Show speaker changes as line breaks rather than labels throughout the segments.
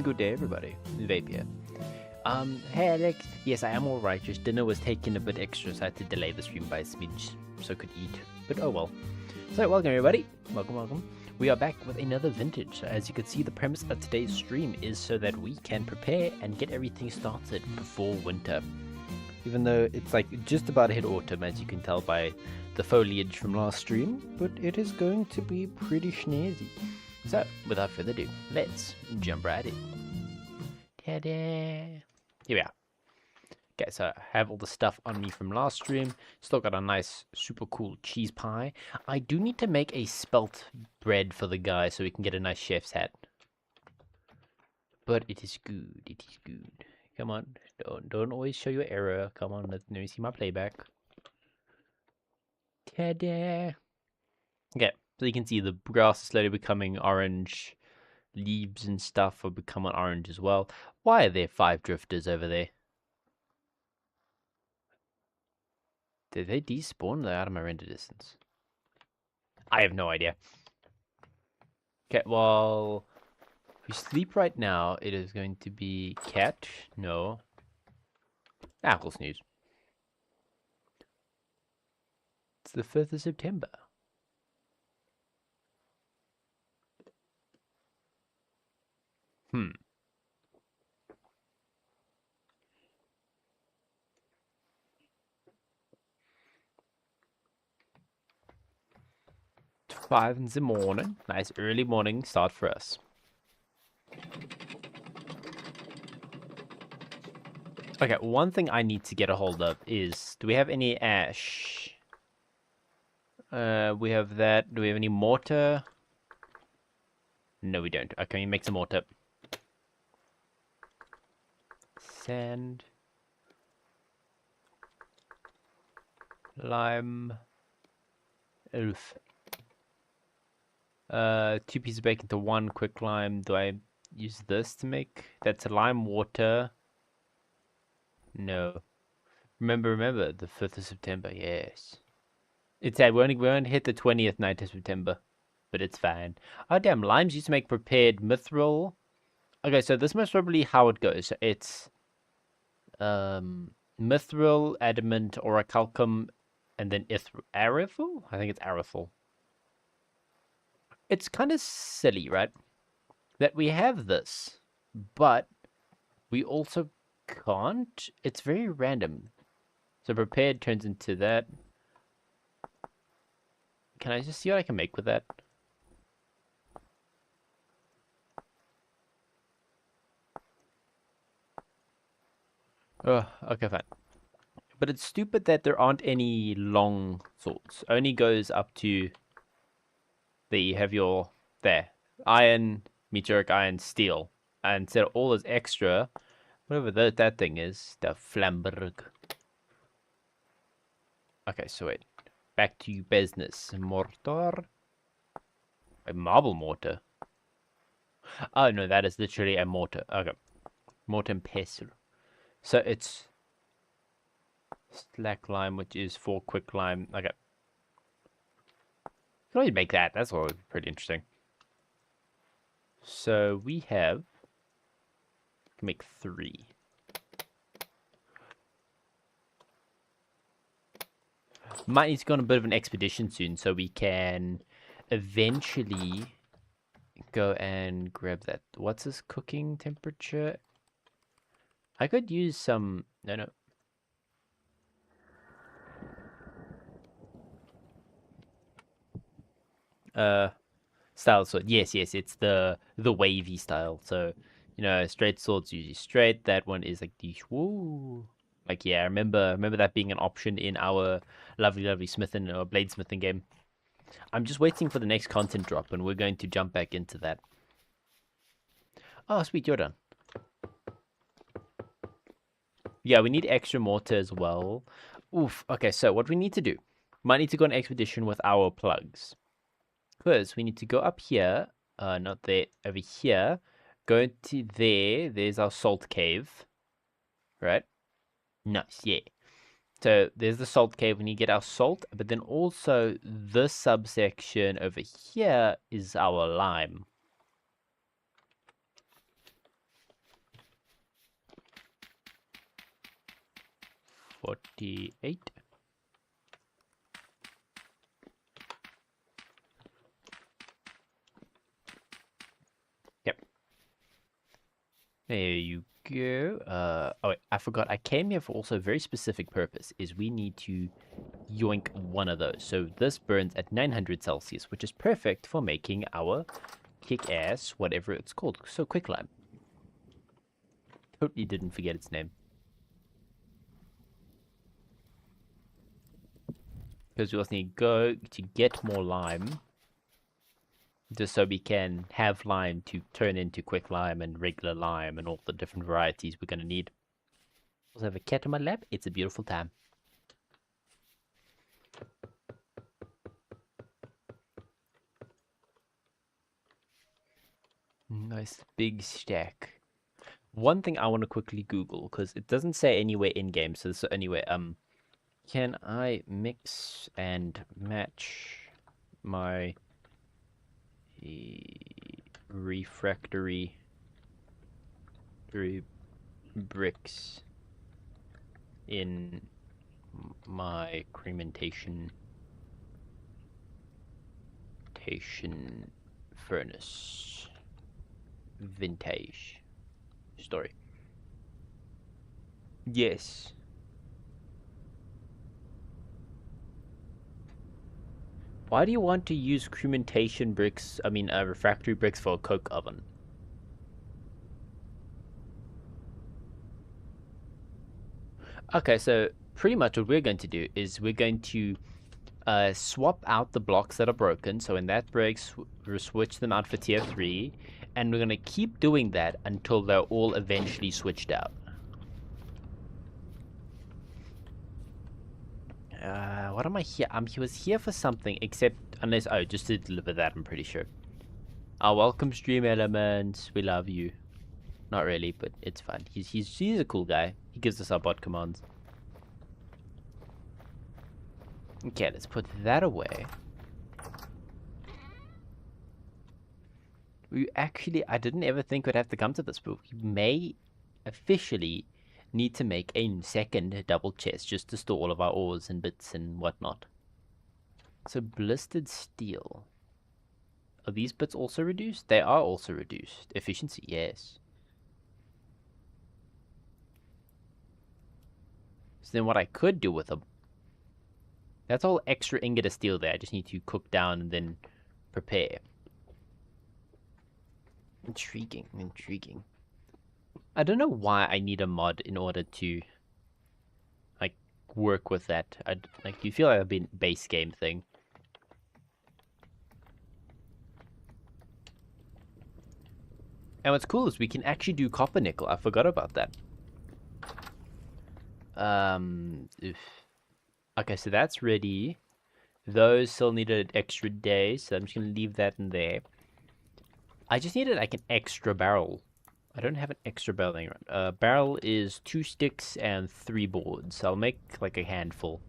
Good day, everybody. Vape here. Hey Alex. Yes, I am alright. Just dinner was taking a bit extra, so I had to delay the stream by a smidge so I could eat. But oh well. So welcome everybody. Welcome. We are back with another vintage. So as you can see, the premise of today's stream is so that we can prepare and get everything started before winter. Even though it's like just about to hit autumn, as you can tell by the foliage from last stream, but it is going to be pretty snazzy. So, without further ado, let's jump right in. Ta-da! Here we are. Okay, so I have all the stuff on me from last stream. Still got a nice, super cool cheese pie. I do need to make a spelt bread for the guy so we can get a nice chef's hat. But it is good, it is good. Come on, don't always show your error. Come on, let me see my playback. Ta-da! Okay. So you can see the grass is slowly becoming orange. Leaves and stuff are becoming orange as well. Why are there 5 drifters over there? Did they despawn? They're out of my render distance. I have no idea. Okay, well, if we sleep right now, it is going to be cat. No. Apple snooze. It's the 5th of September. It's 5 in the morning. Nice early morning start for us. Okay, one thing I need to get a hold of is, do we have any ash? We have that. Do we have any mortar? No, we don't. Okay, we make some mortar. Sand. Lime. Oof. 2 pieces of bacon to 1 quick lime. Do I use this to make? That's a lime water. No. Remember, the 5th of September, yes. It's sad, we only hit the 20th night of September. But it's fine. Oh damn, limes used to make prepared mithril. Okay, so this must probably how it goes. It's mithril, adamant, orichalcum, and then arythal? I think it's arythal. It's kind of silly, right? That we have this, but we also can't. It's very random. So prepared turns into that. Can I just see what I can make with that? Oh, okay, fine. But it's stupid that there aren't any long swords. Only goes up to... There you have your... There. Iron, meteoric iron, steel. And instead of all this extra, whatever that thing is, the Flamberg. Okay, so wait. Back to business. Mortar. A marble mortar. Oh, no, that is literally a mortar. Okay. Mortar and pestle. So it's slack lime, which is 4 quick lime. Okay. Can always make that. That's always pretty interesting. So we have... Can make 3. Might need to go on a bit of an expedition soon, so we can eventually go and grab that. What's this cooking temperature? I could use some... No. Style sword. Yes, it's the wavy style. So, you know, straight swords usually straight. That one is like the woo. Like, yeah, I remember that being an option in our lovely smithing or bladesmithing game. I'm just waiting for the next content drop, and we're going to jump back into that. Oh, sweet, you're done. Yeah, we need extra mortar as well. Oof. Okay, so what we need to do, might need to go on expedition with our plugs. First, we need to go up here. Not there, over here. Go to there. There's our salt cave. Right? Nice, yeah. So there's the salt cave. We need to get our salt, but then also this subsection over here is our lime. 48. Yep. There you go. Oh wait, I forgot. I came here for also a very specific purpose. Is we need to yoink one of those. So this burns at 900 Celsius, which is perfect for making our kick-ass, whatever it's called. So quicklime. Totally didn't forget its name. Because we also need to go to get more lime. Just so we can have lime to turn into quicklime and regular lime and all the different varieties we're going to need. Also have a cat in my lap. It's a beautiful time. Nice big stack. One thing I want to quickly Google, because it doesn't say anywhere in-game, so anyway, can I mix and match my refractory bricks in my crementation furnace? Vintage story. Yes. Why do you want to use crementation bricks, refractory bricks for a coke oven? Okay, so pretty much what we're going to do is we're going to swap out the blocks that are broken. So when that breaks, we'll switch them out for tier 3. And we're going to keep doing that until they're all eventually switched out. What am I here? He was here for something, except unless just to deliver that. I'm pretty sure. Welcome, Stream Elements. We love you. Not really, but it's fine. He's a cool guy. He gives us our bot commands. Okay, let's put that away. I didn't ever think we'd have to come to this, but we may officially need to make a second double chest just to store all of our ores and bits and whatnot. So blistered steel. Are these bits also reduced? They are also reduced. Efficiency, yes. So then what I could do with them... That's all extra ingot of steel there. I just need to cook down and then prepare. Intriguing, intriguing. I don't know why I need a mod in order to, like, work with that. You feel like a base game thing. And what's cool is we can actually do copper nickel. I forgot about that. Okay, so that's ready. Those still need an extra day, so I'm just gonna leave that in there. I just needed like an extra barrel. I don't have an extra barrel laying around. Barrel is 2 sticks and 3 boards. So I'll make like a handful.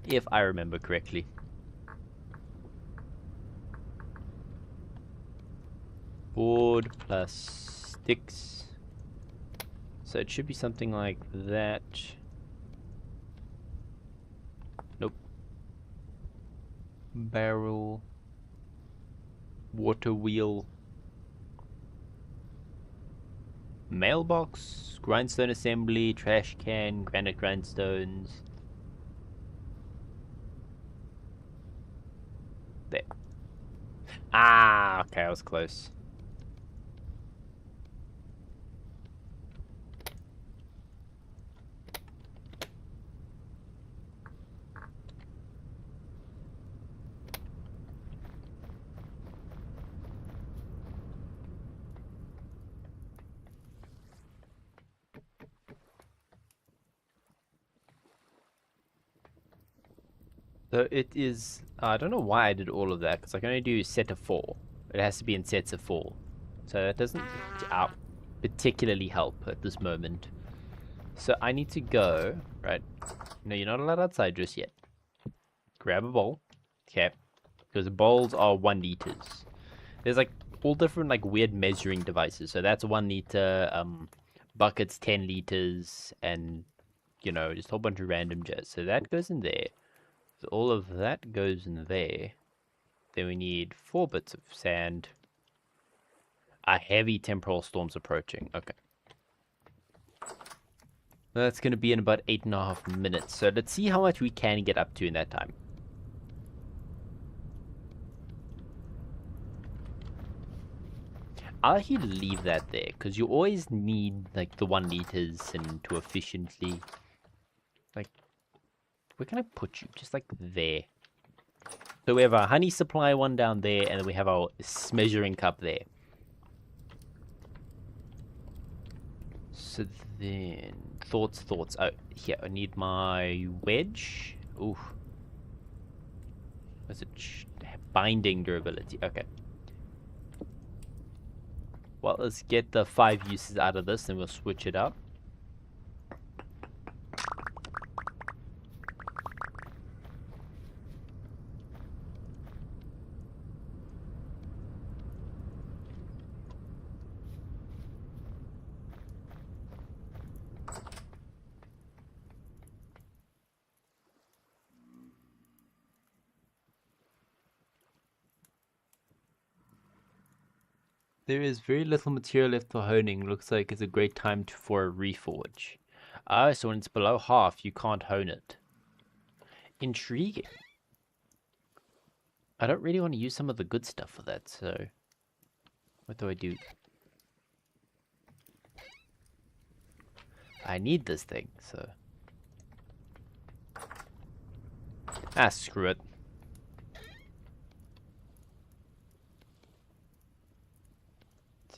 If I remember correctly. Board plus sticks. So it should be something like that. Nope. Barrel. Water wheel. Mailbox. Grindstone assembly. Trash can. Granite grindstones. There. Ah, okay, I was close. So it is, I don't know why I did all of that, because I can only do a set of 4. It has to be in sets of 4. So that doesn't particularly help at this moment. So I need to go, right? No, you're not allowed outside just yet. Grab a bowl. Okay. Because bowls are 1 liters. There's like all different like weird measuring devices. So that's 1 liter, buckets 10 liters, and you know, just a whole bunch of random jazz. So that goes in there. So all of that goes in there. Then we need 4 bits of sand. A heavy temporal storm's approaching. Okay. That's going to be in about 8.5 minutes. So let's see how much we can get up to in that time. I'll actually leave that there, because you always need, like, the 1 liters and to efficiently... Like, where can I put you? Just, like, there. So we have our honey supply one down there, and then we have our measuring cup there. So then... Thoughts. Oh, here, I need my wedge. Ooh. What's it? Binding durability. Okay. Well, let's get the 5 uses out of this, and we'll switch it up. There is very little material left for honing. Looks like it's a great time for a reforge. So when it's below half, you can't hone it. Intriguing. I don't really want to use some of the good stuff for that, so... What do I do? I need this thing, so... Ah, screw it.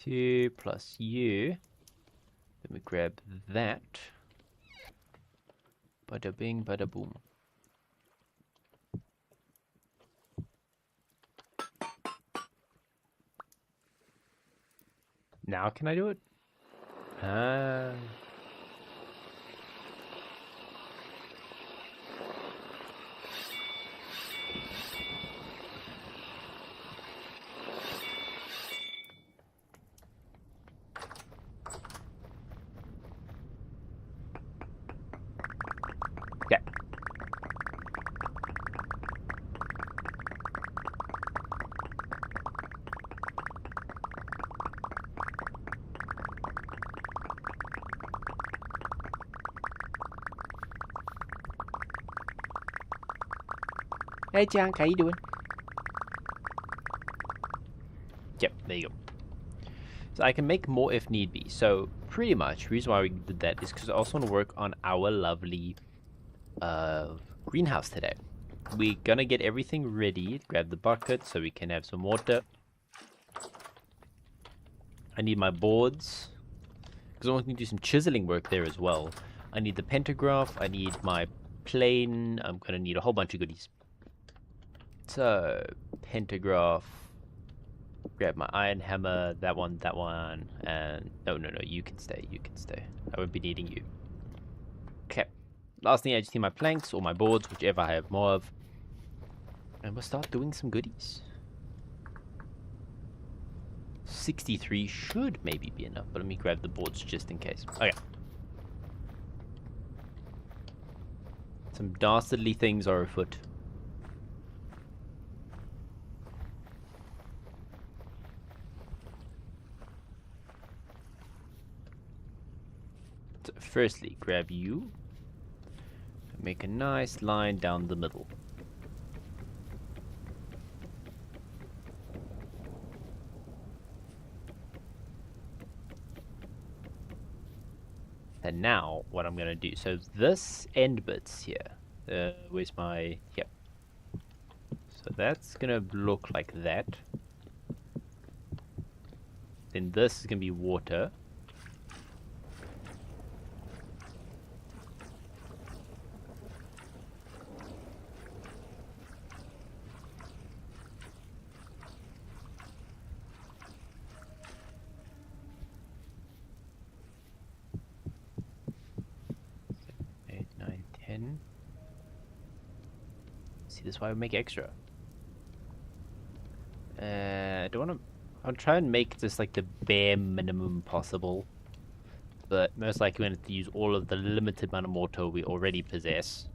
Two plus you. Let me grab that. Bada bing, bada boom. Now can I do it? Yeah. Hey, Junk, how you doing? Yep, there you go. So I can make more if need be. So pretty much, the reason why we did that is because I also want to work on our lovely greenhouse today. We're gonna get everything ready. Grab the bucket so we can have some water. I need my boards because I want to do some chiseling work there as well. I need the pentagraph. I need my plane. I'm gonna need a whole bunch of goodies. So pentagraph. Grab my iron hammer. That one, and no, you can stay. I won't be needing you. Okay. Last thing, I just need my planks or my boards, whichever I have more of. And we'll start doing some goodies. 63 should maybe be enough, but let me grab the boards just in case. Okay. Some dastardly things are afoot. So firstly, grab you. Make a nice line down the middle. And now, what I'm going to do, so this end bit's here. Where's my, yep. So that's going to look like that. Then this is going to be water. See, this is why we make extra. I don't want to... I'll try and make this like the bare minimum possible. but most likely we have to use all of the limited amount of mortar we already possess.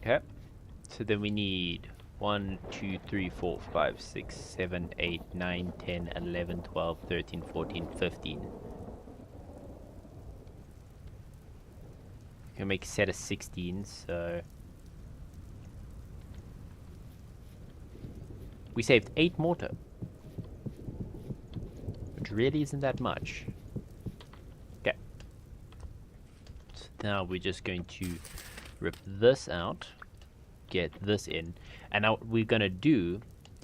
Okay, so then we need 1, 2, 3, 4, 5, 6, 7, 8, 9, 10, 11, 12, 13, 14, 15. We can make a set of 16, so we saved 8 mortar, which really isn't that much. Okay, so now we're just going to rip this out, get this in, and now what we're gonna do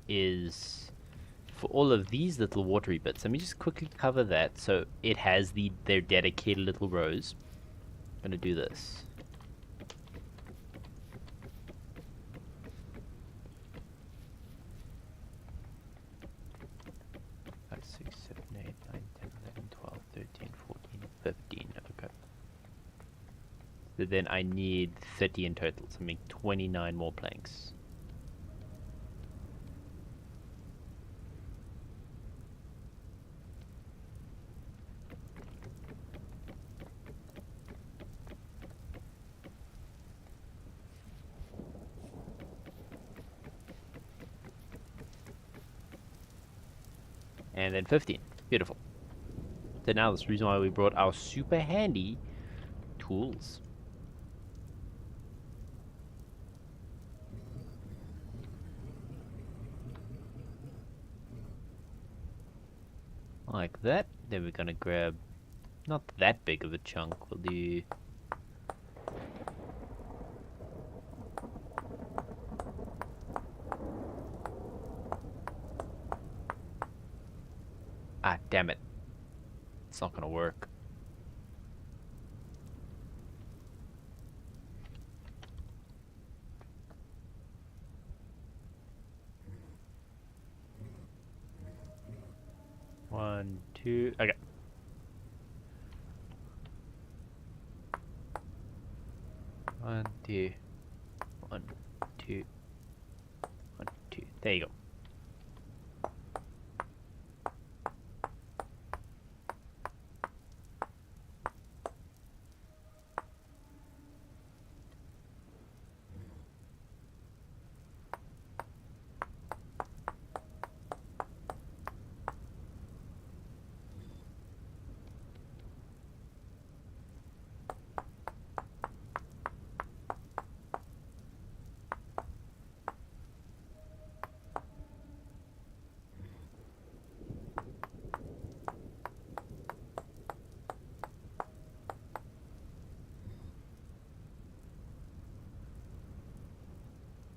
is for all of these little watery bits, let me just quickly cover that so it has their dedicated little rows. I'm gonna do this. Five, 6, 7, 8, 9, 10, 11, 12, 13, 14, 15. Okay. So then I need 30 in total, so I make 29 more planks. And then 15. Beautiful. So now that's the reason why we brought our super handy tools. Like that. Then we're gonna grab not that big of a chunk. We'll do damn it. It's not gonna work. One, two, okay. One, two, one, two, one, two. There you go.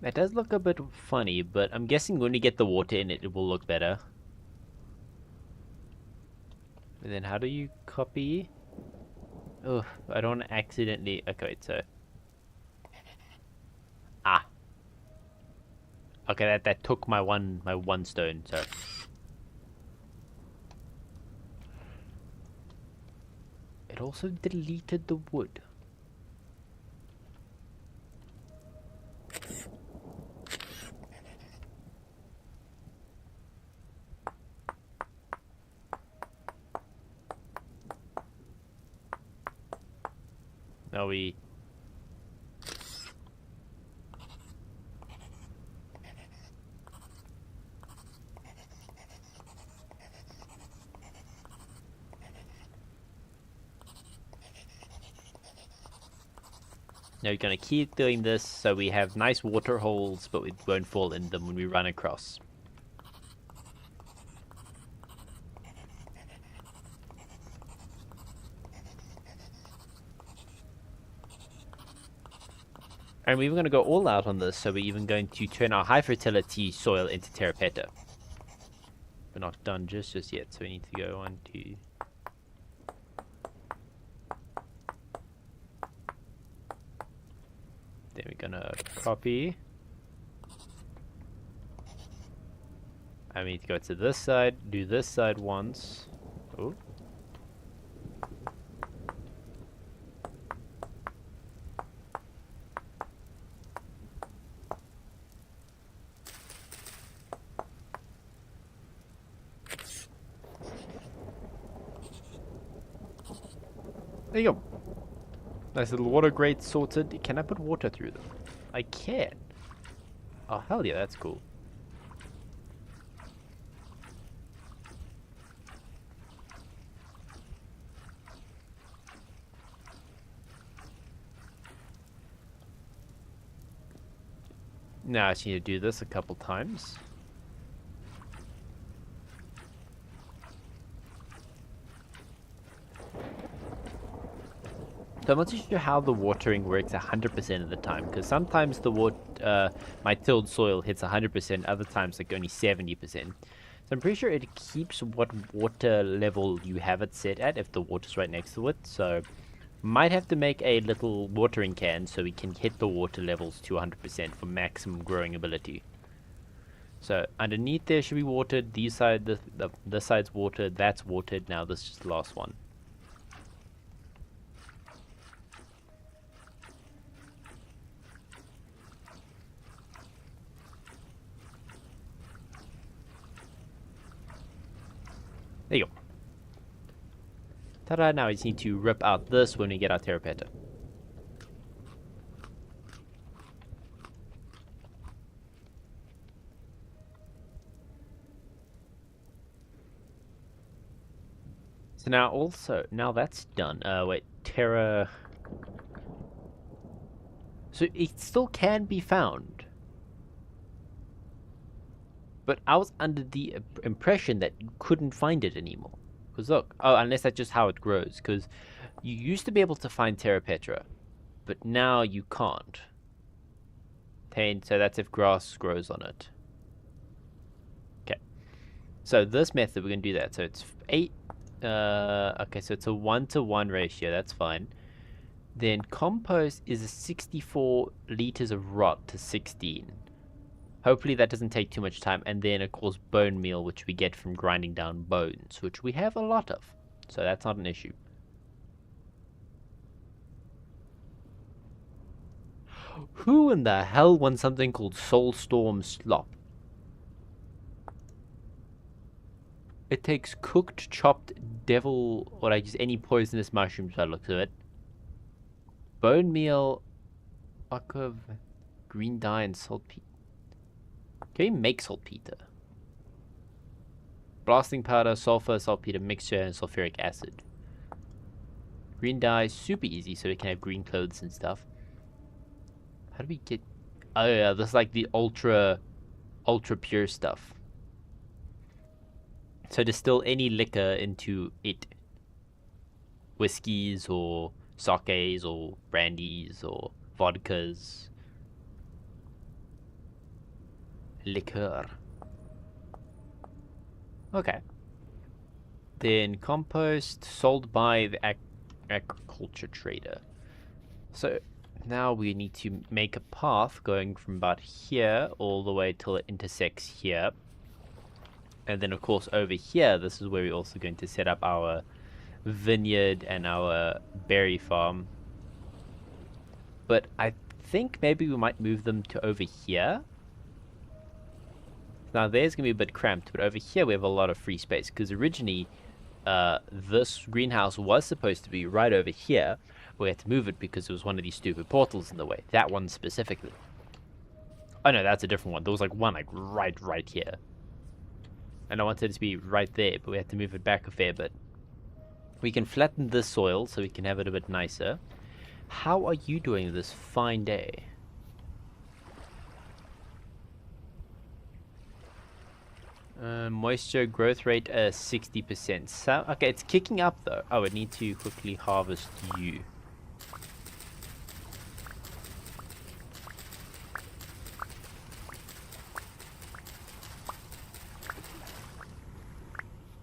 That does look a bit funny, but I'm guessing when we get the water in it, it will look better. And then how do you copy? Oh, I don't want to accidentally... Okay, wait, so... Ah. Okay, that took my one stone, so... It also deleted the wood. Now we... Now we're going to keep doing this so we have nice water holes, but we won't fall in them when we run across. And we're going to go all out on this, so we're even going to turn our high fertility soil into terrapeta. We're not done just yet, so we need to go on to... Then we're gonna copy. I need to go to this side, do this side once. Oh. There you go. Nice little water grate sorted. Can I put water through them? I can. Oh, hell yeah, that's cool. Now I just need to do this a couple times. So I'm not too sure how the watering works 100% of the time, because sometimes the my tilled soil hits 100%, other times like only 70%. So I'm pretty sure it keeps what water level you have it set at if the water's right next to it. So might have to make a little watering can so we can hit the water levels to 100% for maximum growing ability. So underneath there should be watered. This side's watered. That's watered. Now this is the last one. There you go. Ta-da, now we just need to rip out this when we get our terrapeta. So now that's done. Wait, Terra... So it still can be found. But I was under the impression that you couldn't find it anymore. Because look, oh, unless that's just how it grows. Because you used to be able to find Terra Petra, but now you can't. So that's if grass grows on it. Okay. So this method, we're going to do that. So it's 8. Okay, so it's a 1-to-1 ratio. That's fine. Then compost is a 64 liters of rot to 16. Hopefully that doesn't take too much time. And then, of course, bone meal, which we get from grinding down bones, which we have a lot of. So that's not an issue. Who in the hell wants something called Soulstorm Slop? It takes cooked, chopped devil, or like just any poisonous mushrooms by the looks of it. Bone meal, aqua, green dye, and saltpeter. Can we make saltpeter? Blasting powder, sulfur, saltpeter mixture, and sulfuric acid. Green dye, super easy, so we can have green clothes and stuff. How do we get... Oh yeah, this is like the ultra pure stuff. So distill any liquor into it. Whiskies, or sakes, or brandies, or vodkas. Liqueur. Okay. Then compost sold by the agriculture trader. So now we need to make a path going from about here all the way till it intersects here. And then of course over here, this is where we're also going to set up our vineyard and our berry farm. But I think maybe we might move them to over here. Now there's going to be a bit cramped, but over here we have a lot of free space, because originally this greenhouse was supposed to be right over here. We had to move it because there was one of these stupid portals in the way. That one specifically. Oh no, that's a different one. There was like one like right here. And I wanted it to be right there, but we had to move it back a fair bit. We can flatten this soil so we can have it a bit nicer. How are you doing this fine day? Moisture growth rate 60%. So, okay, it's kicking up though. Oh, I need to quickly harvest you.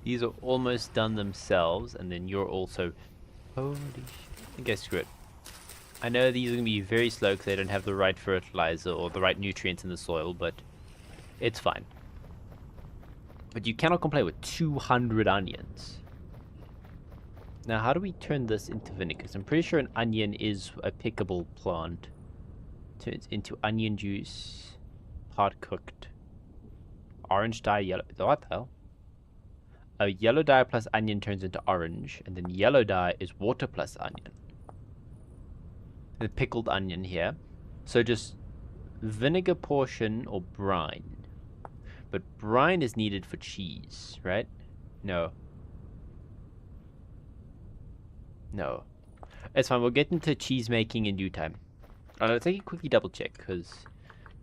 These are almost done themselves, and then you're also... Holy shit. Okay, screw it. I know these are going to be very slow because they don't have the right fertilizer or the right nutrients in the soil, but it's fine. But you cannot complain with 200 onions. Now, how do we turn this into vinegar? Because I'm pretty sure an onion is a pickable plant. Turns into onion juice, hard cooked, orange dye, yellow. What the hell? A yellow dye plus onion turns into orange, and then yellow dye is water plus onion. The pickled onion here. So just vinegar portion or brine. But brine is needed for cheese, right? No. No. It's fine, we'll get into cheese making in due time. Let's take a quickly double check, because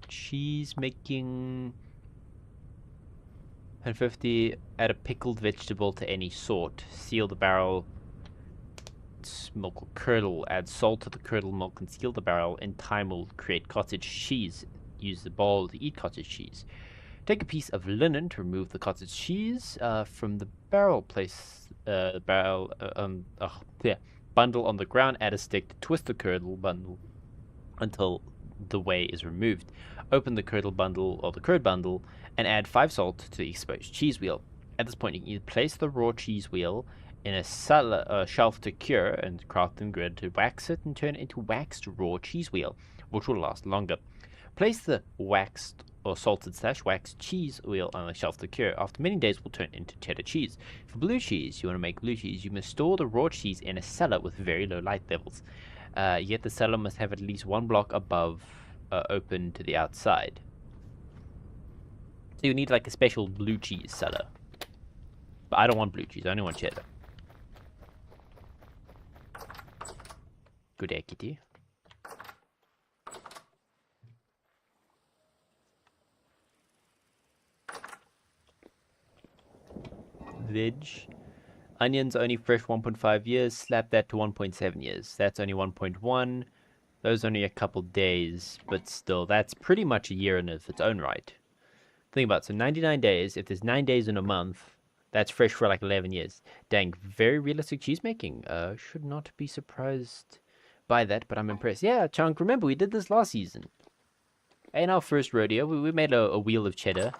cheese making 150, add a pickled vegetable to any sort. Seal the barrel. Milk will curdle. Add salt to the curdled milk and seal the barrel. In time will create cottage cheese. Use the bowl to eat cottage cheese. Take a piece of linen to remove the cottage cheese from the barrel. Place the barrel bundle on the ground. Add a stick to twist the curdle bundle until the whey is removed. Open the curdle bundle or the curd bundle and add 5 salt to the exposed cheese wheel. At this point, you can either place the raw cheese wheel in a shelf to cure and craft and grid to wax it and turn it into waxed raw cheese wheel, which will last longer. Place the waxed or salted / waxed cheese wheel on a shelf to cure. After many days, will turn into cheddar cheese. For blue cheese, you want to make blue cheese, you must store the raw cheese in a cellar with very low light levels. Yet the cellar must have at least 1 block above open to the outside. So you need like a special blue cheese cellar. But I don't want blue cheese, I only want cheddar. Good day, kitty. Veg. Onions only fresh 1.5 years. Slap that to 1.7 years. That's only 1.1. Those only a couple days, but still, that's pretty much a year in its own right. Think about it. So 99 days. If there's 9 days in a month, that's fresh for like 11 years. Dang, very realistic cheese making. Should not be surprised by that, but I'm impressed. Yeah, Chunk, remember we did this last season. In our first rodeo, we made a wheel of cheddar.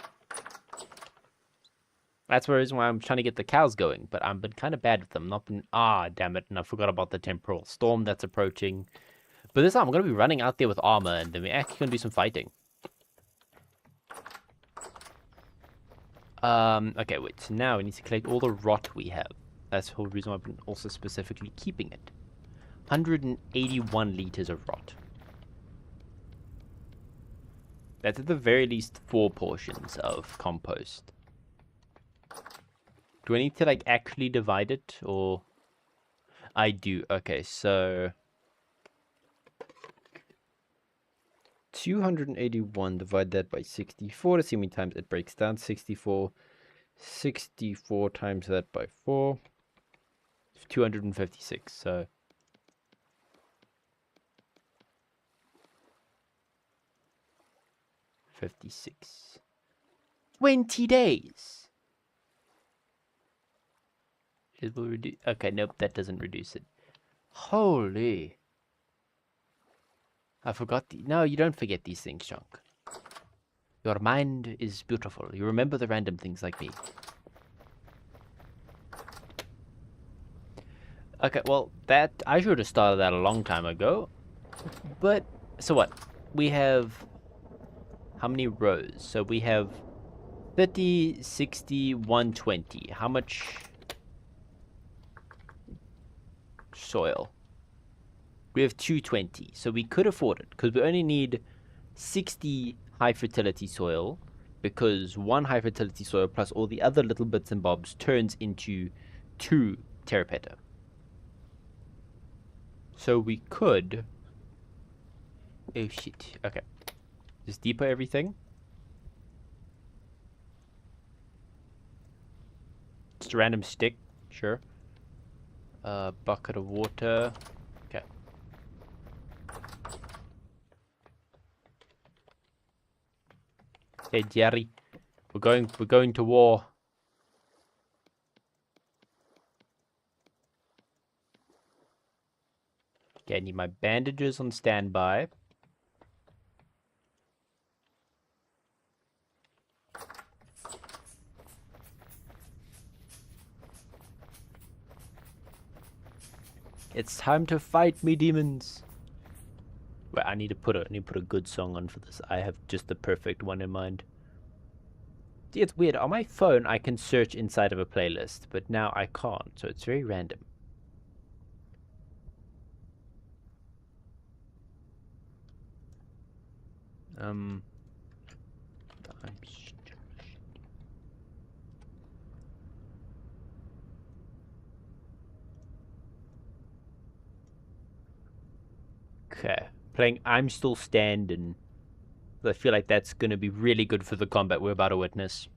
That's the reason why I'm trying to get the cows going, but I've been kind of bad with them. Not been... Ah, damn it, and I forgot about the temporal storm that's approaching. But this time, I'm going to be running out there with armor, and then we're actually going to do some fighting. Okay, wait, so now we need to collect all the rot we have. That's the whole reason why I've been also specifically keeping it. 181 liters of rot. That's at the very least 4 portions of compost. Do I need to like actually divide it, or I do? Okay, so 281, divide that by 64 to see how many times it breaks down. 64 times that by 4, 256. So 56. 20 days. It will reduce. Okay, nope, that doesn't reduce it. Holy. I forgot the... No, you don't forget these things, Chunk. Your mind is beautiful. You remember the random things like me. Okay, well, that... I should have started that a long time ago. But, so what? We have... How many rows? So we have 30, 60, 120. How much... soil? We have 220, so we could afford it because we only need 60 high fertility soil, because 1 high fertility soil plus all the other little bits and bobs turns into 2 terrapeta. So we could... Oh shit, okay. Just depot everything. Just a random stick, sure. Bucket of water. Okay. Hey Jerry, we're going to war. Okay, I need my bandages on standby. It's time to fight me, demons. Wait, I need to put a good song on for this. I have just the perfect one in mind. See, it's weird. On my phone, I can search inside of a playlist, but now I can't, so it's very random. Okay, playing I'm Still Standing. I feel like that's going to be really good for the combat we're about to witness.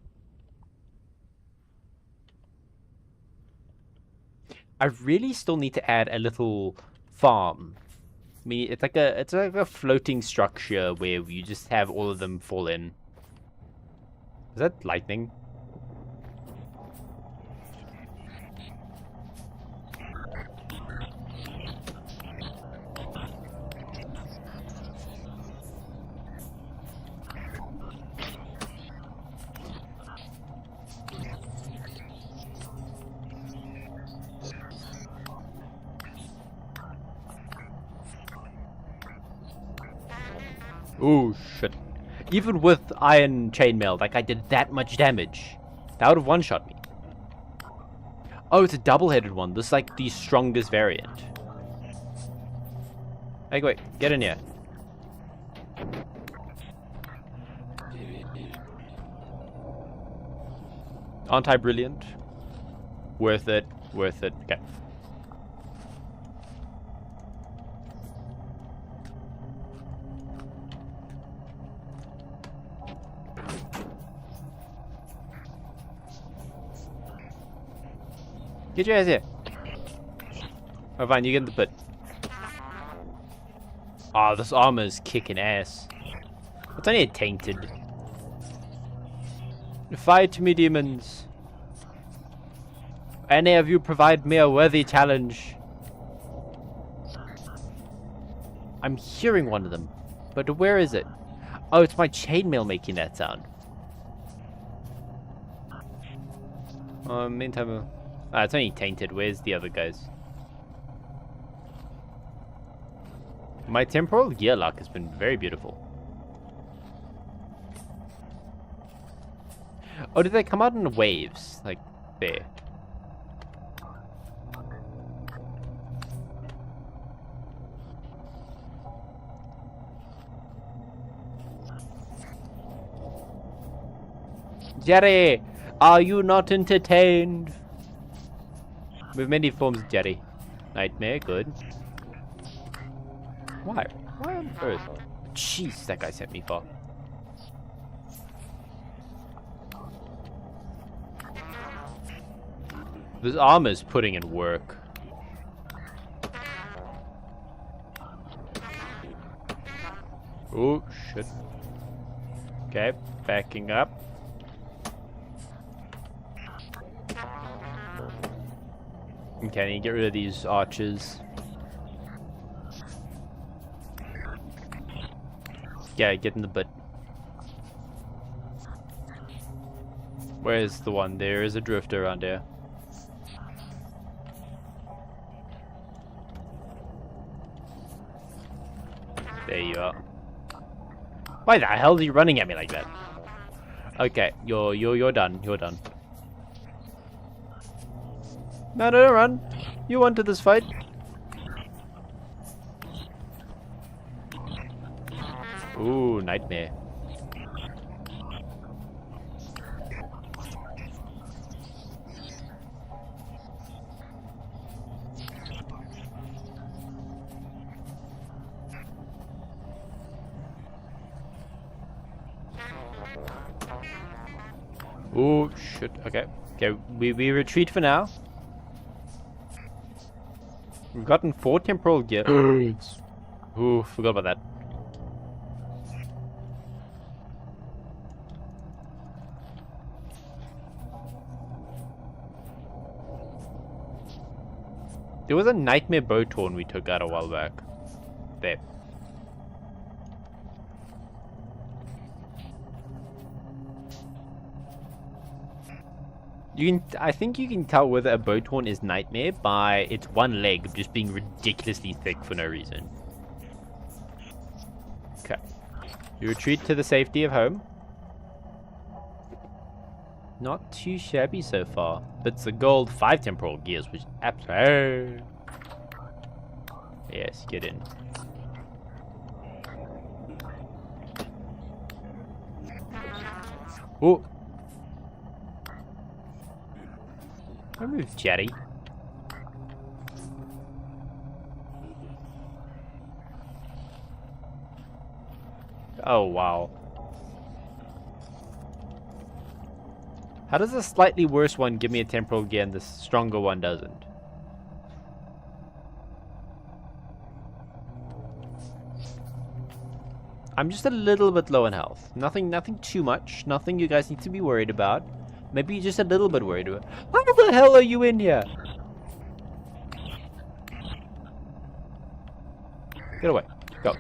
I really still need to add a little farm. I mean, it's like a floating structure where you just have all of them fall in. Is that lightning? Oh shit. Even with iron chainmail, like I did that much damage. That would have one-shot me. Oh, it's a double-headed one. This is like the strongest variant. Hey, wait, get in here. Aren't I brilliant? Worth it, worth it. Okay. Get your ass here. Oh, fine, you get in the pit. Ah, oh, this armor is kicking ass. It's only a tainted. Fight me, demons. Any of you provide me a worthy challenge. I'm hearing one of them, but where is it? Oh, it's my chainmail making that sound. Meantime, it's only tainted. Where's the other guys? My temporal gear lock has been very beautiful. Oh, did they come out in waves? Like, there. Jerry, are you not entertained? With many forms of Jerry. Nightmare, good. Why? Why on earth? Jeez, that guy sent me far. This armor's putting in work. Oh, shit. Okay, backing up. Okay, I need to get rid of these archers. Yeah, get in the butt. Where's the one? There is a drifter around here. There you are. Why the hell are you running at me like that? Okay, you're done. You're done. No, don't run. You wanted this fight. Ooh, nightmare. Ooh, shit. Okay. Okay, we retreat for now. We've gotten 4 temporal gear. Ooh, forgot about that. There was a nightmare bow torn we took out a while back. There. I think you can tell whether a boat horn is nightmare by its one leg just being ridiculously thick for no reason. Okay. You retreat to the safety of home. Not too shabby so far. Bits of gold, 5 temporal gears, which absolutely. Yes, get in. Oh. Remove Jetty. Oh, wow. How does a slightly worse one give me a temporal gear and the stronger one doesn't? I'm just a little bit low in health. Nothing too much. Nothing you guys need to be worried about. Maybe you're just a little bit worried about. How the hell are you in here? Get away. Go.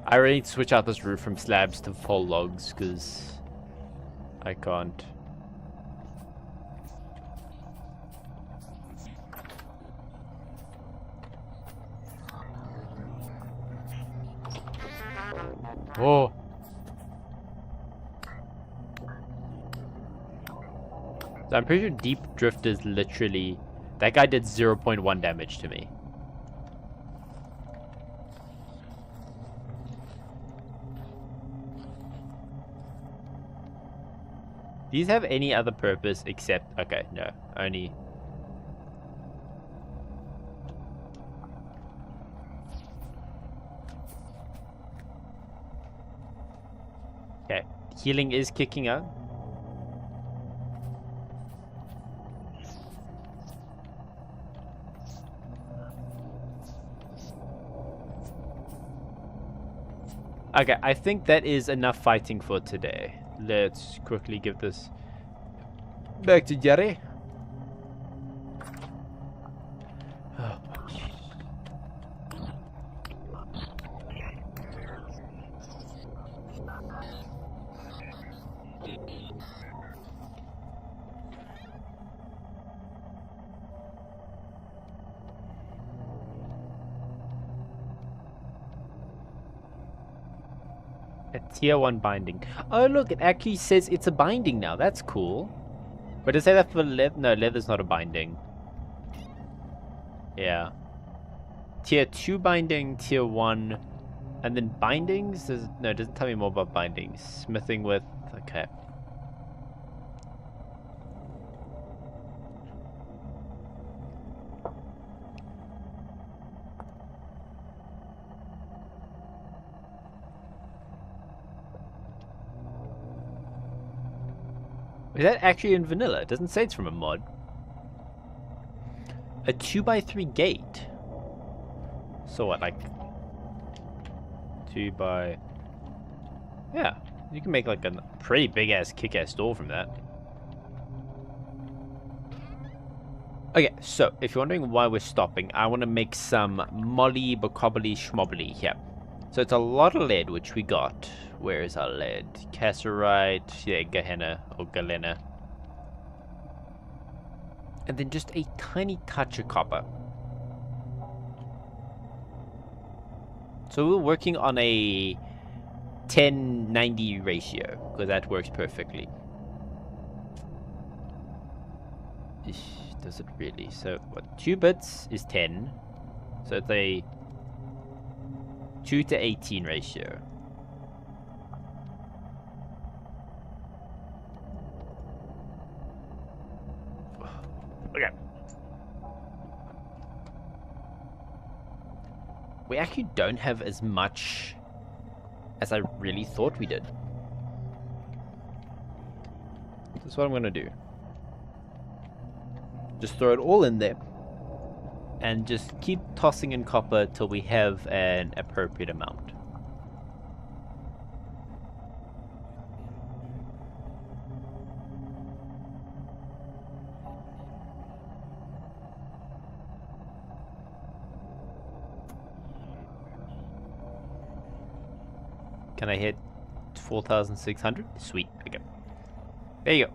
I really need to switch out this roof from slabs to full logs because I can't. Oh. So I'm pretty sure deep drift is literally... That guy did 0.1 damage to me. These have any other purpose except... Okay, no. Only... Okay. Healing is kicking out. Okay, I think that is enough fighting for today. Let's quickly give this back to Jerry. Oh, a tier 1 binding. Oh look, it actually says it's a binding now. That's cool. But does it say that for leather? No, leather's not a binding. Yeah. Tier 2 binding, tier 1. And then bindings? No, it doesn't tell me more about bindings. Smithing with... Okay. Is that actually in vanilla? It doesn't say it's from a mod. A 2x3 gate. So what, like 2 by... Yeah, you can make like a pretty big ass kick-ass door from that. Okay, so if you're wondering why we're stopping, I want to make some molly bocobbly schmobbly here. So it's a lot of lead, which we got. Where is our lead? Cassiterite, yeah, Gehenna or Galena. And then just a tiny touch of copper. So we're working on a 10-90 ratio, because that works perfectly. Does it really? So what, 2 bits is 10. So it's a 2 to 18 ratio. Okay. We actually don't have as much as I really thought we did. That's what I'm gonna do. Just throw it all in there. And just keep tossing in copper till we have an appropriate amount. Can I hit 4,600? Sweet. Okay. There you go.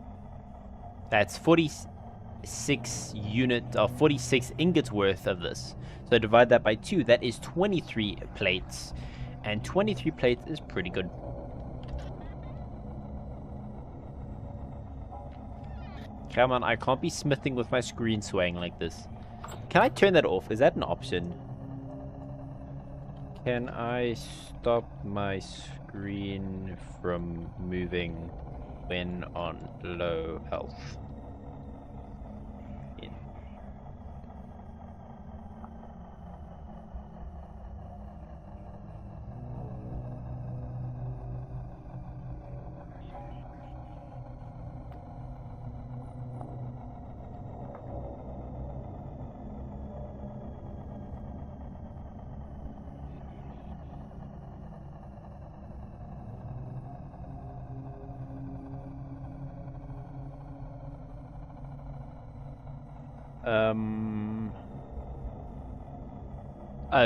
That's 46 units, or 46 ingots worth of this. So divide that by 2. That is 23 plates. And 23 plates is pretty good. Come on, I can't be smithing with my screen swaying like this. Can I turn that off? Is that an option? Can I stop my screen from moving when on low health? In.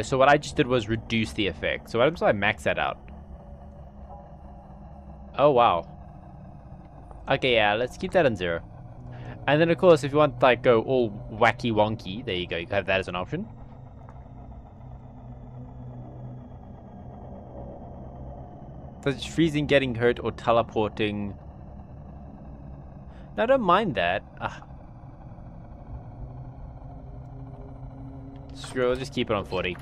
So what I just did was reduce the effect. So what happens if I max that out? Oh, wow. Okay, yeah, let's keep that on 0. And then, of course, if you want, like, go all wacky wonky, there you go. You can have that as an option. So it's freezing, getting hurt, or teleporting. No, I don't mind that. Screw, I'll just keep it on 40.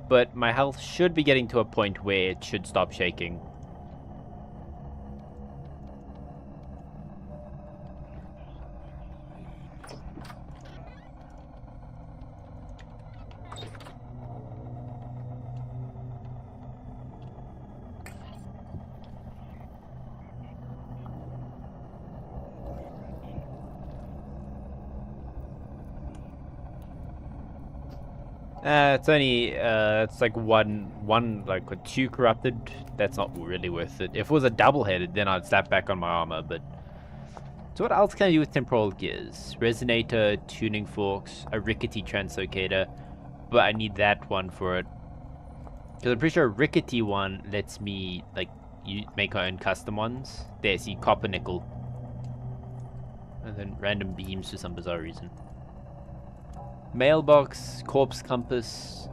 But my health should be getting to a point where it should stop shaking. It's only, it's like like 2 corrupted. That's not really worth it. If it was a double-headed, then I'd slap back on my armor, but... So what else can I do with temporal gears? Resonator, tuning forks, a rickety translocator, but I need that one for it. Because I'm pretty sure a rickety one lets me, like, you make my own custom ones. There, see, copper nickel. And then random beams for some bizarre reason. Mailbox, corpse compass.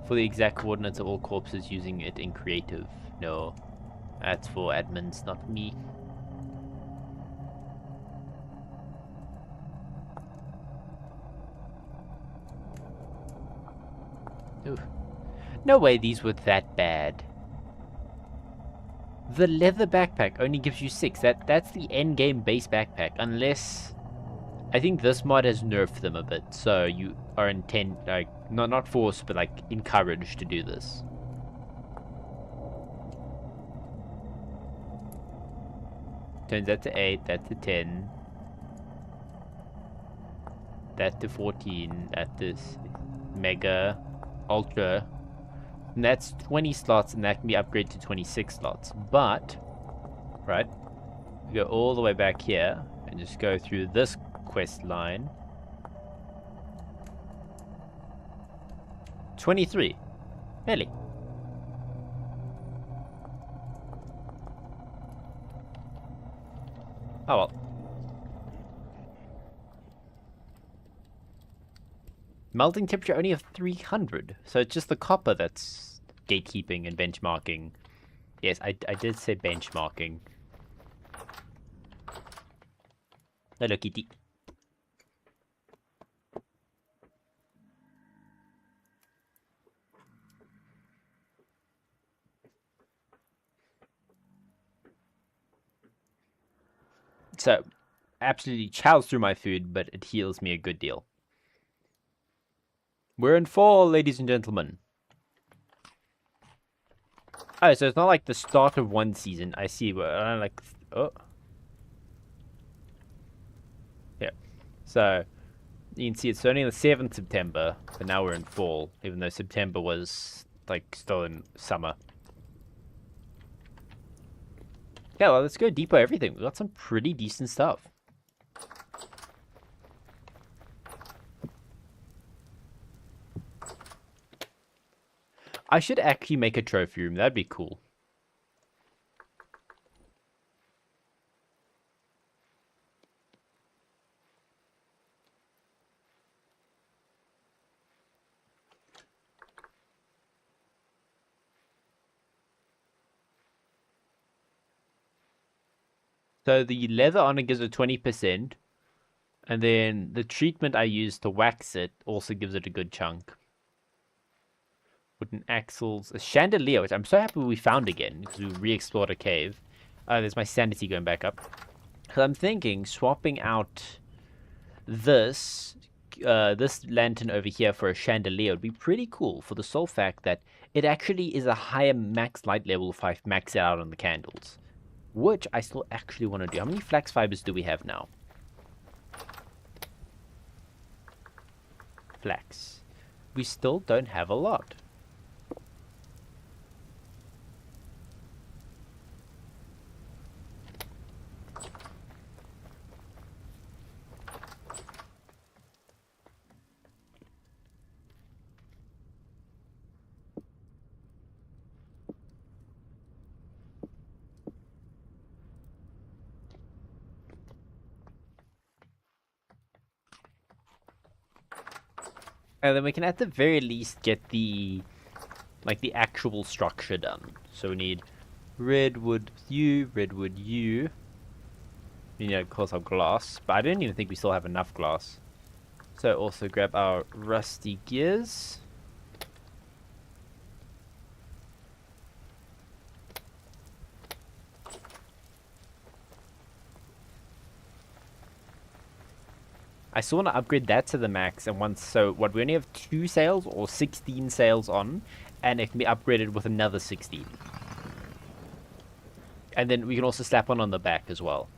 For the exact coordinates of all corpses using it in creative. No, that's for admins, not me. Ooh. No way these were that bad. The leather backpack only gives you 6. That's the end game base backpack, unless I think this mod has nerfed them a bit, so you are not forced, but like encouraged to do this. Turns that to 8, that to 10, that to 14, that to mega, ultra. And that's 20 slots, and that can be upgraded to 26 slots. But, right, we go all the way back here, and just go through this quest line. 23. Really? Oh well. Melting temperature only of 300, so it's just the copper that's gatekeeping and benchmarking. Yes, I did say benchmarking. Hello, kitty. So, absolutely chows through my food, but it heals me a good deal. We're in fall, ladies and gentlemen. Oh, so it's not like the start of one season. I see. But like, oh, yeah. So you can see it's only the 7th September, but now we're in fall, even though September was like still in summer. Yeah, well, let's go depot everything. We got some pretty decent stuff. I should actually make a trophy room. That'd be cool. So the leather on it gives it 20%. And then the treatment I use to wax it also gives it a good chunk. Wooden axles. A chandelier, which I'm so happy we found again, because we re-explored a cave. There's my sanity going back up. So I'm thinking swapping out this lantern over here for a chandelier would be pretty cool, for the sole fact that it actually is a higher max light level if I max it out on the candles. Which I still actually want to do. How many flax fibers do we have now? Flax. We still don't have a lot. And then we can at the very least get the actual structure done. So we need redwood U, redwood U. We need, of course, our glass, but I don't even think we still have enough glass. So also grab our rusty gears. I still want to upgrade that to the max, and once, so what, we only have 2 sails or 16 sails on, and it can be upgraded with another 16. And then we can also slap one on the back as well.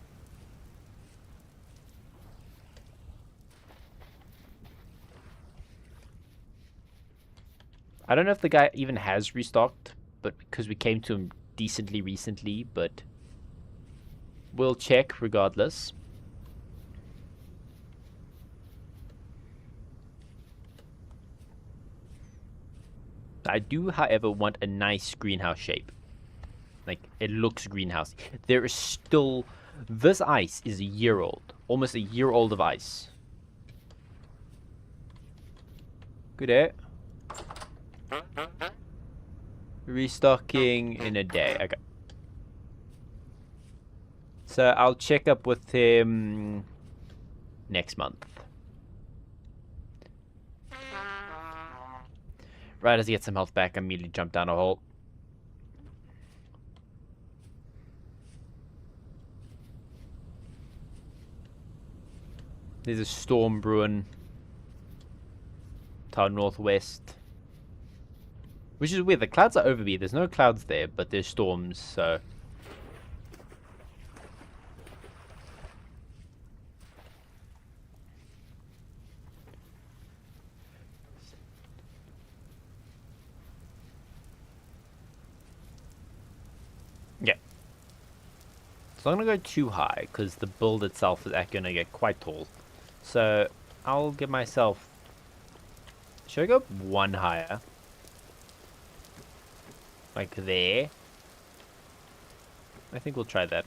I don't know if the guy even has restocked, but because we came to him decently recently, but we'll check regardless. I do, however, want a nice greenhouse shape. Like, it looks greenhouse. There is still... This ice is a year old. Almost a year old of ice. Good day. Restocking in a day. Okay. So I'll check up with him next month. Right as he gets some health back, I immediately jump down a hole. There's a storm brewing to our northwest. Which is weird. The clouds are over me. There's no clouds there, but there's storms, so... Yeah. So I'm going to go too high, because the build itself is going to get quite tall. So I'll give myself... Should I go up 1 higher? Like there? I think we'll try that.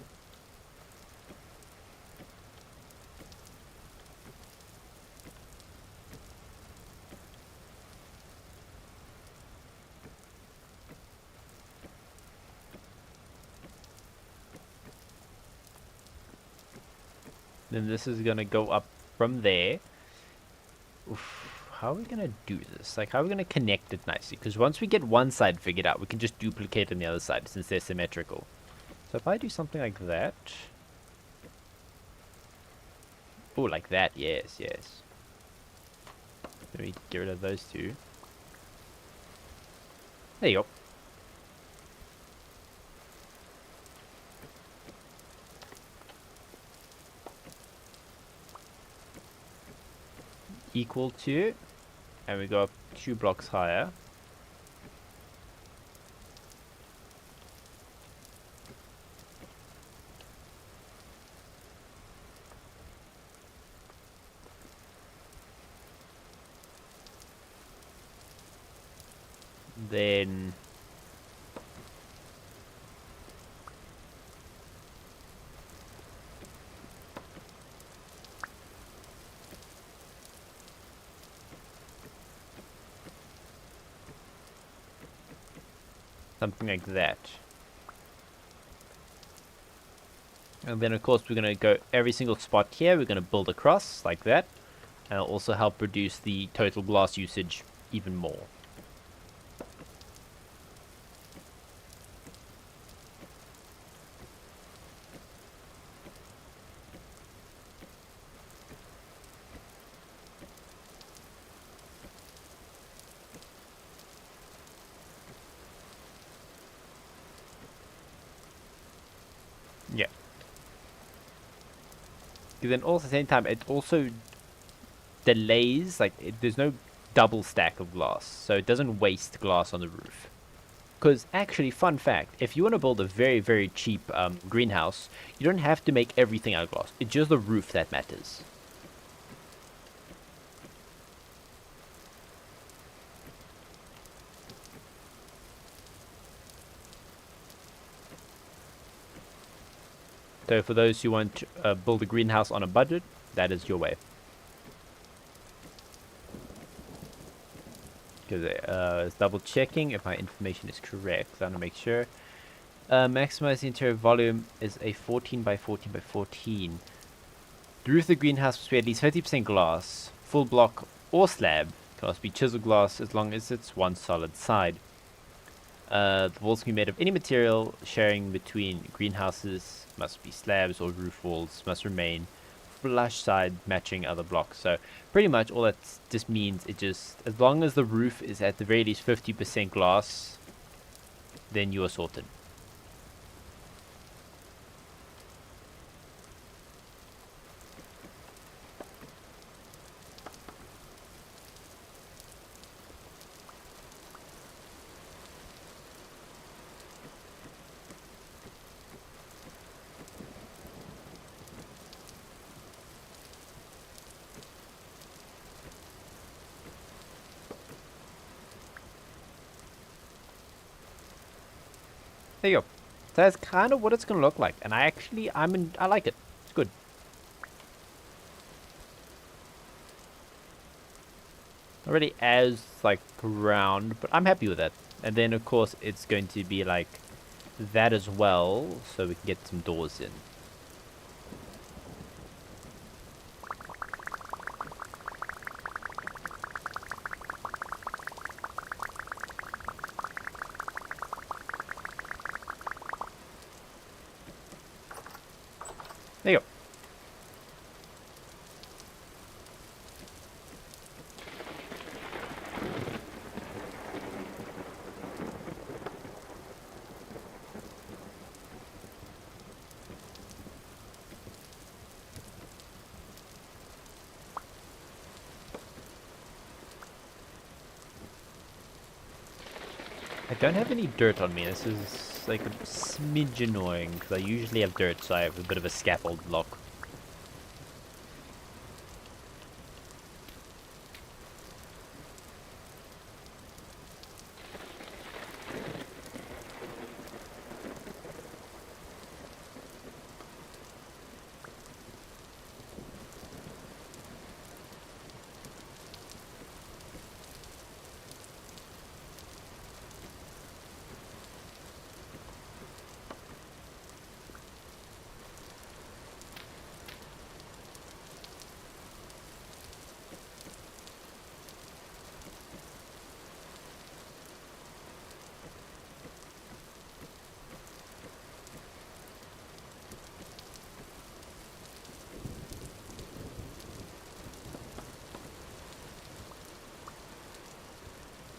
Then this is going to go up from there. Oof, how are we going to do this? Like, how are we going to connect it nicely? Because once we get one side figured out, we can just duplicate on the other side since they're symmetrical. So if I do something like that... Oh, like that. Yes, yes. Let me get rid of those two. There you go. Equal to, and we go up 2 blocks higher. then something like that. And then of course we're going to go every single spot here, we're going to build across like that. And it'll also help reduce the total glass usage even more. Yeah. Then also at the same time, it also delays, like there's no double stack of glass, so it doesn't waste glass on the roof. Because actually, fun fact, if you want to build a very, very cheap greenhouse, you don't have to make everything out of glass. It's just the roof that matters. So for those who want to build a greenhouse on a budget, that is your way. Because it's double checking if my information is correct. So I want to make sure. Maximize the interior volume is a 14 by 14 by 14. The roof of the greenhouse must be at least 50% glass, full block or slab. Can also be chisel glass as long as it's one solid side. The walls can be made of any material. Sharing between greenhouses must be slabs or roof walls. Must remain flush side matching other blocks. So pretty much all that just means, it just, as long as the roof is at the very least 50% glass, then you are sorted. There you go. So that's kind of what it's gonna look like, and I like it. It's good. Not really as like round, but I'm happy with that. And then of course it's going to be like that as well, so we can get some doors in. There you go. I don't have any dirt on me. This is like a smidge annoying, because I usually have dirt, so I have a bit of a scaffold block.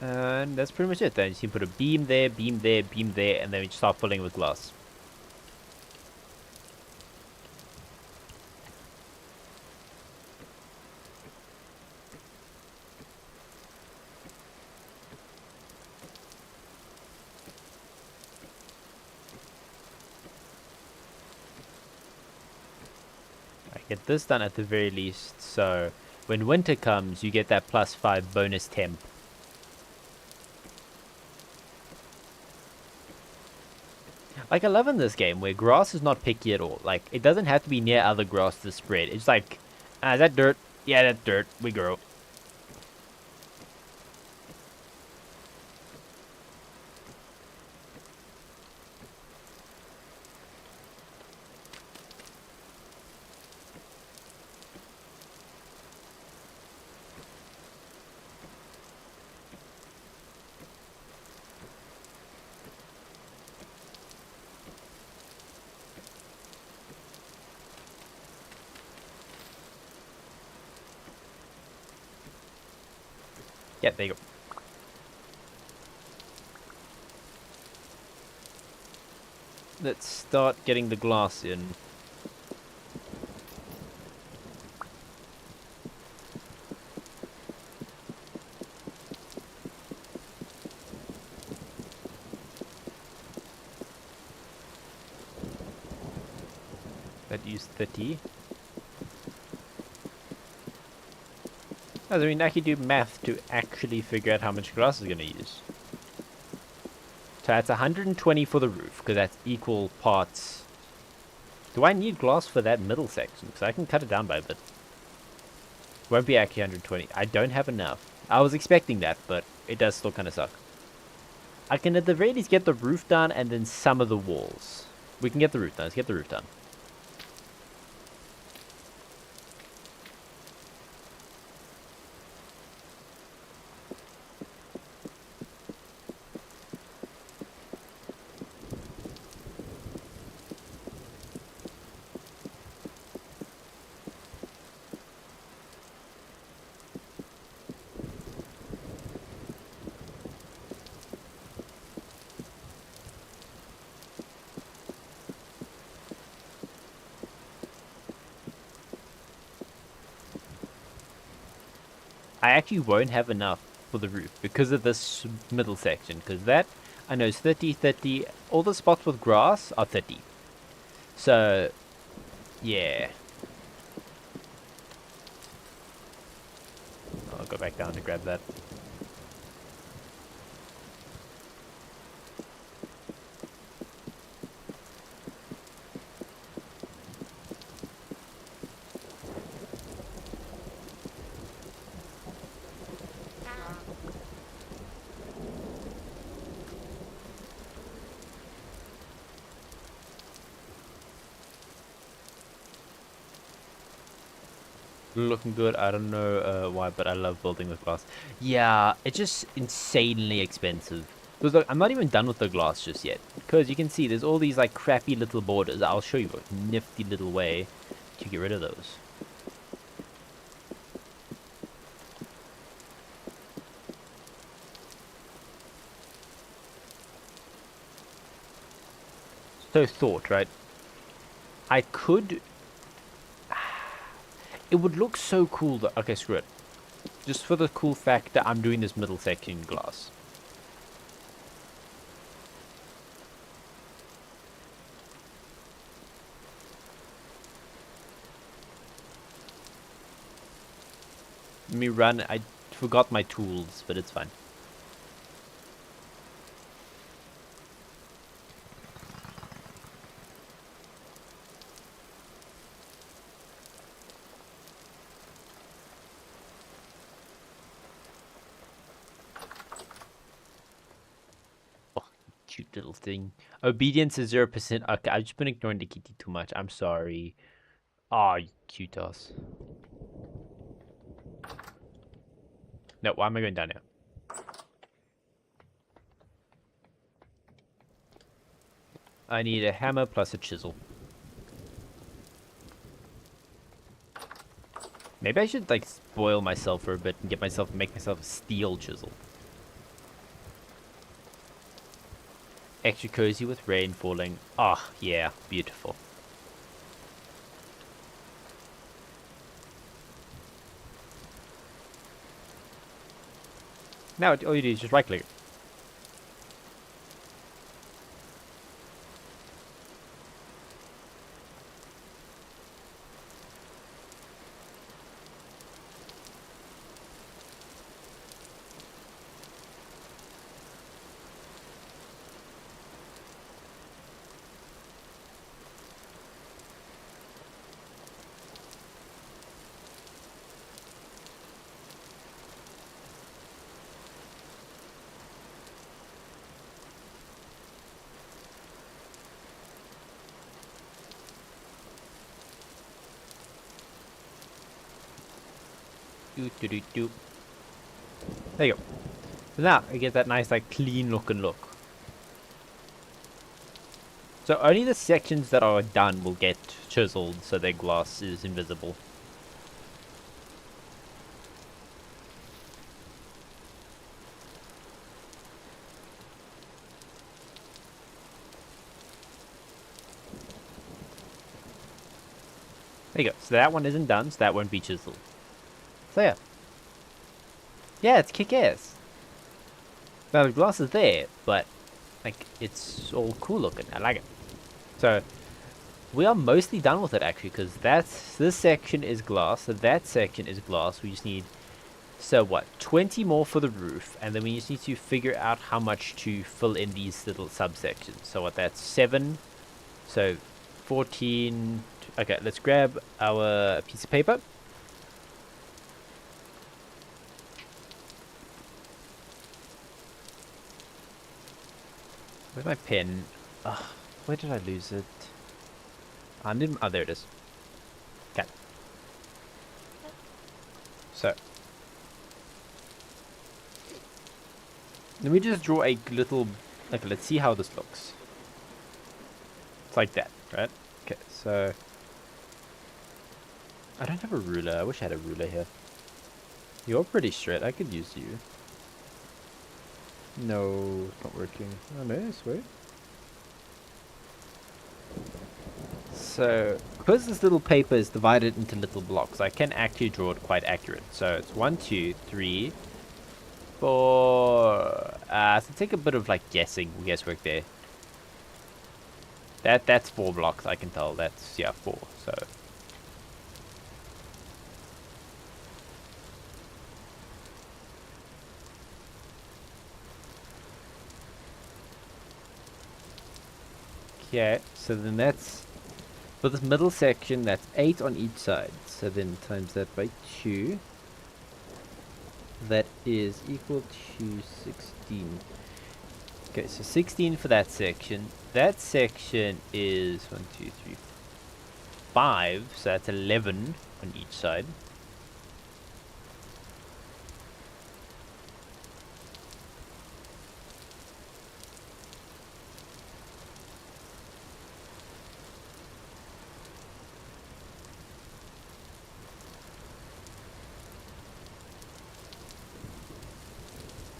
And that's pretty much it. Then you can put a beam there, beam there, beam there, and then we just start filling with glass. I get this done at the very least, so when winter comes, you get that +5 bonus temp. Like, I love in this game where grass is not picky at all. Like, it doesn't have to be near other grass to spread. It's like, is that dirt? Yeah, that's dirt. We grow. Yeah, there you go. Let's start getting the glass in. That used 30. I mean, I could do math to actually figure out how much glass is going to use. So that's 120 for the roof, because that's equal parts. Do I need glass for that middle section? Because I can cut it down by a bit. Won't be actually 120. I don't have enough. I was expecting that, but it does still kind of suck. I can at the very least get the roof done and then some of the walls. We can get the roof done. Let's get the roof done. I actually won't have enough for the roof because of this middle section. Because that, I know, is 30, 30. All the spots with grass are 30. So, yeah. I'll go back down to grab that. Looking good. I don't know why, but I love building with glass. Yeah, it's just insanely expensive. Because look, I'm not even done with the glass just yet. Because you can see there's all these like crappy little borders. I'll show you a nifty little way to get rid of those. So thought, right? I could... It would look so cool though. Okay, screw it. Just for the cool fact that I'm doing this middle section in glass. Let me run. I forgot my tools, but it's fine. Cute little thing. Obedience is 0%. Okay, I've just been ignoring the kitty too much. I'm sorry. Aw, you cute ass. No, why am I going down here? I need a hammer plus a chisel. Maybe I should like spoil myself for a bit and make myself a steel chisel. Extra cozy with rain falling. Ah, oh, yeah, beautiful. Now all you do is just right click. Do, do, do, do. There you go. So now I get that nice, like, clean looking look. So only the sections that are done will get chiseled so their glass is invisible. There you go. So that one isn't done, so that won't be chiseled. So yeah. Yeah, it's kick-ass. Now the glass is there, but like it's all cool looking. I like it. So we are mostly done with it actually, because this section is glass, so that section is glass. We just need, so what, 20 more for the roof, and then we just need to figure out how much to fill in these little subsections. So what, that's 7, so 14. Okay, let's grab our piece of paper. Where's my pen? Ugh, where did I lose it? I didn't. Oh, there it is. Okay. So let me just draw a little. Okay, let's see how this looks. It's like that, right? Okay, so I don't have a ruler. I wish I had a ruler here. You're pretty straight. I could use you. No, it's not working. Oh no, sweet. So, because this little paper is divided into little blocks, I can actually draw it quite accurate. So it's 1, 2, 3, 4. So take a bit of like guesswork there. That's 4 blocks. I can tell. That's 4. So okay. So then that's for this middle section. That's 8 on each side. So then times that by 2. That is equal to 16. Okay, so 16 for that section. That section is 1, 2, 3, 5. So that's 11 on each side.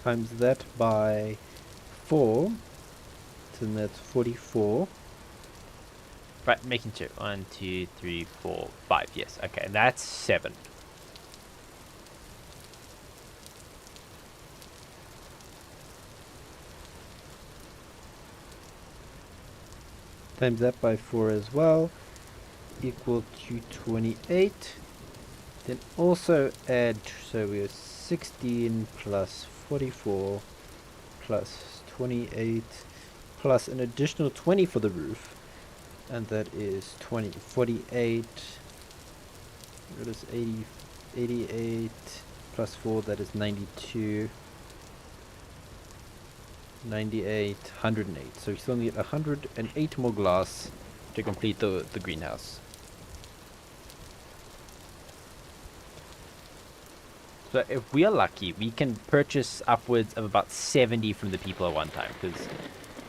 Times that by 4. So then that's 44. Right, making sure. 1, 2, 3, 4, 5. Yes, okay, that's 7. Times that by 4 as well, equal to 28. Then also add, so we have 16 plus 44 plus 28 plus an additional 20 for the roof. And that is 20, 48. That is 80, 88 plus 4, that is 92. 98, 108. So we still need 108 more glass to complete the greenhouse. So if we are lucky, we can purchase upwards of about 70 from the people at one time. Because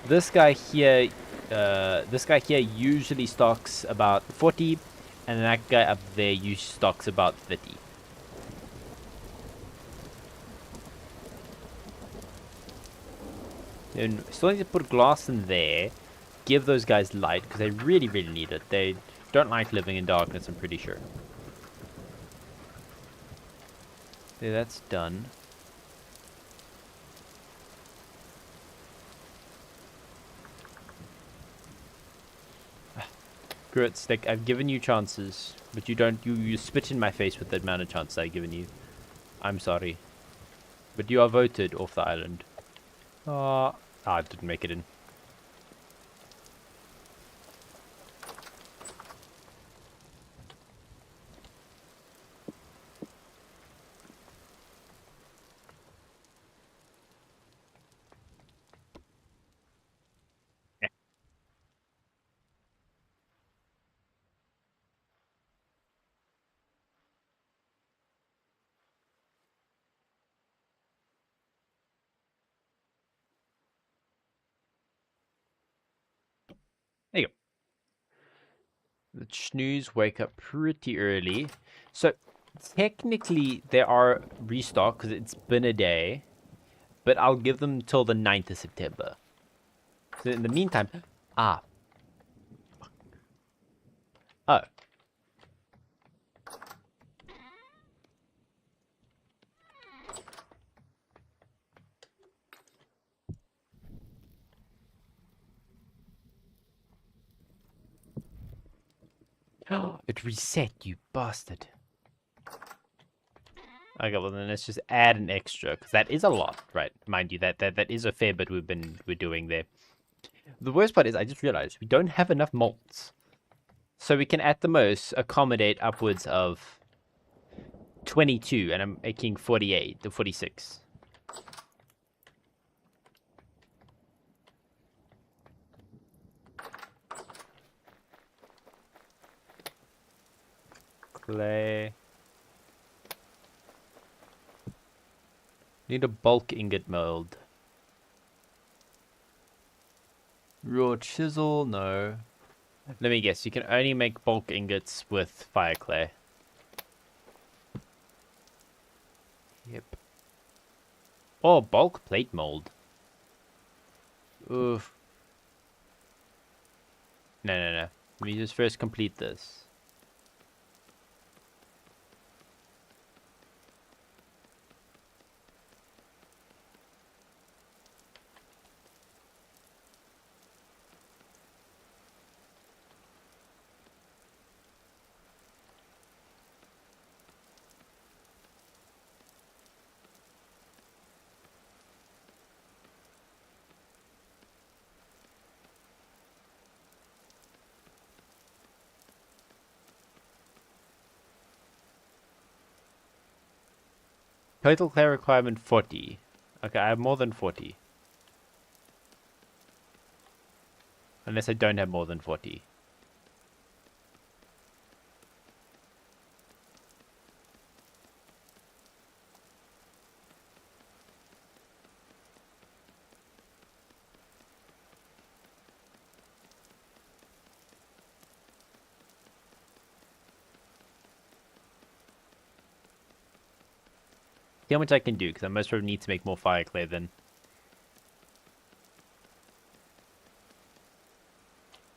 this guy here usually stocks about 40, and that guy up there usually stocks about 30. And still need to put glass in there, give those guys light, because they really, really need it. They don't like living in darkness, I'm pretty sure. Okay, that's done. Grit Stick, I've given you chances, but you spit in my face with the amount of chances I've given you. I'm sorry. But you are voted off the island. I didn't make it in. The Schnoos wake up pretty early. So technically they are restocked because it's been a day. But I'll give them till the 9th of September. So in the meantime... Ah. Oh. It reset, you bastard. Okay, well then let's just add an extra, because that is a lot, right? Mind you, that is a fair bit we're doing there. The worst part is I just realized we don't have enough molts. So we can at the most accommodate upwards of 22, and I'm making 48 to 46. Clay. Need a bulk ingot mold. Raw chisel, no. Let me guess, you can only make bulk ingots with fire clay. Yep. Oh, bulk plate mold. Oof. No. Let me just first complete this. Total clay requirement 40. Okay, I have more than 40. Unless I don't have more than 40. See how much I can do, because I most probably need to make more fire clay then.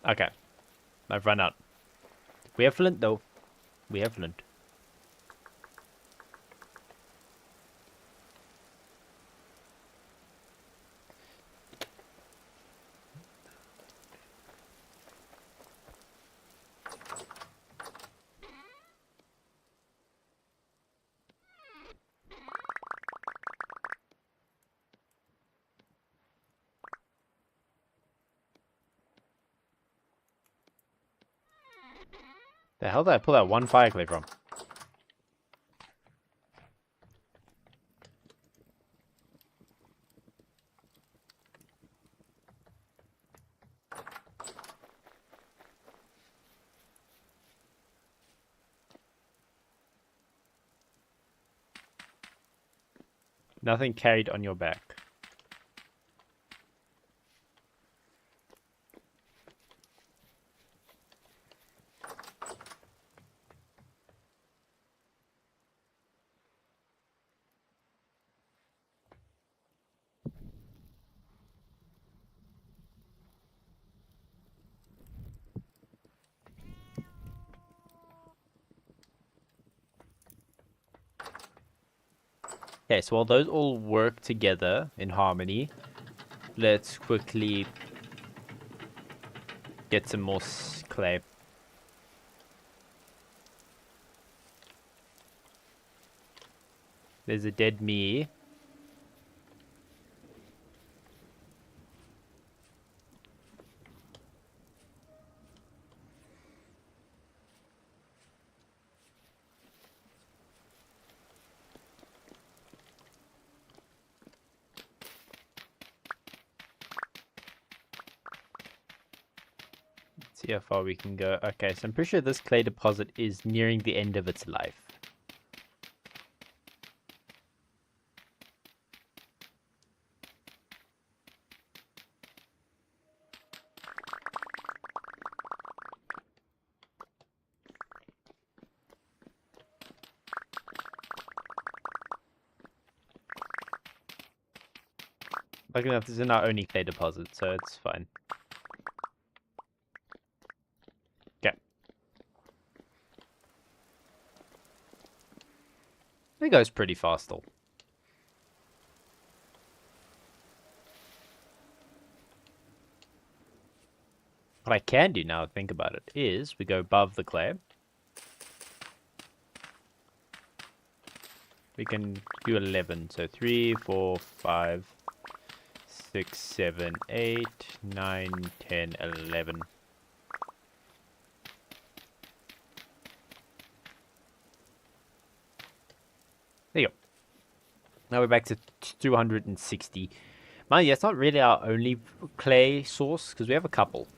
Okay. I've run out. We have flint, though. We have flint. The hell did I pull that one fire clay from? Nothing carried on your back. Okay, so while those all work together in harmony, let's quickly get some more clay. There's a dead me. See how far we can go. Okay, so I'm pretty sure this clay deposit is nearing the end of its life. Luckily enough, this is our only clay deposit, so it's fine. Okay. It goes pretty fast, though. What I can do now, think about it, is we go above the clay. We can do 11. So 3, 4, 5, 6, 7, 8, 9, 10, 11. There you go. Now we're back to 260. Mind you, that's not really our only clay source, because we have a couple.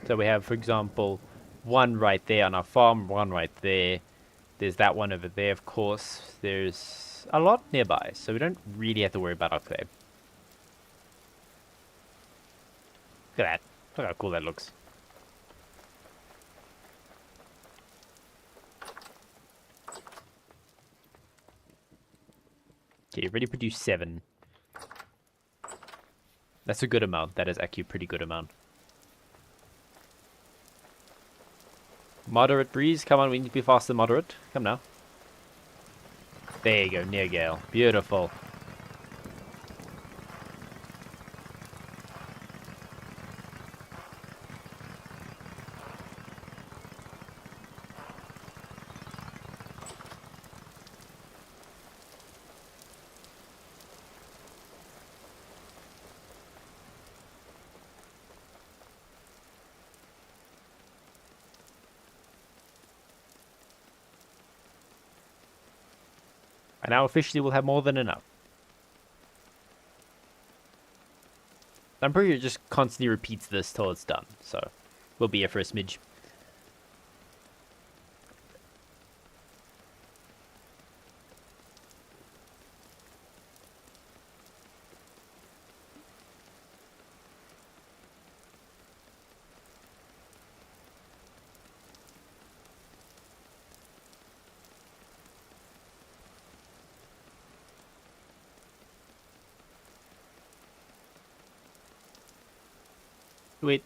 So we have, for example, one right there on our farm, one right there. There's that one over there, of course. There's a lot nearby, so we don't really have to worry about our clay. Look at that. Look how cool that looks. Okay, you've already produced 7. That's a good amount. That is actually a pretty good amount. Moderate breeze. Come on, we need to be faster than moderate. Come now. There you go, near gale. Beautiful. And now officially we'll have more than enough. I'm pretty sure it just constantly repeats this till it's done, so we'll be here for a smidge. Wait.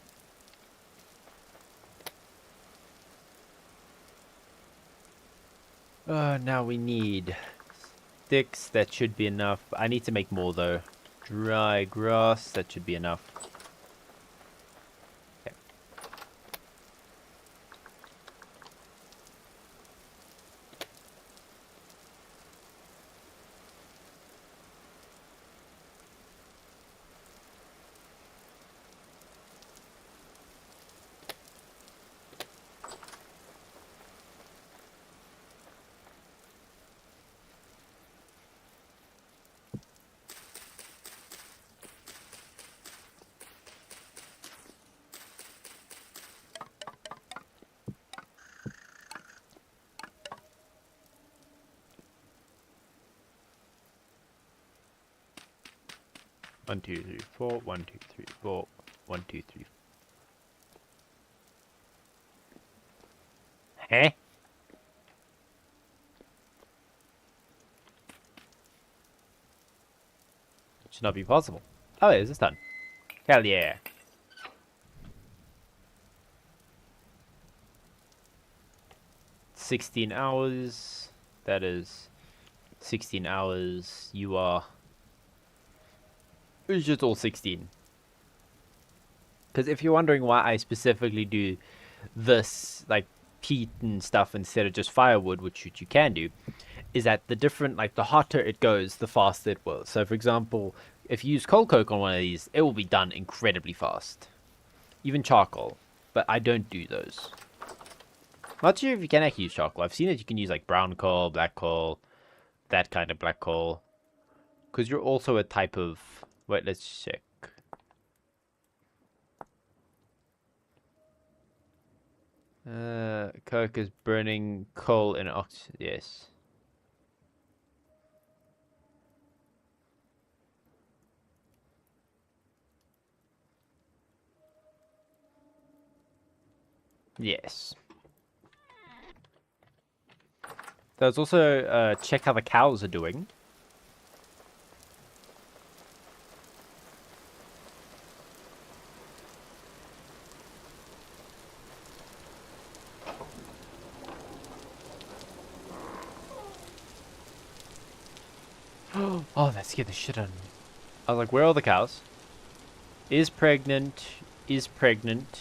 Now we need sticks. That should be enough. I need to make more though. Dry grass. That should be enough. Okay. One, 2, 3, 4. 1, 2, 3, 4. 1, 2, 3. Huh? Should not be possible. Oh, is this done? Hell yeah. $16. That is 16 hours. You are. It's just all 16. Because if you're wondering why I specifically do this, like peat and stuff instead of just firewood, which you can do, is that the different, like the hotter it goes, the faster it will. So for example, if you use coal coke on one of these, it will be done incredibly fast. Even charcoal. But I don't do those. Not sure if you can actually use charcoal. I've seen that you can use like brown coal, black coal, that kind of black coal. Because you're also a type of... Wait, let's check. Coke is burning coal in oxygen. Yes. Yes. There's also check how the cows are doing. Oh, that scared the shit out of me. I was like, where are the cows? Is pregnant. Is pregnant.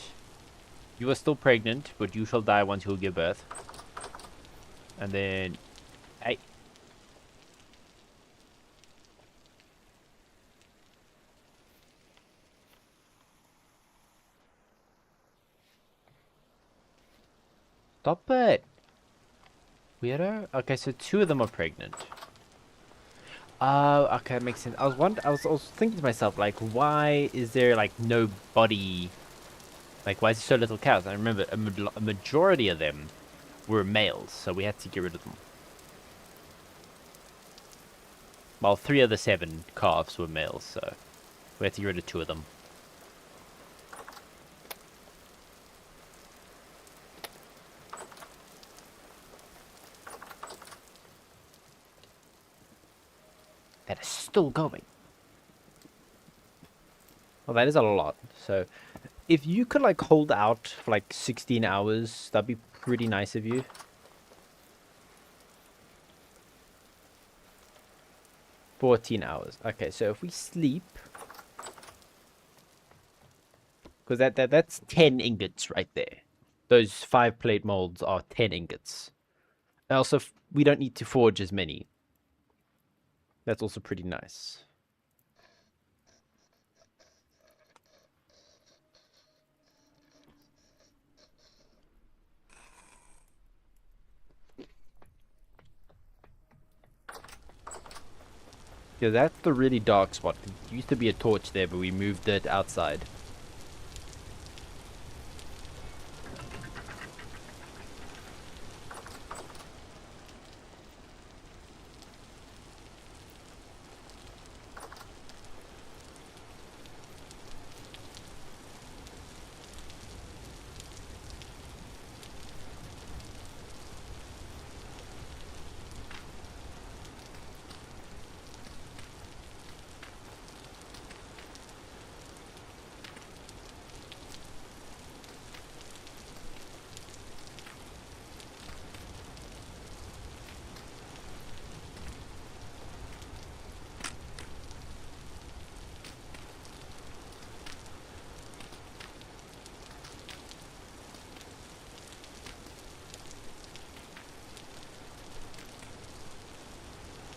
You are still pregnant, but you shall die once you give birth. And then... Hey. Stop it. Weirdo? Okay, so 2 of them are pregnant. Oh, okay, that makes sense. I was thinking to myself, like, why is there like no body? Like, why is there so little cows? I remember a majority of them were males, so we had to get rid of them. Well, 3 of the 7 calves were males, so we had to get rid of 2 of them. That is still going. Well, that is a lot. So, if you could like hold out for like 16 hours, that'd be pretty nice of you. 14 hours. Okay, so if we sleep, because that's 10 ingots right there. Those 5 plate molds are 10 ingots. Also, we don't need to forge as many. That's also pretty nice. Yeah, that's the really dark spot. There used to be a torch there, but we moved it outside.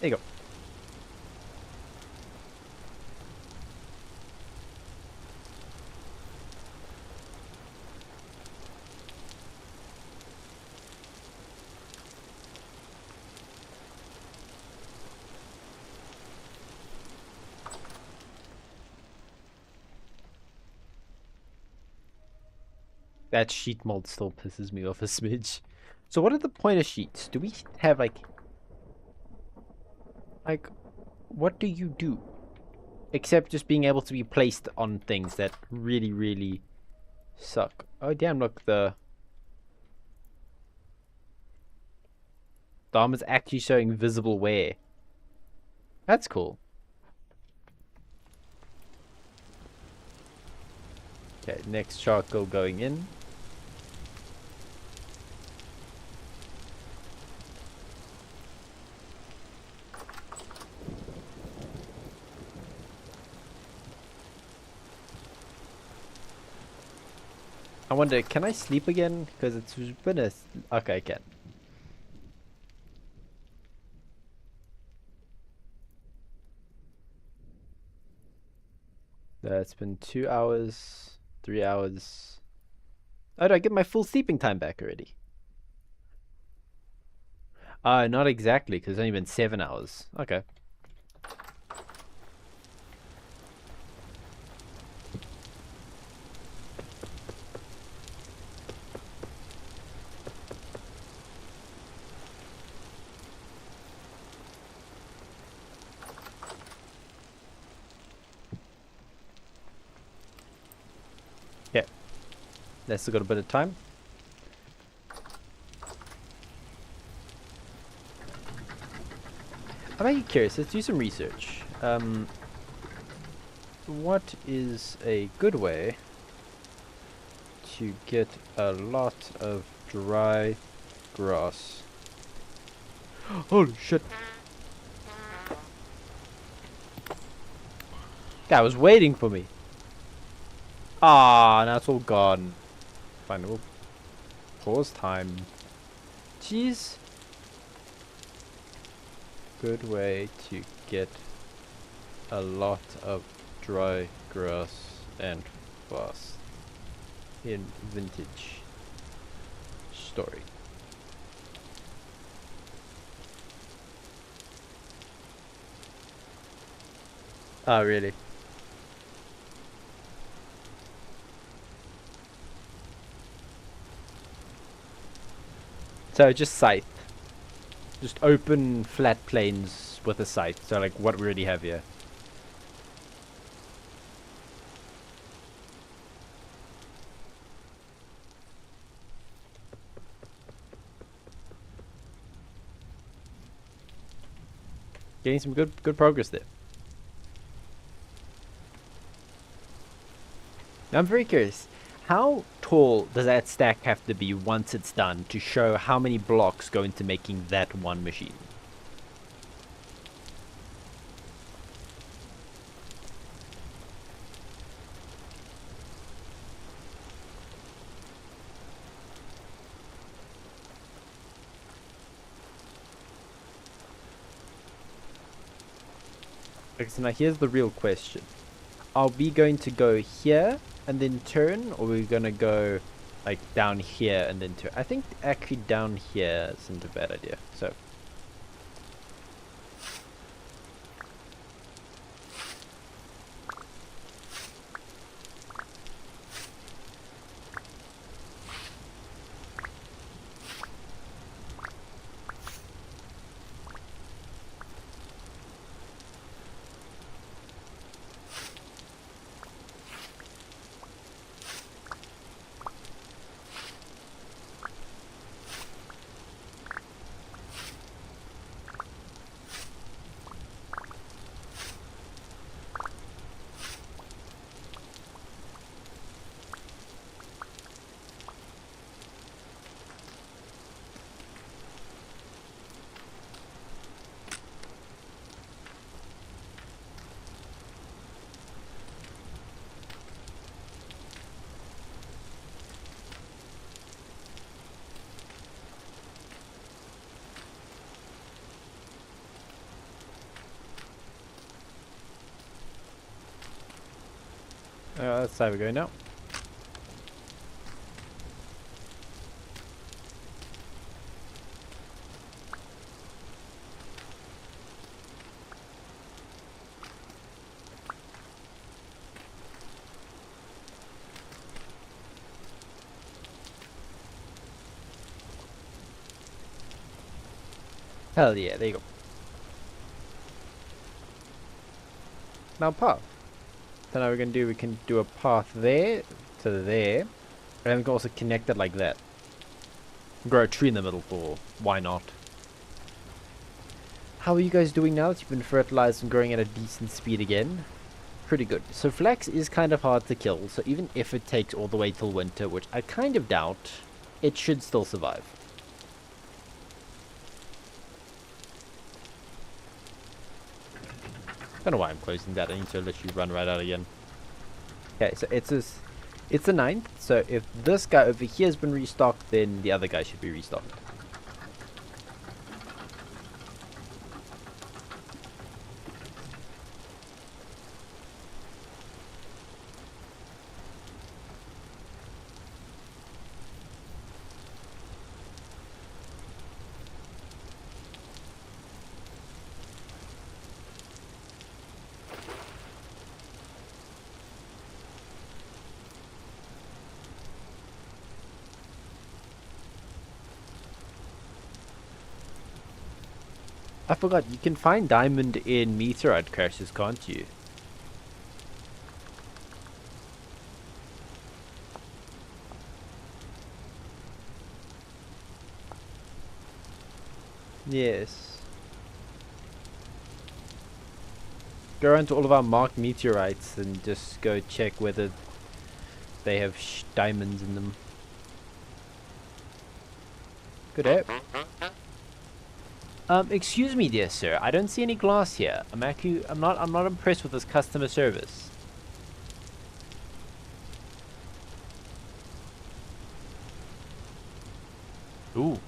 There you go. That sheet mold still pisses me off a smidge. So what are the point of sheets? Do we have like, what do you do? Except just being able to be placed on things that really, really suck. Oh damn, look, the armor's actually showing visible wear. That's cool. Okay, next charcoal going in. I wonder, can I sleep again? Because it's been a... Okay, I can. It's been 2 hours, 3 hours. Oh, do I get my full sleeping time back already? Not exactly, because it's only been 7 hours. Okay. Yeah. That's still got a bit of time. I'm actually curious. Let's do some research. What is a good way to get a lot of dry grass? Holy shit! Guy was waiting for me. Ah, now it's all gone. Fine, we'll pause time. Jeez. Good way to get a lot of dry grass and fast in vintage story. Ah, really? So just scythe. Just open flat plains with a scythe. So like what we already have here. Getting some good progress there. Now I'm very curious. How tall does that stack have to be once it's done to show how many blocks go into making that one machine? Okay, so now here's the real question. Are we going to go here and then turn, or are we going to go like down here and then turn? I think actually down here isn't a bad idea. So that's how we go now. Hell yeah, there you go. Now path. So now we're going to do, we can do a path there to there, and then we can also connect it like that. Grow a tree in the middle for why not. How are you guys doing now that you've been fertilized and growing at a decent speed again? Pretty good. So flax is kind of hard to kill, so even if it takes all the way till winter, which I kind of doubt, it should still survive. I don't know why I'm closing that. I need to literally run right out again. Okay, so it's the 9th. So if this guy over here has been restocked, then the other guy should be restocked. I forgot, you can find diamond in meteorite crashes, can't you? Yes. Go around to all of our marked meteorites and just go check whether they have diamonds in them. Good app. Excuse me, dear sir. I don't see any glass here. I'm not impressed with this customer service. Ooh.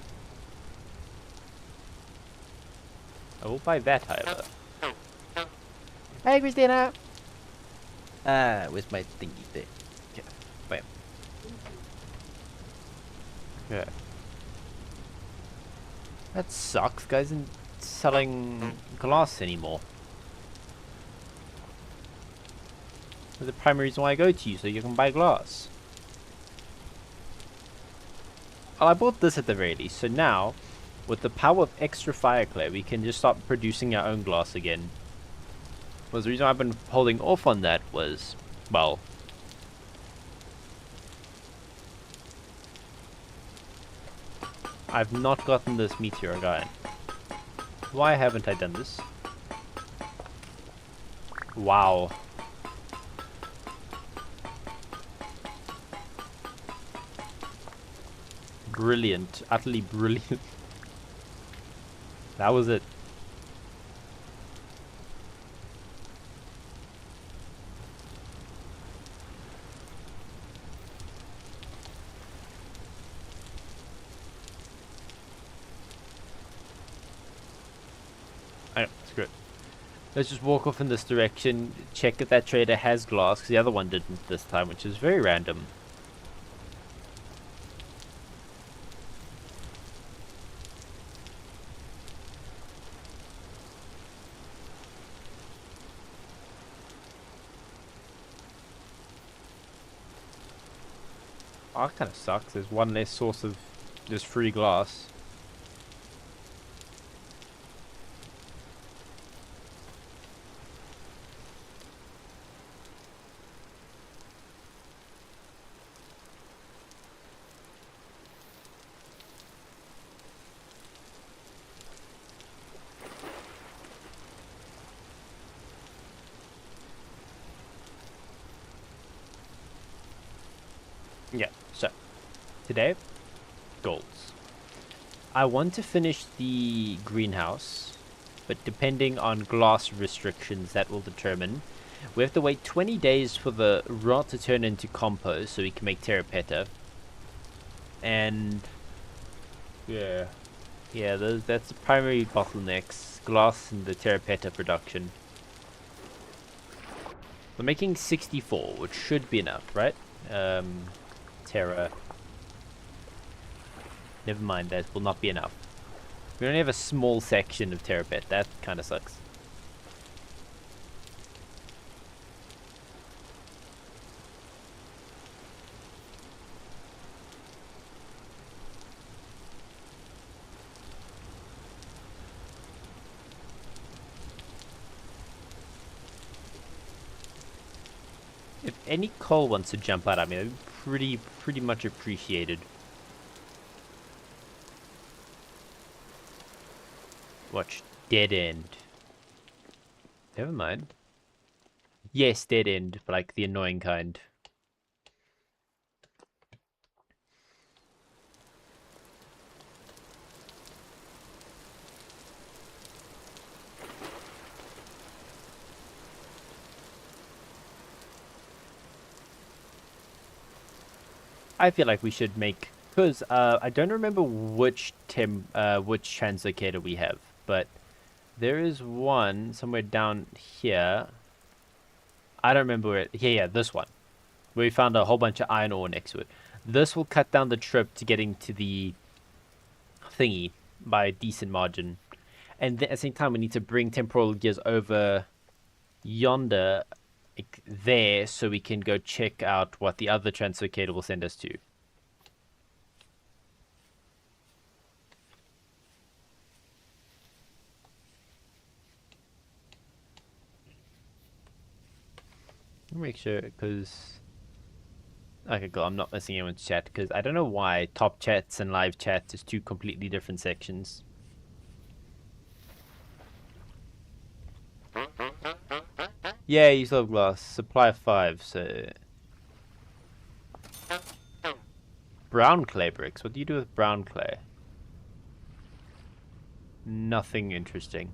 I will buy that, however. Hey, Christina! Where's my thingy there? Okay, bam. Okay. That sucks, guys isn't selling glass anymore. That's the primary reason why I go to you, so you can buy glass. Well, I bought this at the very least, so now, with the power of extra fire clay, we can just start producing our own glass again. Well, the reason I've been holding off on that was, well, I've not gotten this meteor guy. Why haven't I done this? Wow. Brilliant. Utterly brilliant. That was it. I know, screw it. Let's just walk off in this direction, check if that trader has glass, because the other one didn't this time, which is very random. Oh, that kind of sucks. There's one less source of just free glass. Yeah, so today, goals. I want to finish the greenhouse, but depending on glass restrictions, that will determine. We have to wait 20 days for the rot to turn into compost so we can make terrapeta. And yeah, that's the primary bottlenecks, glass and the terrapeta production. We're making 64, which should be enough, right? Terra. Never mind, that will not be enough. We only have a small section of terrapet. That kind of sucks. If any coal wants to jump out at me, that'd be pretty much appreciated. Watch, dead end. Never mind. Yes, dead end, but like the annoying kind. I feel like we should make, because I don't remember which translocator we have, but there is one somewhere down here. I don't remember where. Yeah, this one, where we found a whole bunch of iron ore next to it. This will cut down the trip to getting to the thingy by a decent margin, and at the same time we need to bring temporal gears over yonder, like there, so we can go check out what the other translocator will send us to. Make sure, because okay, cool. I'm not missing anyone's chat because I don't know why top chats and live chats is two completely different sections. Yeah, you still have glass. Supply 5, so brown clay bricks. What do you do with brown clay? Nothing interesting.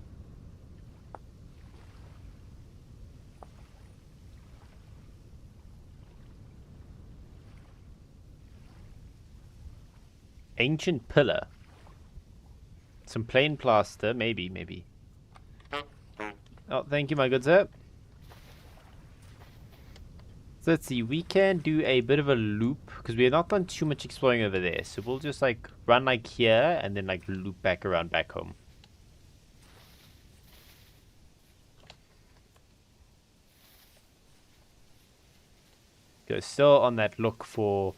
Ancient pillar. Some plain plaster, maybe. Oh, thank you, my good sir. So let's see, we can do a bit of a loop, because we have not done too much exploring over there. So we'll just like run like here, and then like loop back around back home. Go still on that look for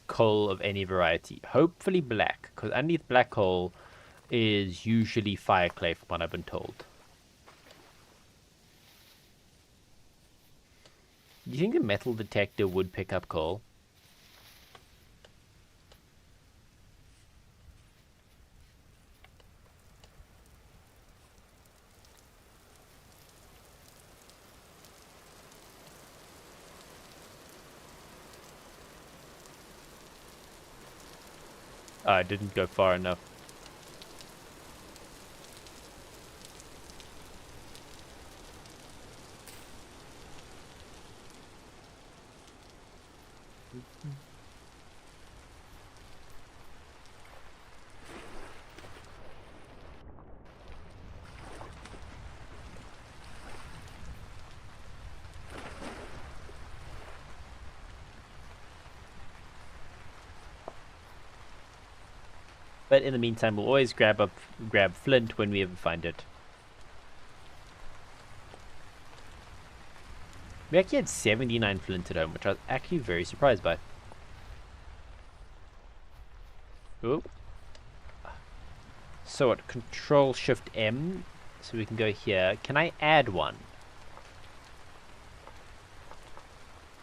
coal of any variety. Hopefully black, because underneath black coal is usually fire clay from what I've been told. Do you think the metal detector would pick up coal? Oh, I didn't go far enough. But in the meantime, we'll always grab flint when we ever find it. We actually had 79 flint at home, which I was actually very surprised by. Ooh. So what? Control Shift M, so we can go here. Can I add one?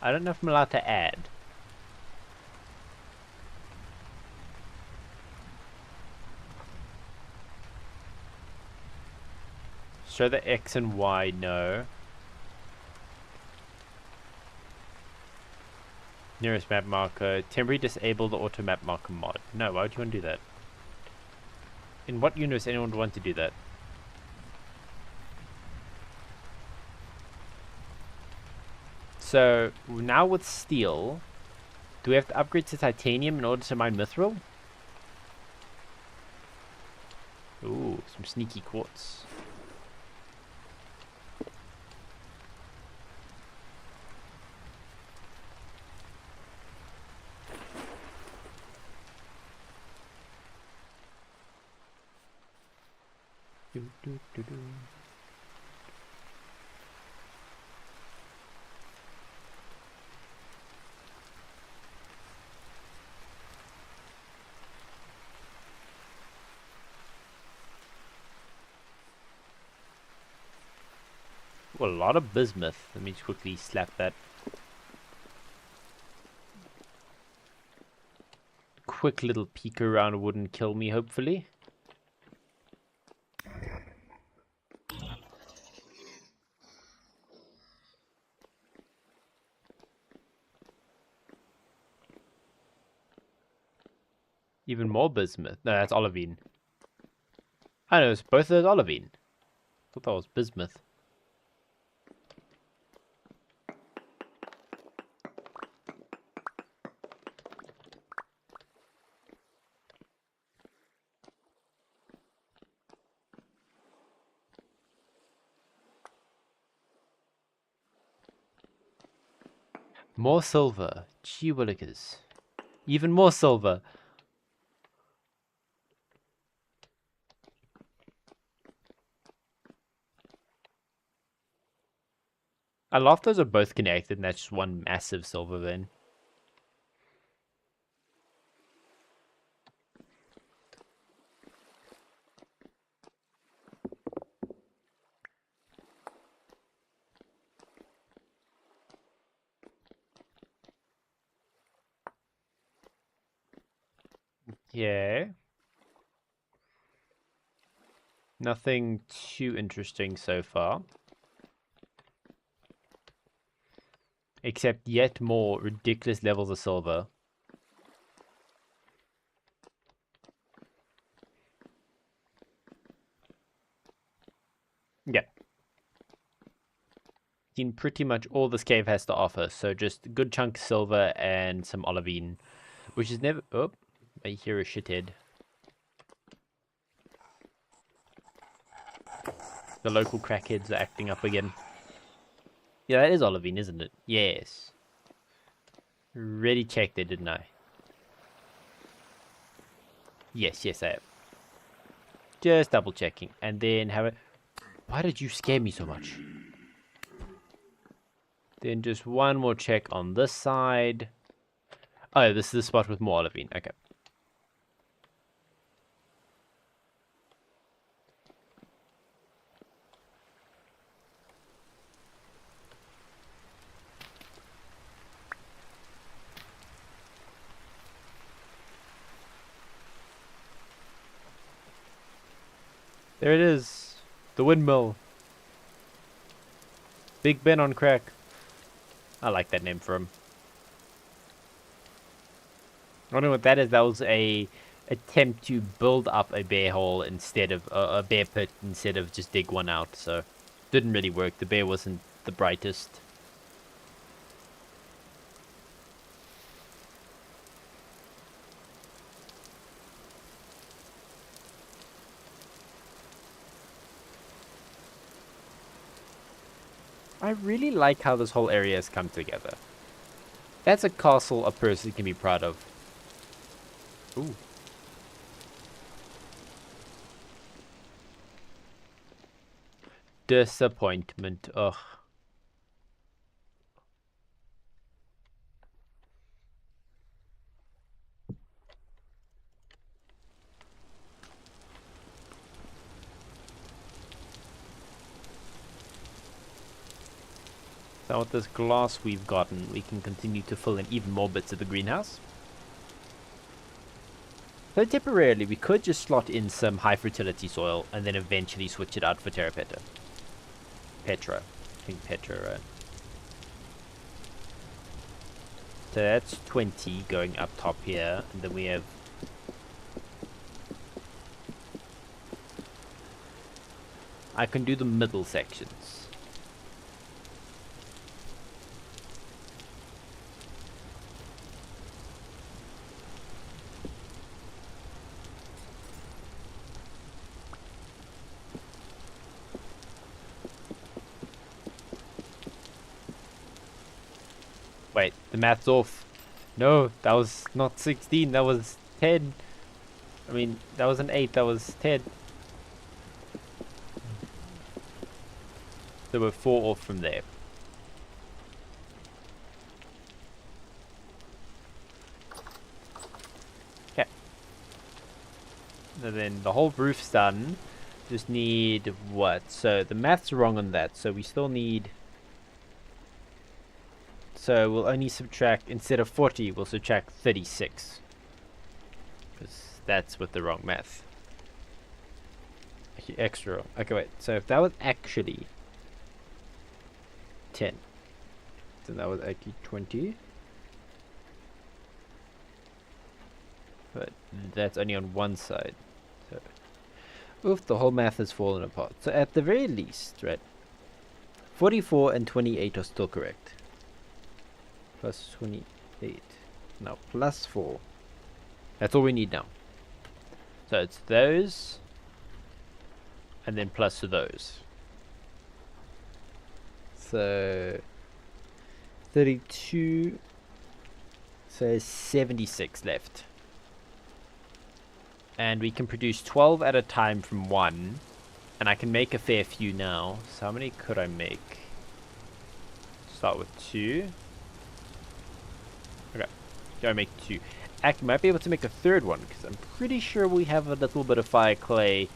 I don't know if I'm allowed to add. Show the X and Y, no. Nearest map marker. Temporarily disable the auto map marker mod. No, why would you want to do that? In what universe anyone would want to do that? So, now with steel, do we have to upgrade to titanium in order to mine mithril? Ooh, some sneaky quartz. Well, a lot of bismuth. Let me just quickly slap that. Quick little peek around wouldn't kill me, hopefully. Even more bismuth. No, that's olivine. I know, it's both of those olivine. I thought that was bismuth. More silver. Gee willikers. Even more silver. I love those are both connected and that's just one massive silver vein. Yeah. Nothing too interesting so far. Except yet more ridiculous levels of silver. Yeah. Seen pretty much all this cave has to offer, so just a good chunk of silver and some olivine, which is never... Oh, I hear a shithead. The local crackheads are acting up again. Yeah, that is olivine, isn't it? Yes. Really checked it, didn't I? Yes, I have. Just double checking. And then have it... Why did you scare me so much? Then just one more check on this side. Oh, this is the spot with more olivine. Okay. There it is. The windmill. Big Ben on crack. I like that name for him. I don't know what that is. That was a attempt to build up a bear hole instead of a bear pit instead of just dig one out. So didn't really work. The bear wasn't the brightest. I really like how this whole area has come together. That's a castle a person can be proud of. Ooh. Disappointment. Ugh. So with this glass we've gotten, we can continue to fill in even more bits of the greenhouse. So temporarily, we could just slot in some high fertility soil and then eventually switch it out for terra petra. I think petra, right? So that's 20 going up top here, and then we have... I can do the middle sections. Wait, the math's off. No, that was not 16, that was 10. I mean, that was an 8, that was 10. So we're 4 off from there. Okay. And then the whole roof's done. Just need what? So the math's wrong on that, so we still need... So we'll only subtract, instead of 40, we'll subtract 36. Because that's with the wrong math. Actually, extra. Okay, wait. So if that was actually 10, then that was actually 20. But that's only on one side. So, oof, the whole math has fallen apart. So at the very least, right, 44 and 28 are still correct. Plus 28. Now plus 4. That's all we need now. So it's those. And then plus to those. So 32. So 76 left. And we can produce 12 at a time from 1. And I can make a fair few now. So how many could I make? Start with 2. Okay, gotta make 2. Actually, might be able to make a third one, because I'm pretty sure we have a little bit of fire clay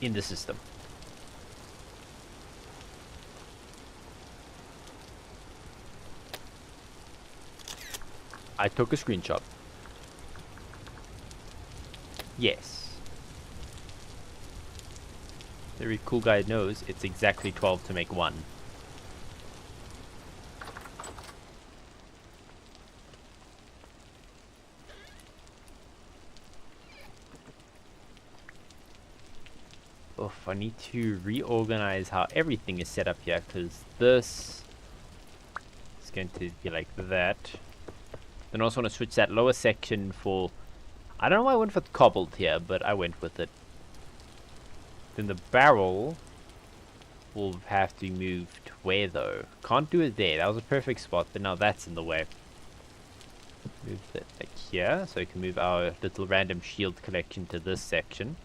in the system. I took a screenshot. Yes. Very cool guy knows it's exactly 12 to make 1. Oof, I need to reorganize how everything is set up here, because this is going to be like that. Then I also want to switch that lower section for... I don't know why I went with cobbled here, but I went with it. Then the barrel will have to be moved where though? Can't do it there. That was a perfect spot, but now that's in the way. Move that like here, so we can move our little random shield collection to this section.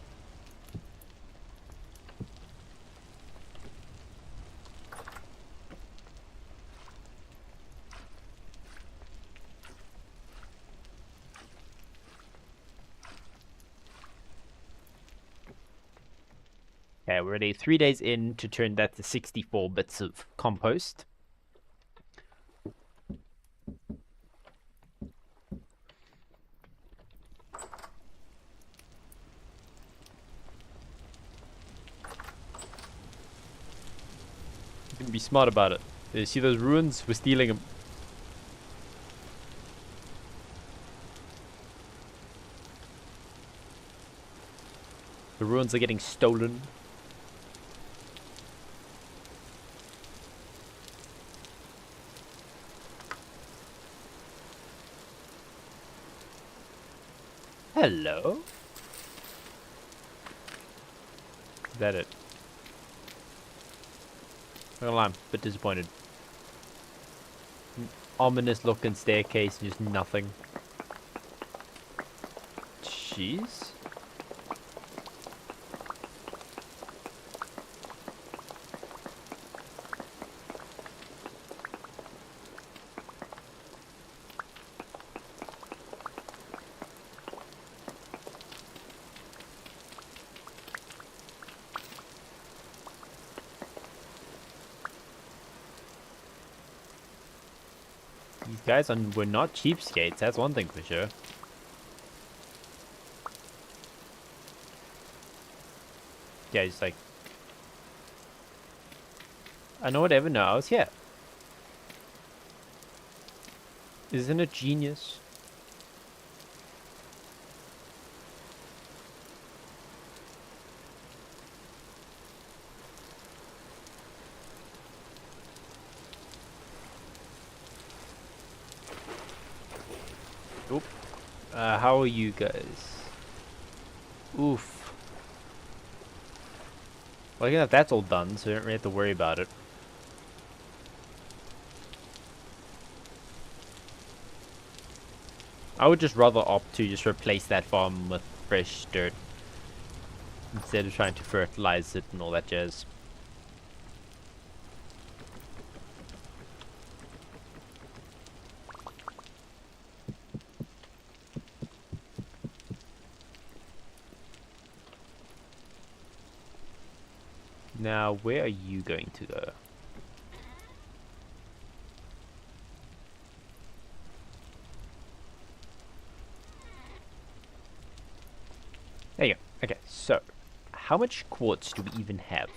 Okay, we're already 3 days in to turn that to 64 bits of compost. You can be smart about it. You see those ruins? We're stealing them. The ruins are getting stolen. Hello? Is that it? Not gonna lie, I'm a bit disappointed. An ominous looking staircase, just nothing. Jeez. These guys were not cheapskates, that's one thing for sure. Yeah, just like... I know whatever, no, I was here. Isn't it genius? Oop. How are you guys? Oof. Well, I guess that's all done, so I don't really have to worry about it. I would just rather opt to just replace that farm with fresh dirt instead of trying to fertilize it and all that jazz. Now, where are you going to go? There you go. Okay, so how much quartz do we even have?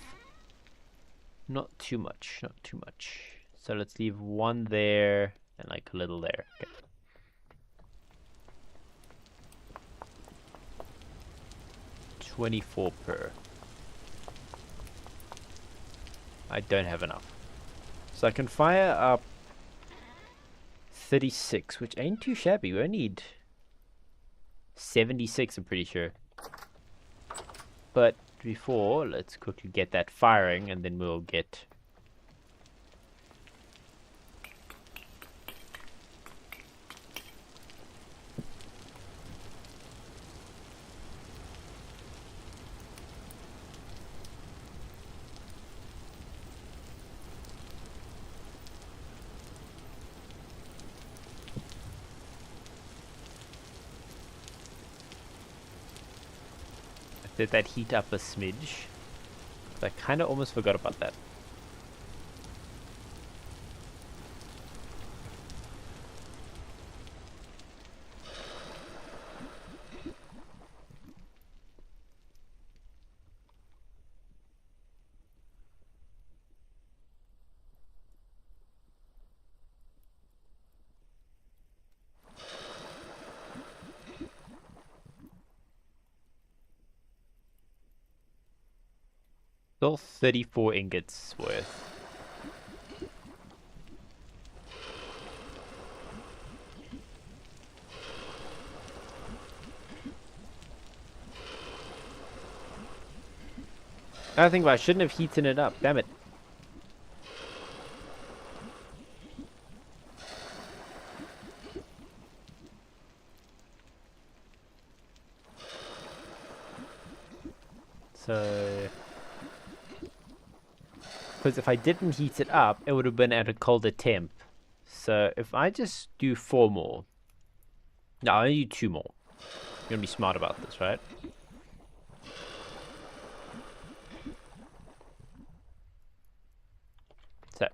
Not too much, not too much. So let's leave one there and like a little there. Okay. $24 per. I don't have enough. So I can fire up 36, which ain't too shabby. We only need 76, I'm pretty sure. But before, let's quickly get that firing, and then we'll get... Let that heat up a smidge. I kind of almost forgot about that. Still 34 ingots worth. I think I shouldn't have heated it up. Damn it. So, because if I didn't heat it up, it would have been at a colder temp. So if I just do 4 more, no, I only do 2 more. You're gonna be smart about this, right? So,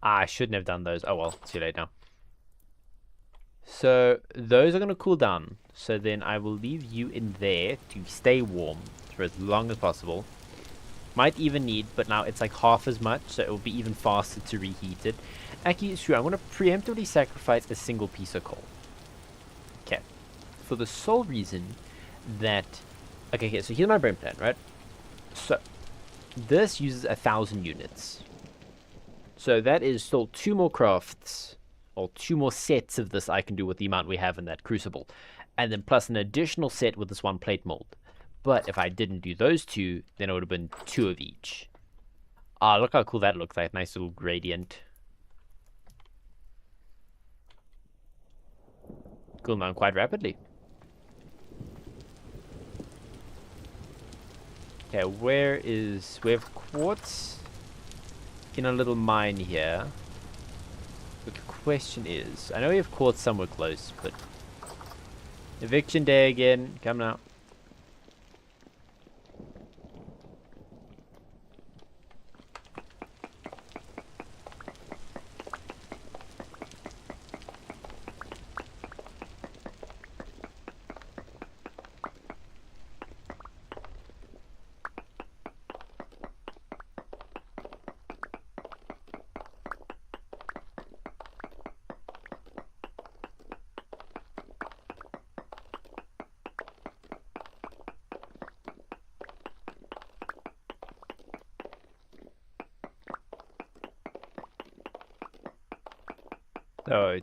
I shouldn't have done those. Oh well, too late now. So those are gonna cool down. So then I will leave you in there to stay warm for as long as possible. Might even need, but now it's like half as much, so it will be even faster to reheat it. Actually, sure, I'm going to preemptively sacrifice a single piece of coal. Okay. For the sole reason that... Okay, so here's my brain plan, right? So, this uses 1,000 units. So that is still 2 more crafts, or 2 more sets of this I can do with the amount we have in that crucible. And then plus an additional set with this 1 plate mold. But if I didn't do those 2, then it would have been 2 of each. Ah, look how cool that looks like. Nice little gradient. Cool down quite rapidly. Okay, we have quartz in a little mine here. But the question is, I know we have quartz somewhere close, but eviction day again. Come now. So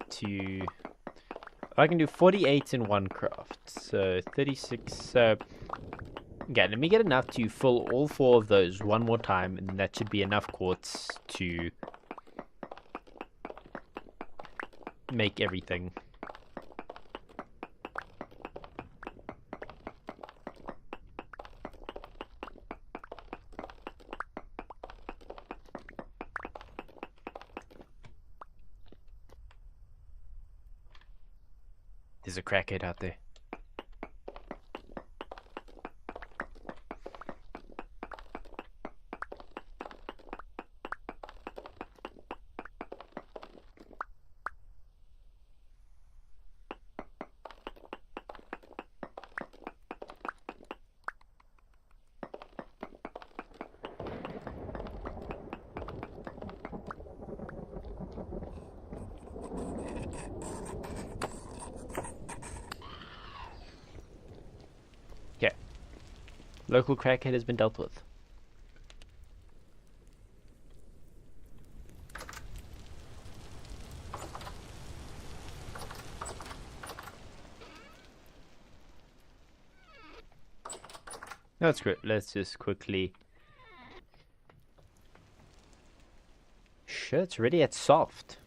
I can do 48 in 1 craft, so 36. So yeah, let me get enough to fill all 4 of those 1 more time, and that should be enough quartz to make everything. There's a crackhead out there. Okay. Local crackhead has been dealt with. That's great. Let's just quickly... Shit, it's already at soft.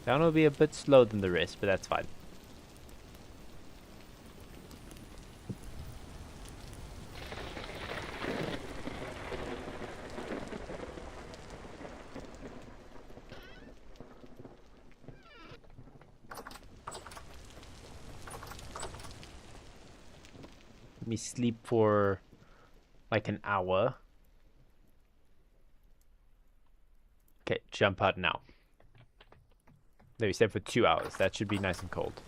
That one will be a bit slow than the rest, but that's fine. Let me sleep for like an hour. Okay, jump out now. There, we slept for 2 hours. That should be nice and cold.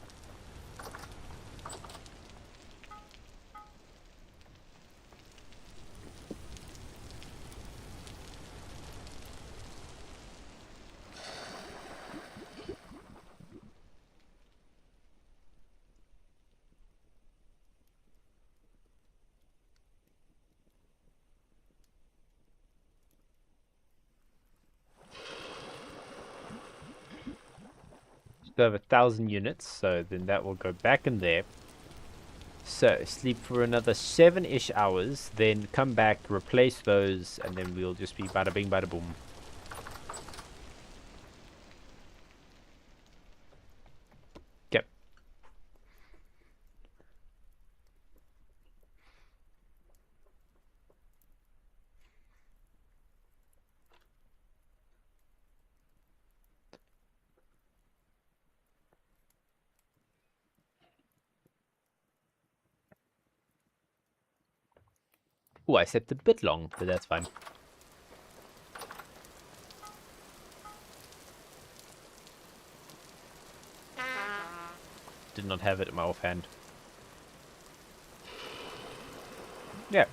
So I have 1,000 units, so then that will go back in there. So sleep for another 7-ish hours, then come back, replace those, and then we'll just be bada bing bada boom. Okay. Oh, I stepped a bit long, but that's fine. Did not have it in my offhand. Yeah.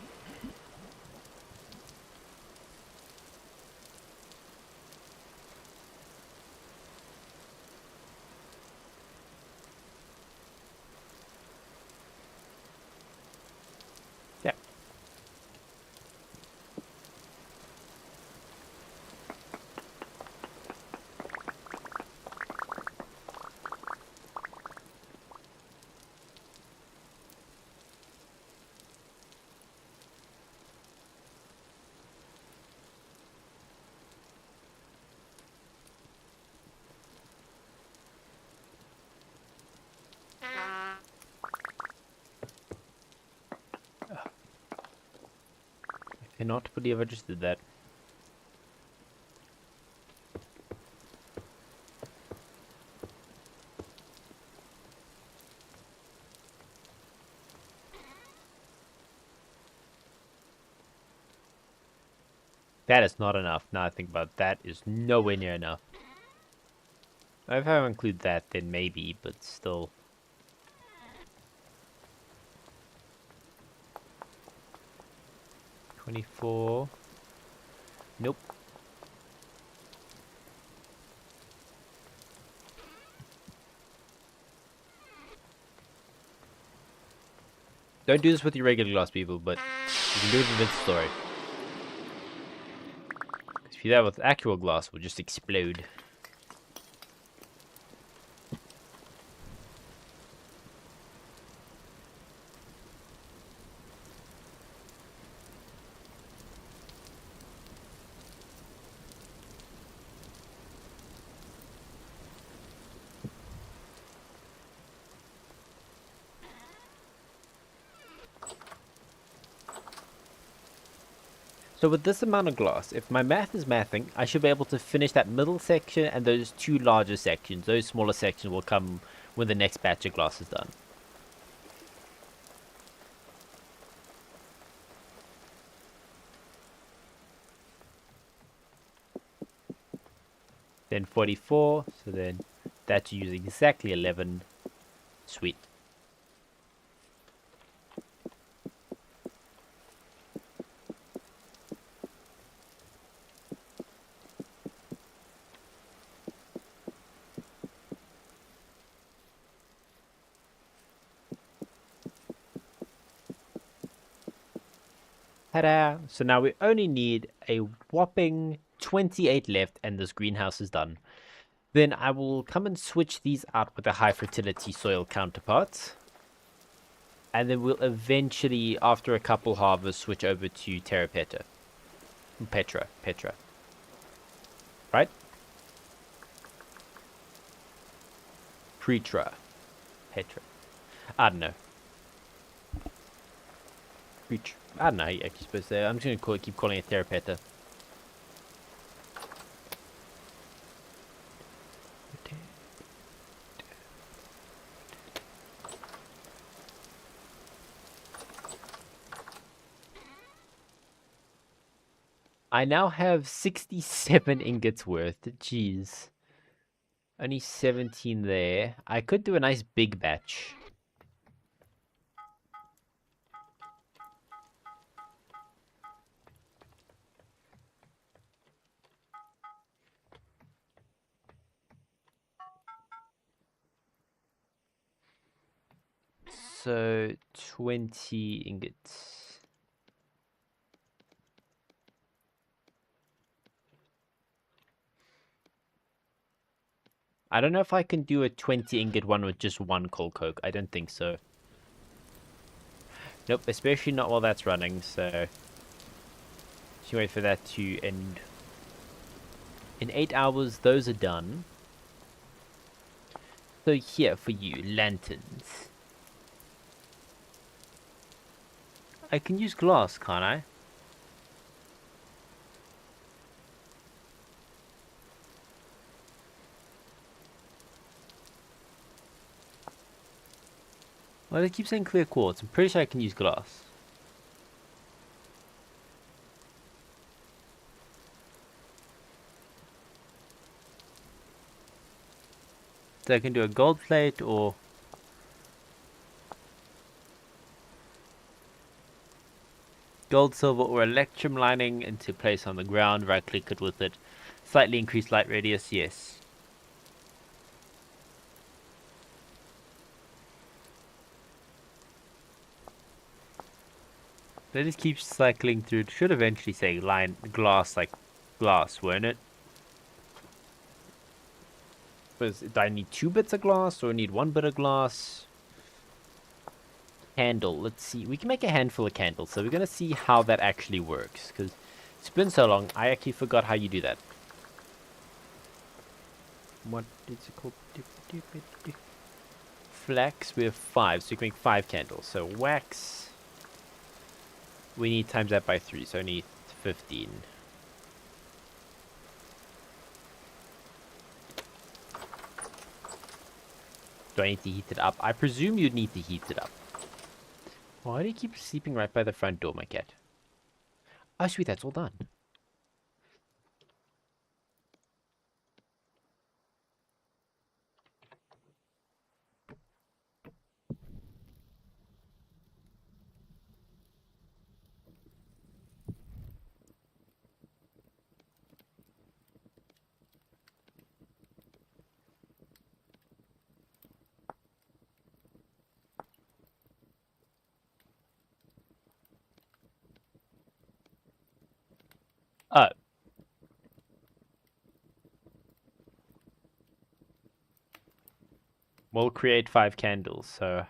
Yeah. I cannot believe I just did that. That is not enough. Now I think about it, that is nowhere near enough. If I include that, then maybe, but still. $24. Nope. Don't do this with your regular glass, people, but you can do it with this story. If you do that with actual glass, it will just explode. So with this amount of glass, if my math is mathing, I should be able to finish that middle section and those two larger sections. Those smaller sections will come when the next batch of glass is done. Then 44, so then that should use exactly 11. Sweet. Ta-da! So now we only need a whopping 28 left and this greenhouse is done. Then I will come and switch these out with the high fertility soil counterparts. And then we'll eventually, after a couple harvests, switch over to Terra Petra. Petra. Right? Petra. I don't know. I don't know how you actually supposed to say it. I'm just going to keep calling it Terra Petra. I now have 67 ingots worth. Jeez. Only 17 there. I could do a nice big batch. So 20 ingots. I don't know if I can do a 20 ingot one with just one coal coke. I don't think so. Nope, especially not while that's running, so... Just wait for that to end. In 8 hours, those are done. So here for you, lanterns. I can use glass, can't I? Well, they keep saying clear quartz. I'm pretty sure I can use glass. So I can do a gold plate or... Gold, silver, or electrum lining into place on the ground. Right click it with it. Slightly increase light radius, yes. They just keep cycling through. It should eventually say line glass, like glass, won't it? Do I need 2 bits of glass or need 1 bit of glass? Candle. Let's see. We can make a handful of candles. So we're going to see how that actually works. Because it's been so long, I actually forgot how you do that. What is it called? Flax. We have 5. So we can make 5 candles. So wax. We need times that by 3. So I need 15. Do I need to heat it up? I presume you'd need to heat it up. Why do you keep sleeping right by the front door, my cat? Oh, sweet, that's all done. Oh. We'll create 5 candles, so...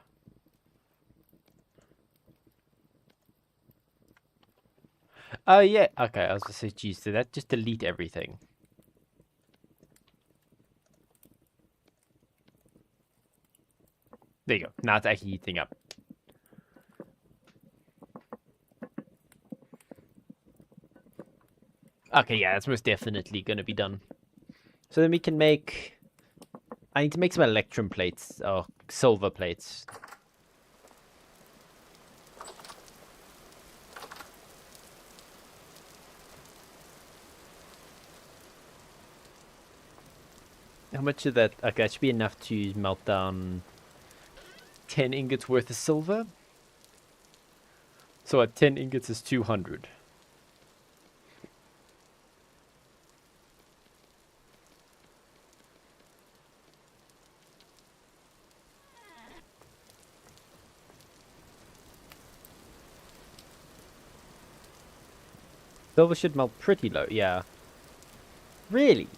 Oh, yeah. Okay, I was gonna say, geez, did that just delete everything? There you go. Now it's actually heating up. Okay, yeah, that's most definitely gonna be done. So then we can make... I need to make some electrum plates, or silver plates. How much of that? Okay, that should be enough to melt down 10 ingots worth of silver. So at 10 ingots is 200. Silver should melt pretty low, yeah. Really?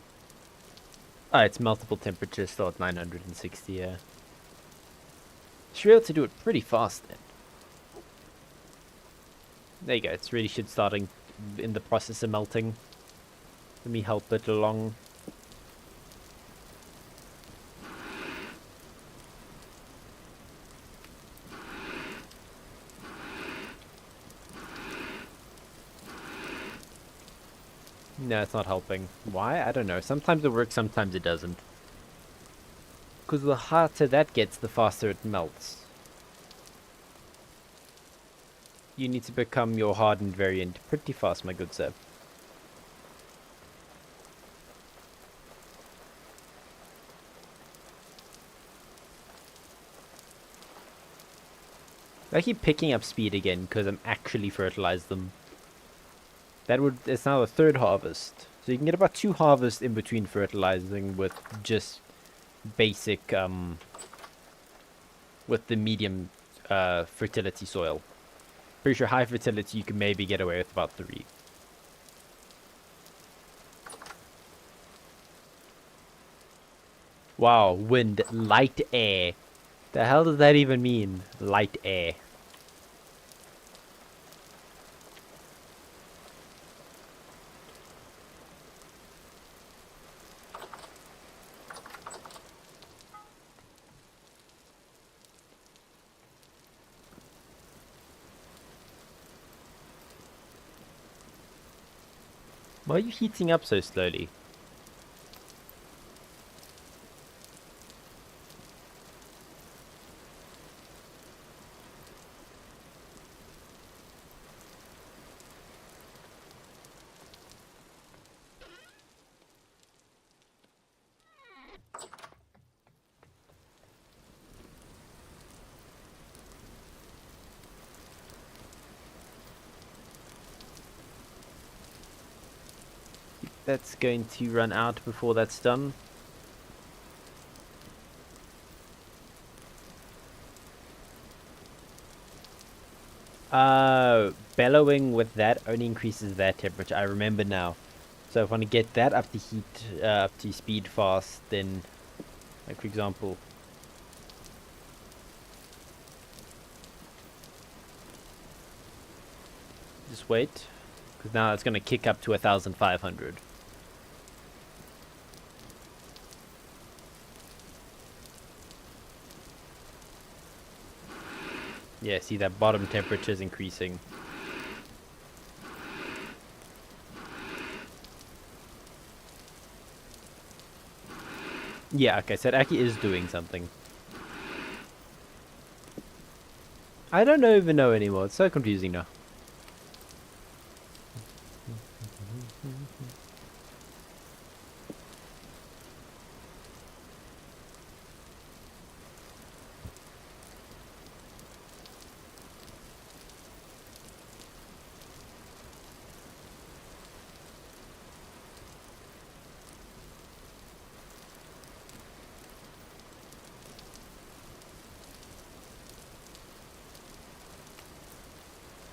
Oh, it's multiple temperatures, still at 960, yeah. Should be able to do it pretty fast then. There you go, it's really should starting in the process of melting. Let me help it along. No, it's not helping. Why? I don't know. Sometimes it works, sometimes it doesn't. Because the hotter that gets, the faster it melts. You need to become your hardened variant pretty fast, my good sir. I keep picking up speed again because I'm actually fertilized them. It's now the 3rd harvest. So you can get about 2 harvests in between fertilizing with just basic, with the medium fertility soil. Pretty sure high fertility you can maybe get away with about 3. Wow, wind, light air. The hell does that even mean? Light air. Why are you heating up so slowly? That's going to run out before that's done. Bellowing with that only increases that temperature. I remember now. So if I want to get that up to heat, up to speed fast, then, like for example, just wait, because now it's going to kick up to 1,500. Yeah, see that bottom temperature is increasing. Yeah, okay, so it actually is doing something. I don't even know anymore. It's so confusing now.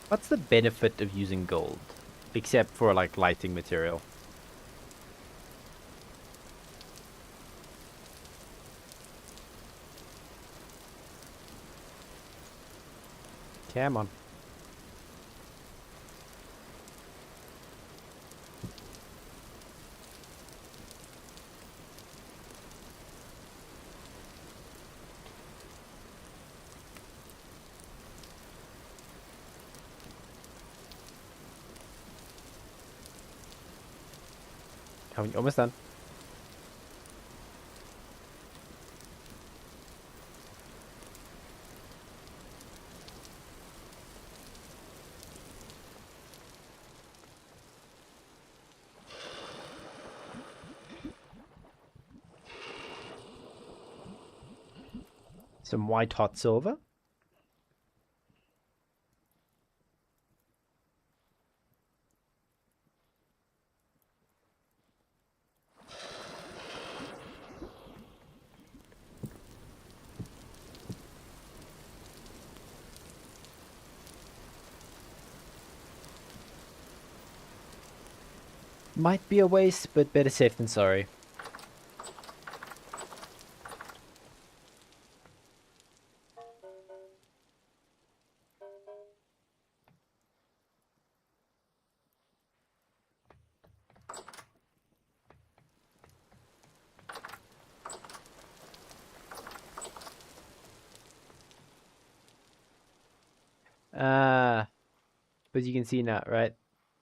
What's the benefit of using gold? Except for, like, lighting material. Come on. Almost done. Some white hot silver. Might be a waste, but better safe than sorry. But you can see now, right?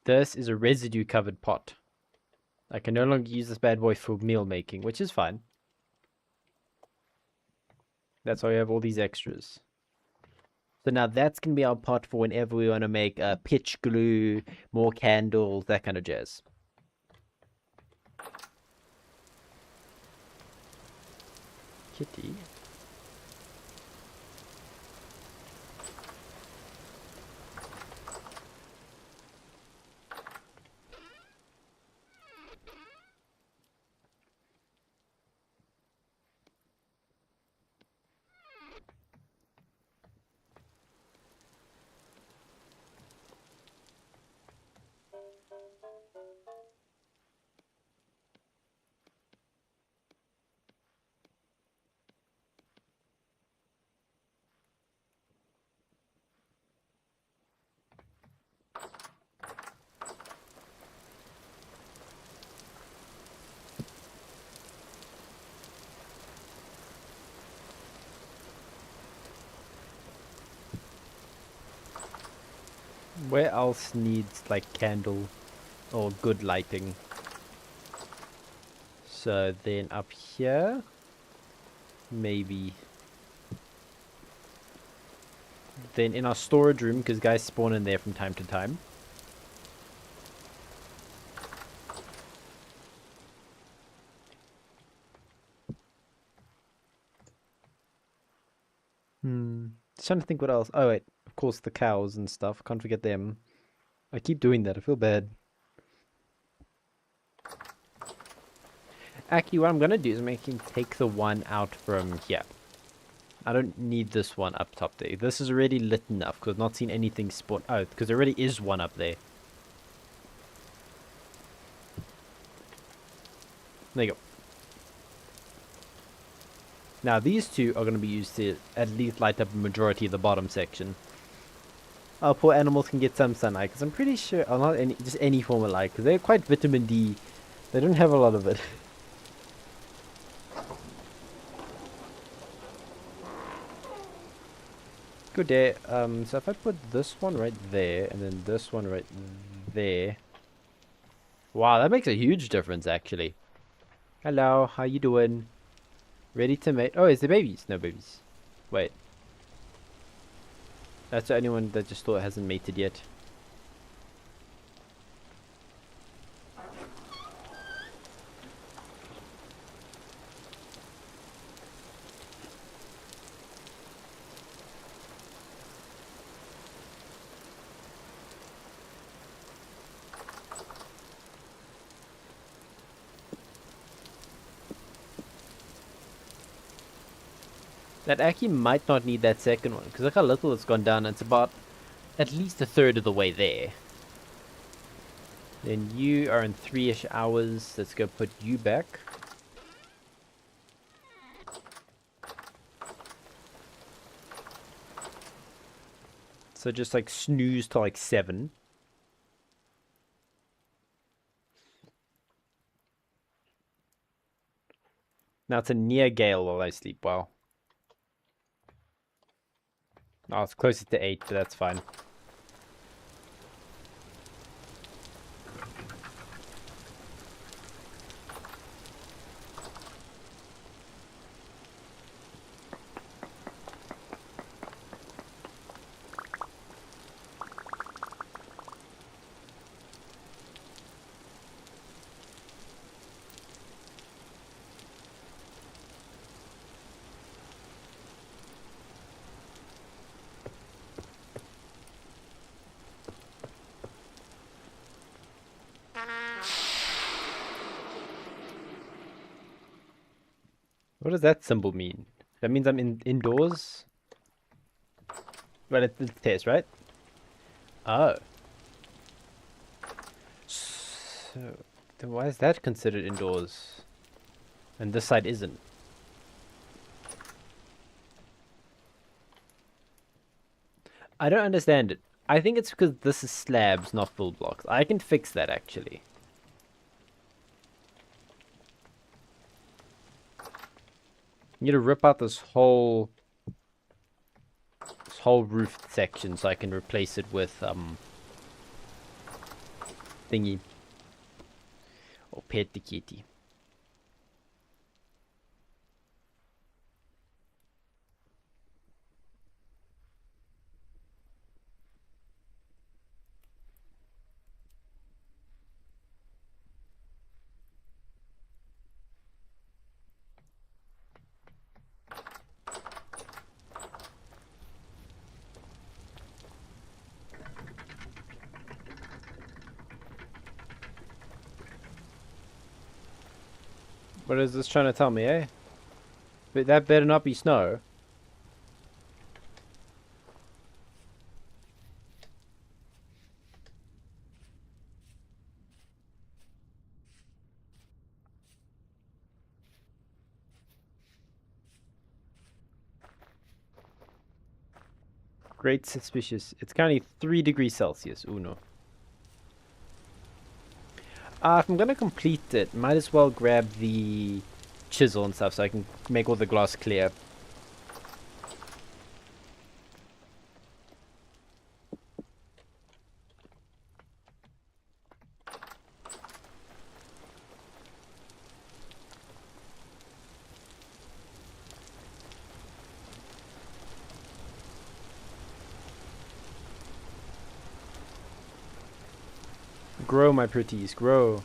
This is a residue covered pot. I can no longer use this bad boy for meal making, which is fine. That's why we have all these extras. So now that's going to be our pot for whenever we want to make pitch glue, more candles, that kind of jazz. Kitty. Where else needs like candle or good lighting? So then up here, maybe. Then in our storage room, because guys spawn in there from time to time. Just trying to think what else. Oh wait, of course the cows and stuff. Can't forget them. I keep doing that. I feel bad. Actually, what I'm gonna do is take the one out from here. I don't need this one up top there. This is already lit enough because I've not seen anything spawn. Oh, because there already is one up there. There you go. Now these two are going to be used to at least light up a majority of the bottom section. Our poor animals can get some sunlight because I'm pretty sure, or not any, just any form of light because they're quite vitamin D. They don't have a lot of it. Good day. So if I put this one right there and then this one right there. Wow, that makes a huge difference actually. Hello, how you doing? Ready to mate? Oh, is there babies? No babies. Wait. That's the only one that just thought it hasn't mated yet. That actually might not need that second one, because look how little it's gone down. It's about at least a third of the way there. Then you are in 3-ish hours. Let's go put you back. So just like snooze to like 7. Now it's a near gale while I sleep well. Oh, it's closer to 8, but that's fine. What does that symbol mean? That means I'm indoors? Well, it's a test, right? Oh. So, then why is that considered indoors? And this side isn't? I don't understand it. I think it's because this is slabs, not full blocks. I can fix that, actually. You need to rip out this whole roof section so I can replace it with thingy or pet the kitty. What is this trying to tell me, eh? But that better not be snow. Great suspicious. It's currently 3 degrees Celsius. Uno. If I'm gonna complete it, might as well grab the chisel and stuff so I can make all the glass clear. Grow, my pretties, grow.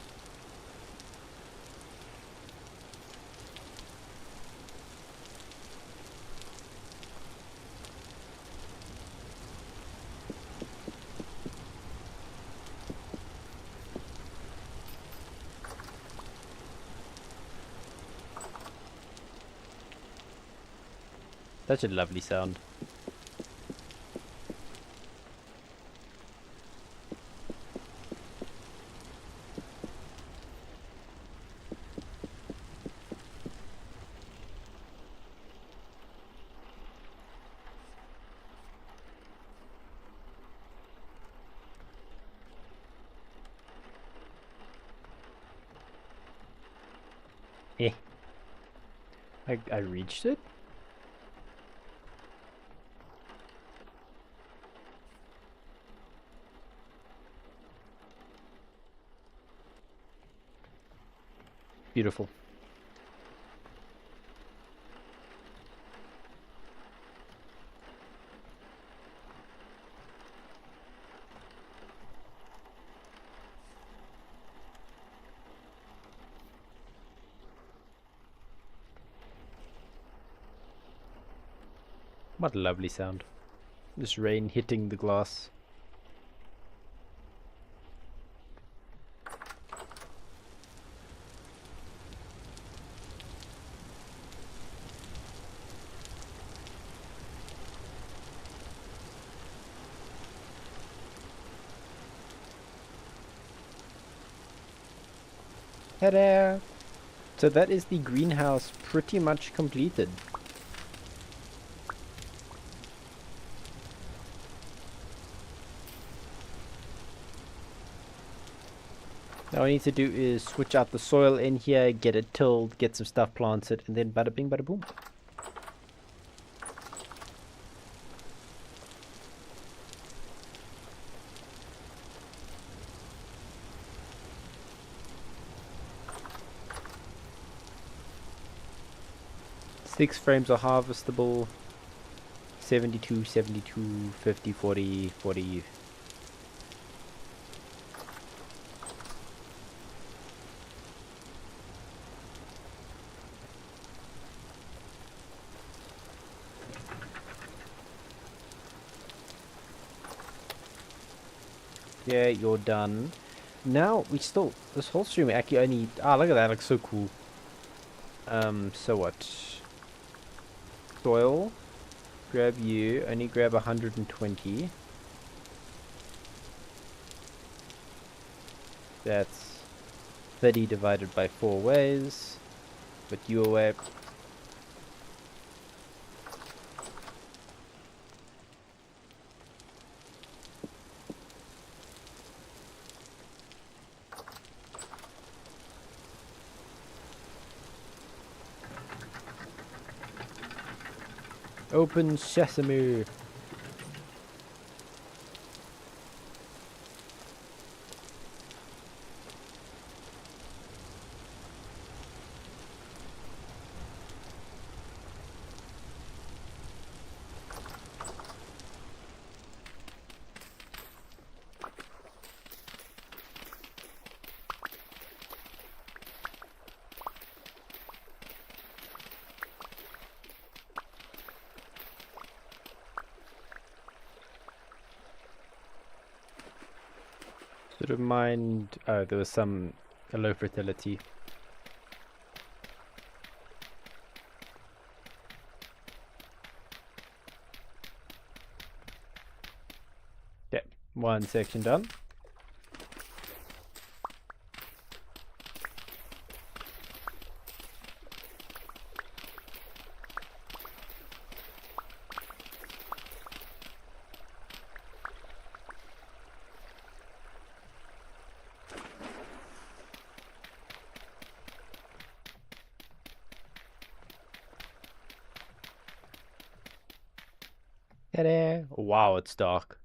Such a lovely sound. Eh. I reached it? Beautiful. What a lovely sound. This rain hitting the glass. Ta-da! So that is the greenhouse pretty much completed. Now all I need to do is switch out the soil in here, get it tilled, get some stuff planted, and then bada bing bada boom. Six frames are harvestable. 72, 72, 50, 40, 40. Yeah, you're done. Now we still, this whole stream actually only, look at that, looks so cool. So what? Soil, grab you, only grab 120. That's 30 divided by 4 ways. Put you away. Open sesame. Sort of mind. Oh, there was some low fertility. Yeah, one section done. Ta-da! Wow, it's dark.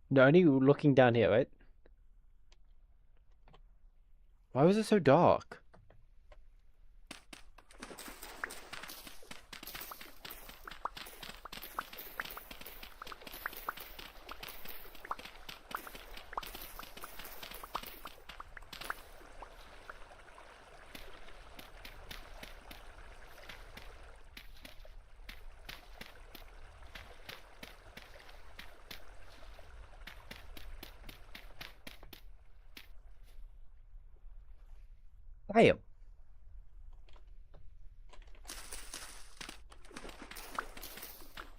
No, only looking down here, right? Why was it so dark? Damn.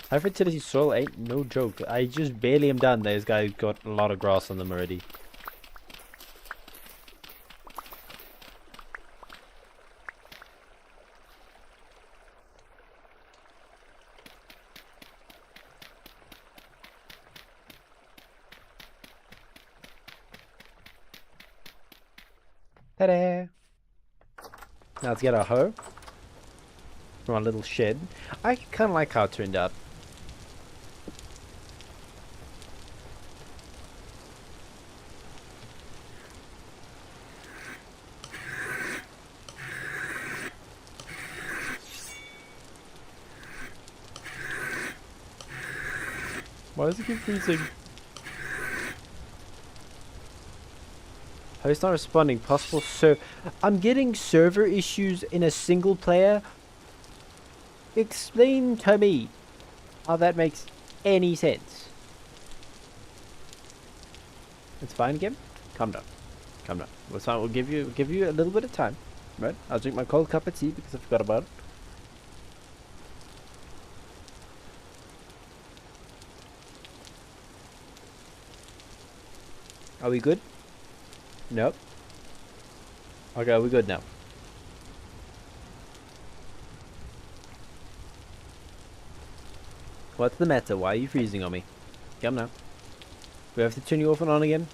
High fertility soil ain't no joke. I just barely am done. Those guys got a lot of grass on them already. Ta-da! Now let's get our hoe from our little shed. I kind of like how it turned out. Why does it keep freezing? Host not responding. Possible I'm getting server issues in a single player. Explain to me how that makes any sense. It's fine, Kim. Calm down. Calm down. It's fine. We'll give you a little bit of time. Right? I'll drink my cold cup of tea because I forgot about it. Are we good? Nope. Okay, we're good now. What's the matter? Why are you freezing on me? Come now. We have to turn you off and on again?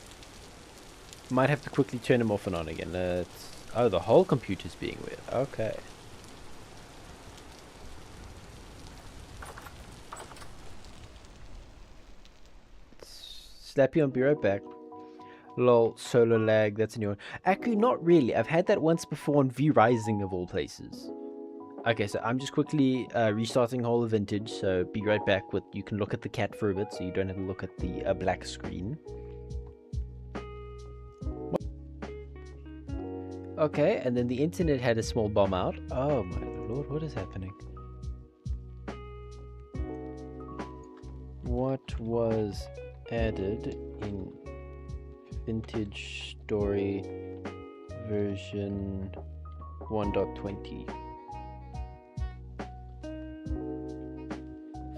Might have to quickly turn him off and on again. Oh, the whole computer's being weird. Okay. Slappy on, be right back. Lol, solar lag, that's a new one. Actually, not really. I've had that once before on V Rising of all places. Okay, so I'm just quickly restarting whole of Vintage, so be right back with, you can look at the cat for a bit, so you don't have to look at the black screen. Okay, and then the internet had a small bomb out. Oh my lord, what is happening? What was added in Vintage Story version 1.20?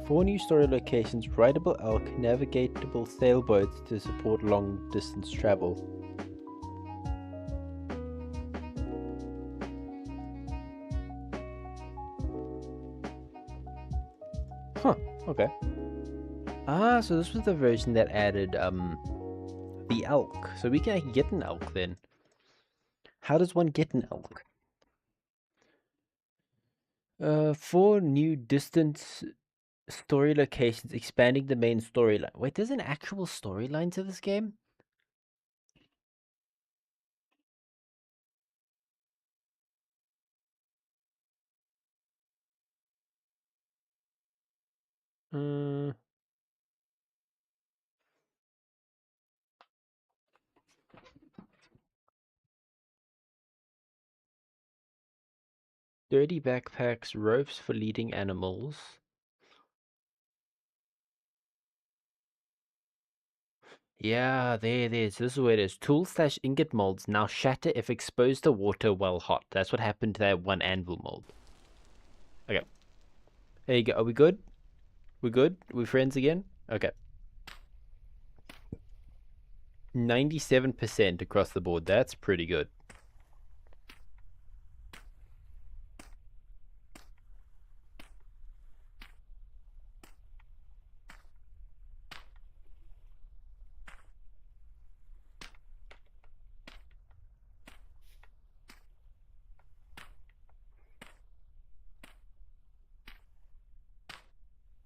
4 new story locations, rideable elk, navigatable sailboats to support long distance travel. Huh, okay. Ah, so this was the version that added the elk. So we can actually get an elk then. How does one get an elk? 4 new distance story locations, expanding the main storyline. Wait, there's an actual storyline to this game? Uh, 30 backpacks, ropes for leading animals. Yeah, there it is. This is where it is. Tool/ingot molds now shatter if exposed to water while hot. That's what happened to that one anvil mold. Okay. There you go. Are we good? We good? We friends again? Okay. 97% across the board. That's pretty good.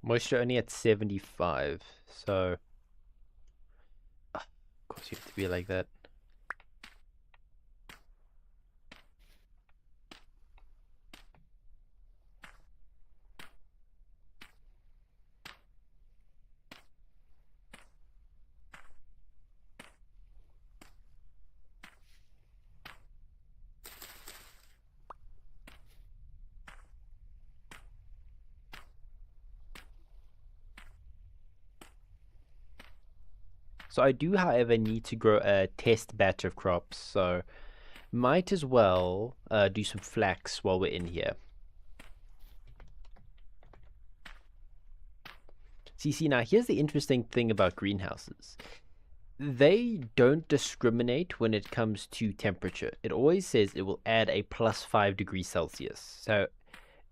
Moisture only at 75, so of course you have to be like that. So I do, however, need to grow a test batch of crops, so Might as well do some flax while we're in here. See, now here's the interesting thing about greenhouses. They don't discriminate when it comes to temperature. It always says it will add a plus 5 degrees Celsius. So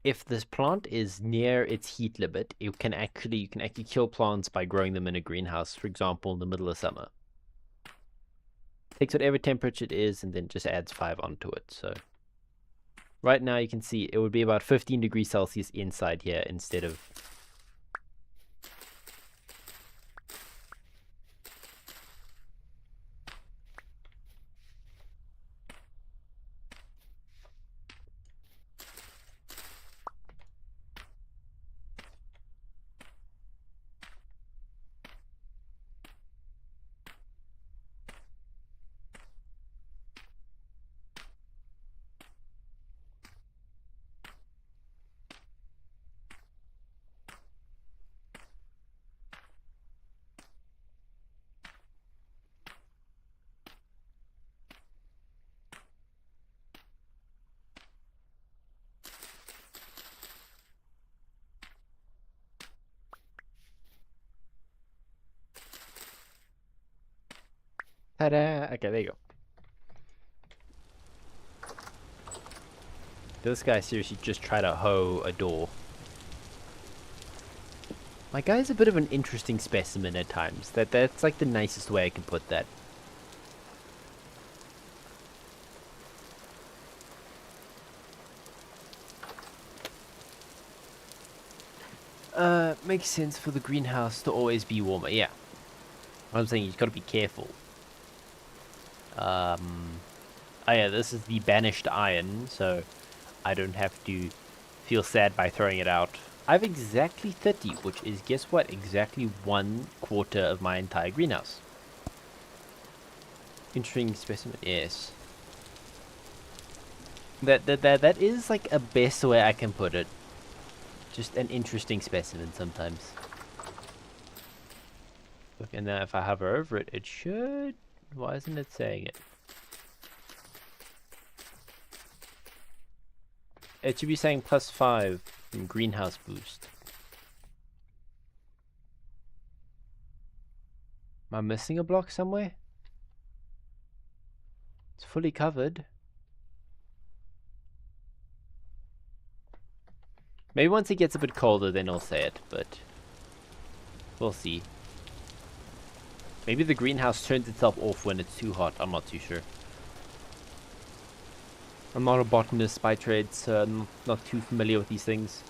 if this plant is near its heat limit, you can actually kill plants by growing them in a greenhouse, for example, in the middle of summer. Takes whatever temperature it is and then just adds 5 onto it. So right now you can see it would be about 15 degrees Celsius inside here instead of... Ta-da! Okay, there you go. This guy seriously just tried to hoe a door. My guy's a bit of an interesting specimen at times. That's like the nicest way I can put that. Makes sense for the greenhouse to always be warmer. Yeah. I'm saying you've got to be careful. Oh yeah, this is the banished iron, so I don't have to feel sad by throwing it out. I have exactly 30, which is, guess what, exactly 1/4 of my entire greenhouse. Interesting specimen, yes. That is like a best way I can put it. Just an interesting specimen sometimes. Look, and now if I hover over it, it should... Why isn't it saying it? It should be saying +5 from greenhouse boost. Am I missing a block somewhere? It's fully covered. Maybe once it gets a bit colder, then I'll say it, but we'll see. Maybe the greenhouse turns itself off when it's too hot. I'm not too sure. I'm not a botanist by trade, so I'm not too familiar with these things.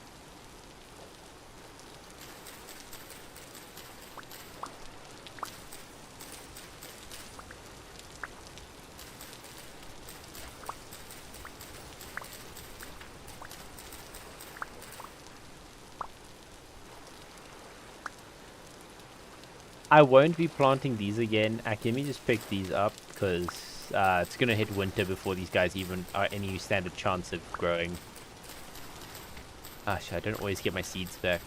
I won't be planting these again. Actually, let me just pick these up because it's going to hit winter before these guys even are any standard chance of growing. Gosh, I don't always get my seeds back.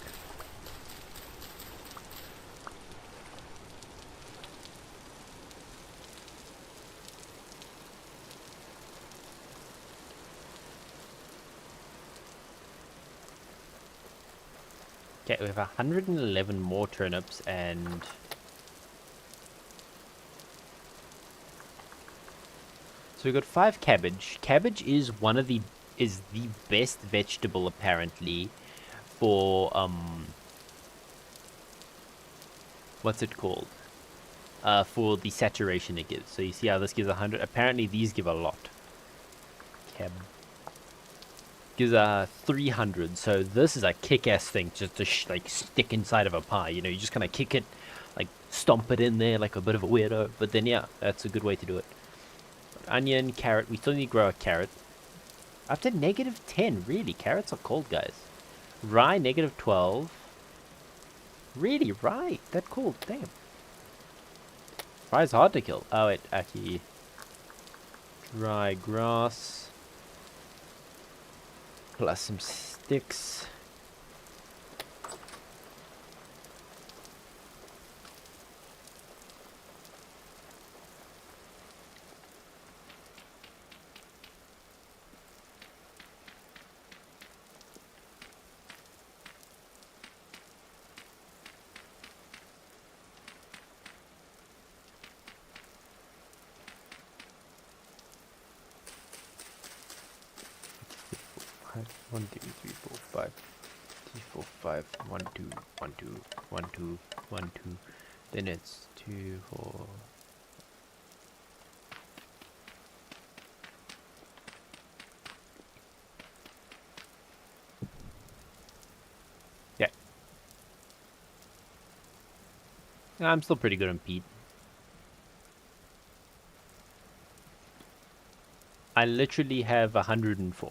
Okay, we have 111 more turnips and... So we've got 5 cabbage. Cabbage is the best vegetable apparently for what's it called? For the saturation it gives. So you see how this gives 100. Apparently these give a lot. Cab gives 300. So this is a kick-ass thing just to like stick inside of a pie. You know, you just kind of kick it, like stomp it in there like a bit of a weirdo. But then yeah, that's a good way to do it. Onion, carrot. We still need to grow a carrot. Up to -10. Really? Carrots are cold, guys. Rye, -12. Really? Rye? That cold? Damn. Rye's hard to kill. Oh, it actually... Dry grass. Plus some sticks. 1, 2, 3, 4, 5. 3, 4, 5. 1, 2, 1, 2, 1, 2, 1, 2. Then it's 2, 4. Yeah. I'm still pretty good on Pete. I literally have 104.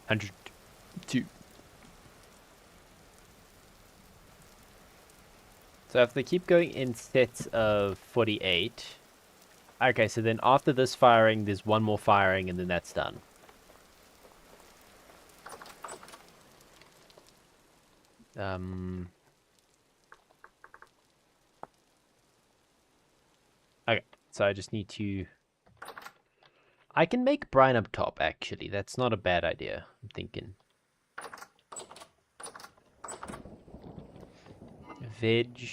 102. So if they keep going in sets of 48... Okay, so then after this firing, there's one more firing, and then that's done. Okay, so I just need to... I can make brine up top, actually. That's not a bad idea, I'm thinking. Veg.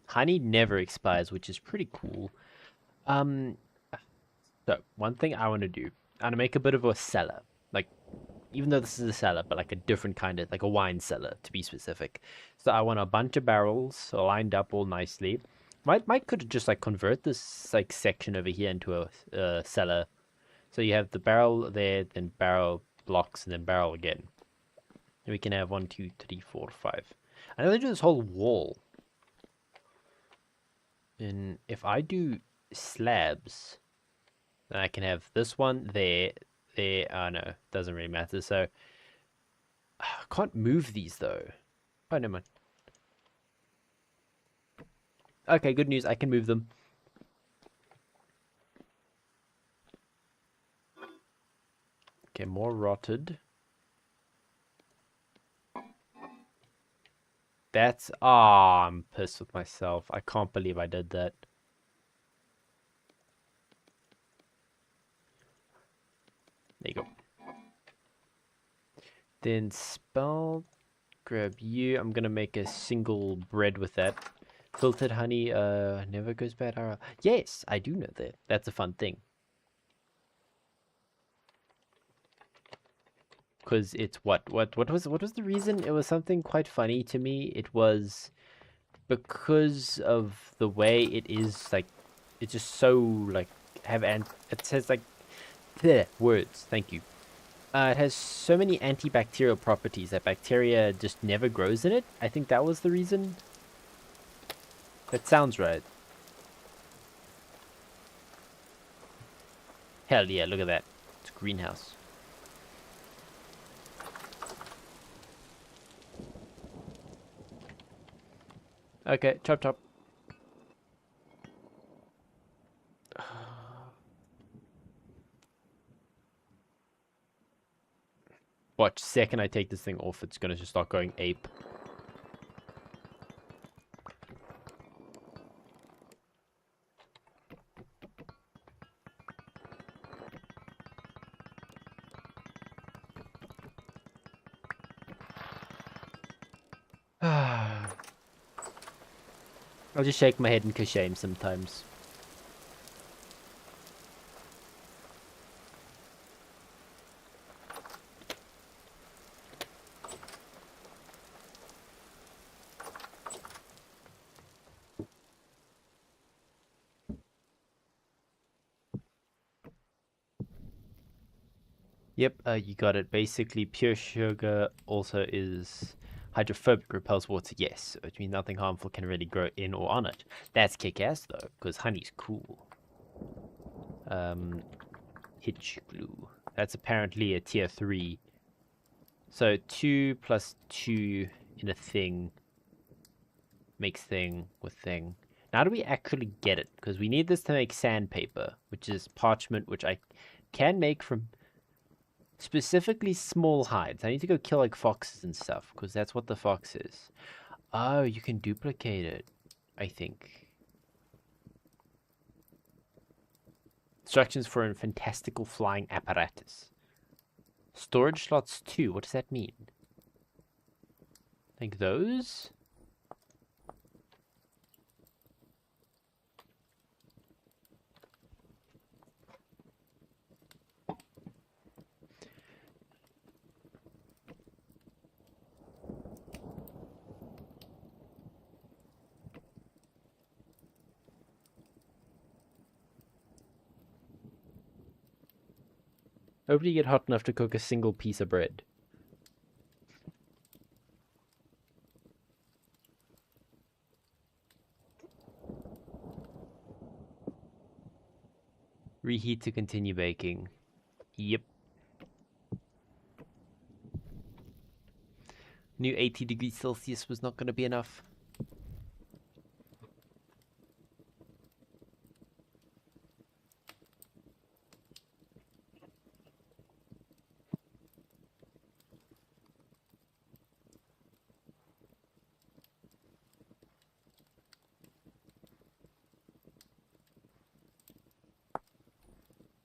Honey never expires, which is pretty cool. So, one thing I want to do, I want to make a bit of a cellar. Like, even though this is a cellar, but like a different kind of, like a wine cellar, to be specific. So I want a bunch of barrels lined up all nicely. Might could just like convert this like section over here into a cellar. So you have the barrel there, then barrel blocks, and then barrel again. And we can have 1, 2, 3, 4, 5. I know they do this whole wall. And if I do slabs, then I can have this one there, there. Oh no, doesn't really matter. So I can't move these though. Oh, never mind. Okay, good news. I can move them. Okay, more rotted. That's... Ah, I'm pissed with myself. I can't believe I did that. There you go. Then spell... Grab you. I'm gonna make a single bread with that. Filtered honey, never goes bad. Yes, I do know that. That's a fun thing. Because it's what was the reason? It was something quite funny to me. It was because of the way it is, like, it's just so like it says like words. Thank you. It has so many antibacterial properties that bacteria just never grows in it. I think that was the reason. That sounds right. Hell yeah, look at that. It's a greenhouse. Okay, chop chop. Watch, second I take this thing off, it's gonna just start going ape. I'll just shake my head in shame sometimes. Yep, you got it. Basically, pure sugar also is hydrophobic, repels water. Yes, which means nothing harmful can really grow in or on it. That's kick-ass though, because honey's cool. Hitch glue. That's apparently a tier 3. So 2 plus 2 in a thing makes thing with thing. Now, how do we actually get it? Because we need this to make sandpaper, which is parchment, which I can make from specifically small hides. I need to go kill like foxes and stuff, because that's what the fox is. Oh, you can duplicate it, I think. Instructions for a fantastical flying apparatus. Storage slots 2. What does that mean? Like those? Hopefully you get hot enough to cook a single piece of bread. Reheat to continue baking. Yep. Knew 80 degrees Celsius was not going to be enough.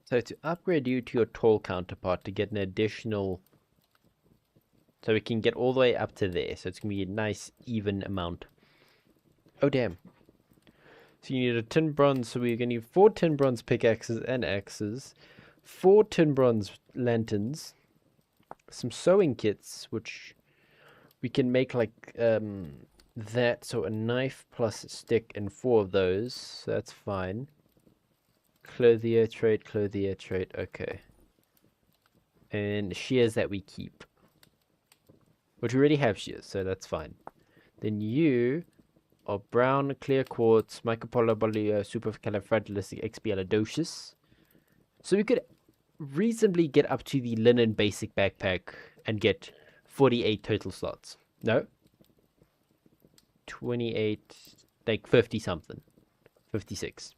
So to upgrade you to your tall counterpart to get an additional... So we can get all the way up to there. So it's going to be a nice, even amount. Oh, damn. So you need a tin bronze. So we're going to need 4 tin bronze pickaxes and axes. 4 tin bronze lanterns. Some sewing kits, which we can make like that. So a knife plus a stick and 4 of those. So that's fine. Clothier trait, okay. And shears that we keep. Which we already have shears, so that's fine. Then you are brown, clear quartz, micropolybolio, supercalifragilisticexpialidocious. So we could reasonably get up to the linen basic backpack and get 48 total slots. No? 28, like 50 something. 56.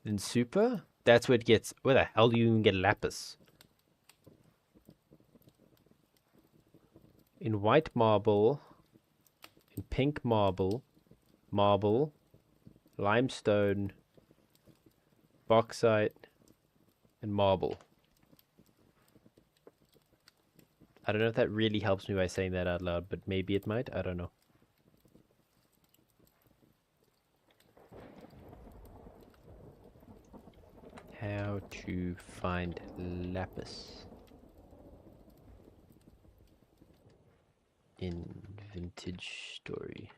Then super, that's where it gets... Where the hell do you even get lapis? In white marble, in pink marble, limestone, bauxite, and marble. I don't know if that really helps me by saying that out loud, but maybe it might. I don't know. How to find lapis in vintage story.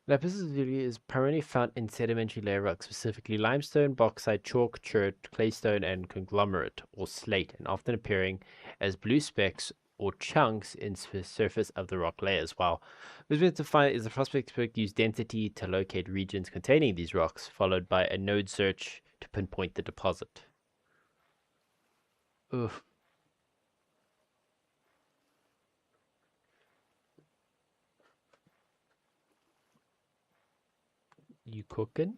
Lapis is primarily found in sedimentary layer rocks, specifically limestone, bauxite, chalk, chert, claystone, and conglomerate, or slate, and often appearing as blue specks or chunks in the surface of the rock layers. While it was to find is the prospect expert use density to locate regions containing these rocks, followed by a node search to pinpoint the deposit. Ugh. You cooking?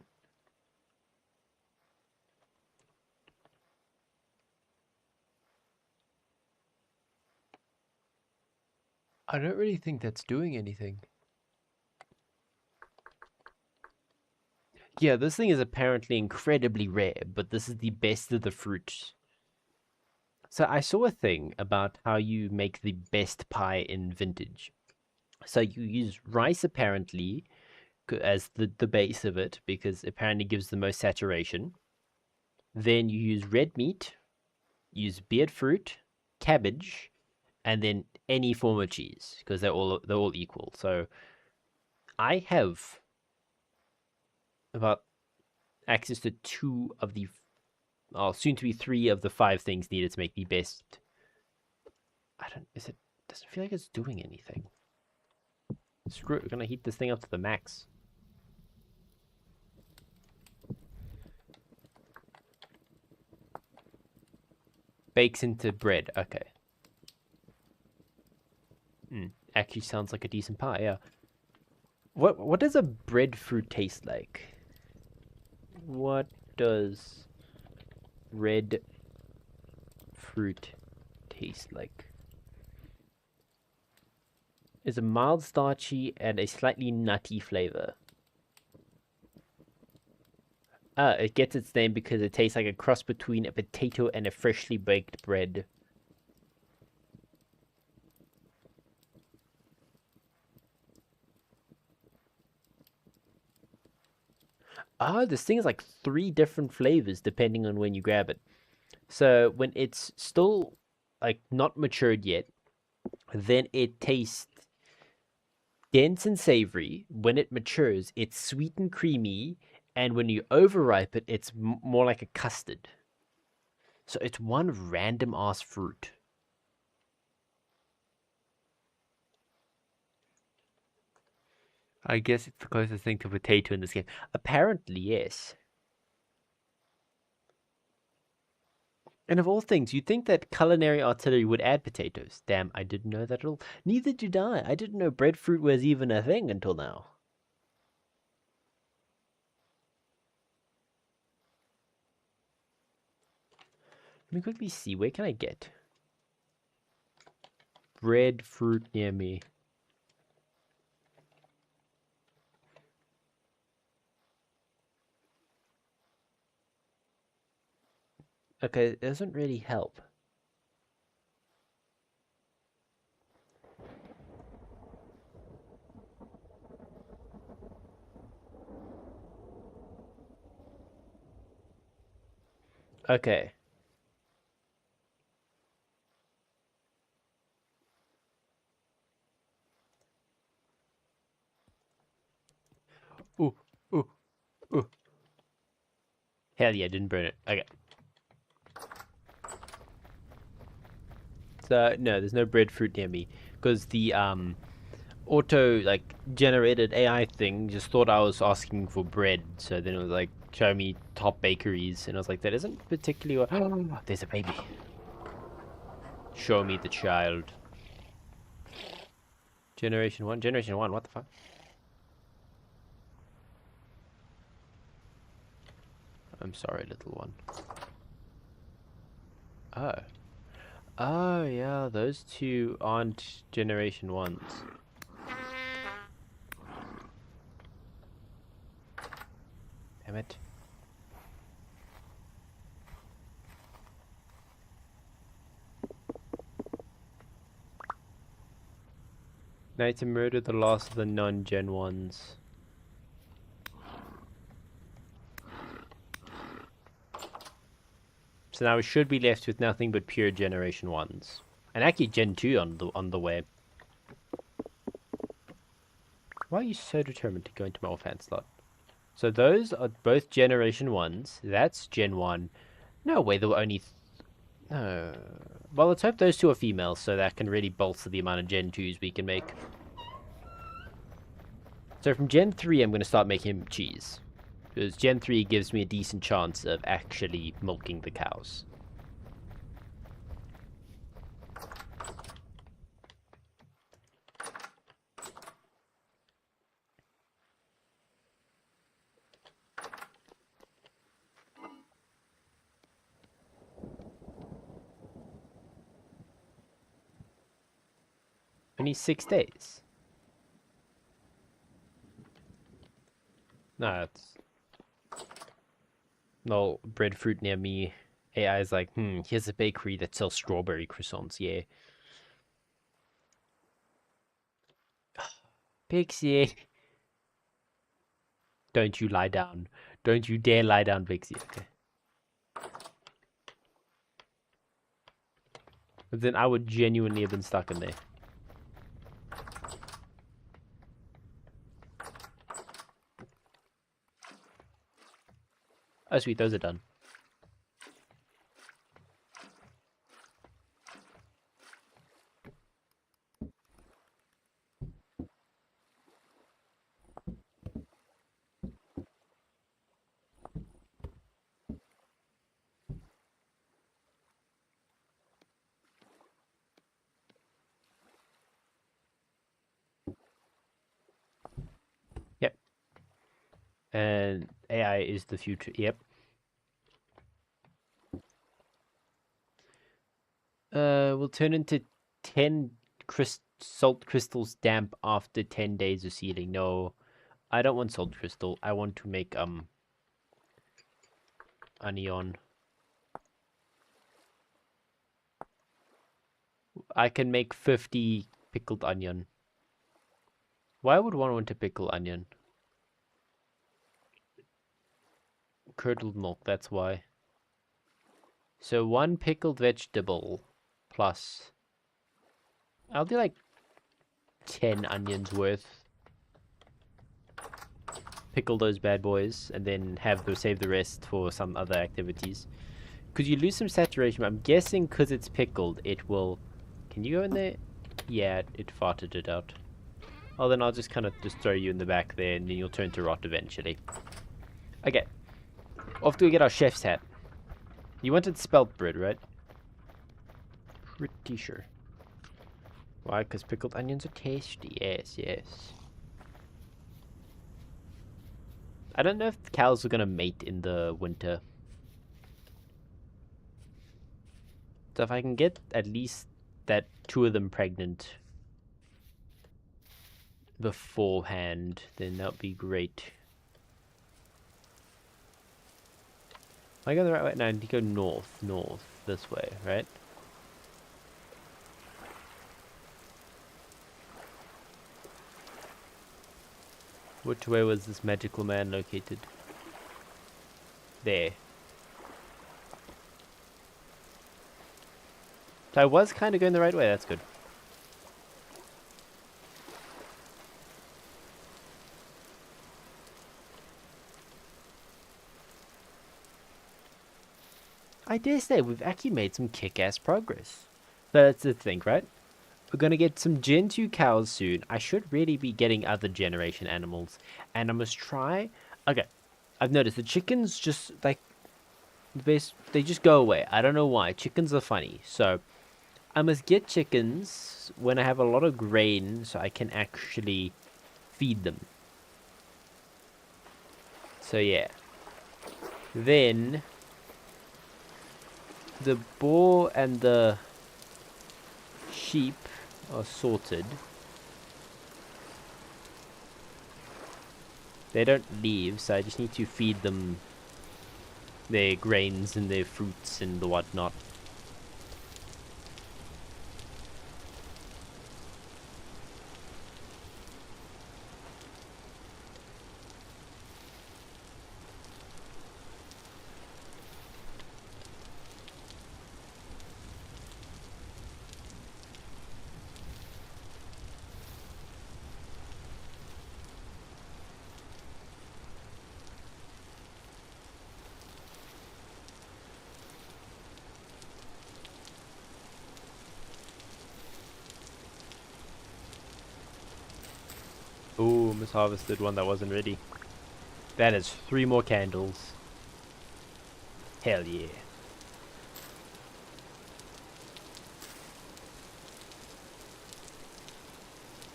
I don't really think that's doing anything. Yeah, this thing is apparently incredibly rare, but this is the best of the fruits. So I saw a thing about how you make the best pie in vintage. So you use rice apparently as the base of it because apparently gives the most saturation. Then you use red meat, use beard fruit, cabbage, and then any form of cheese because they're all equal. So I have about access to 2 of the soon to be 3 of the 5 things needed to make the best. Doesn't feel like it's doing anything. Screw it, we're gonna heat this thing up to the max. Bakes into bread, okay. Actually sounds like a decent pie, yeah. What does a breadfruit taste like? What does red fruit taste like? It's a mild starchy and a slightly nutty flavor. It gets its name because it tastes like a cross between a potato and a freshly baked bread. This thing is like 3 different flavors depending on when you grab it. So when it's still like not matured yet, then it tastes dense and savory. When it matures, it's sweet and creamy, and when you overripe it, it's more like a custard. So it's one random ass fruit. I guess it's the closest thing to potato in this game. Apparently, yes. And of all things, you'd think that culinary artillery would add potatoes. Damn, I didn't know that at all. Neither did I. I didn't know breadfruit was even a thing until now. Let me quickly see. Where can I get breadfruit near me? Okay, it doesn't really help. Okay. Ooh, ooh, ooh. Hell yeah, didn't burn it. Okay. So, no, there's no breadfruit near me. Because the, auto, like, generated AI thing just thought I was asking for bread. So then it was like, show me top bakeries. And I was like, that isn't particularly what... Oh, there's a baby. Show me the child. Generation 1? Generation 1, what the fuck? I'm sorry, little one. Oh. Oh, yeah, those two aren't Generation 1s. Damn it. Now to murder the last of the non-Gen 1s. So now we should be left with nothing but pure Generation 1s. And actually Gen 2 on the way. Why are you so determined to go into my offhand slot? So those are both Generation 1s. That's Gen 1. No way, there were only... No. Well, let's hope those two are females, so that can really bolster the amount of Gen 2s we can make. So from Gen 3, I'm going to start making cheese. Because Gen 3 gives me a decent chance of actually milking the cows. Only 6 days. No, it's... No breadfruit near me. AI is like, here's a bakery that sells strawberry croissants, yeah. Pixie. Don't you lie down. Don't you dare lie down, Pixie. Okay. But then I would genuinely have been stuck in there. Oh, sweet, those are done. Yep. And AI is the future. Yep. Will turn into 10 salt crystals damp after 10 days of sealing. No, I don't want salt crystal. I want to make onion. I can make 50 pickled onion. Why would one want to pickle onion? Curdled milk, that's why. So 1 pickled vegetable plus... I'll do like 10 onions worth. Pickle those bad boys, and then save the rest for some other activities. Could you lose some saturation? I'm guessing because it's pickled, it will... Can you go in there? Yeah, it farted it out. Oh, then I'll just kind of just throw you in the back there, and then you'll turn to rot eventually. Okay. Off we get our chef's hat. You wanted spelt bread, right? Pretty sure. Why? Because pickled onions are tasty. Yes, yes. I don't know if the cows are going to mate in the winter. So if I can get at least that 2 of them pregnant beforehand, then that would be great. Am I going the right way? No, I need to go north, this way, right? Which way was this magical man located? There. So I was kind of going the right way, that's good. I dare say we've actually made some kick-ass progress. So that's the thing, right? We're going to get some Gen 2 cows soon. I should really be getting other generation animals. And I must try... Okay, I've noticed the chickens just, like... They just go away. I don't know why. Chickens are funny. So, I must get chickens when I have a lot of grain so I can actually feed them. So, yeah. Then... the boar and the sheep are sorted. They don't leave, so I just need to feed them their grains and their fruits and the whatnot. Ooh, misharvested one that wasn't ready. That is 3 more candles. Hell yeah.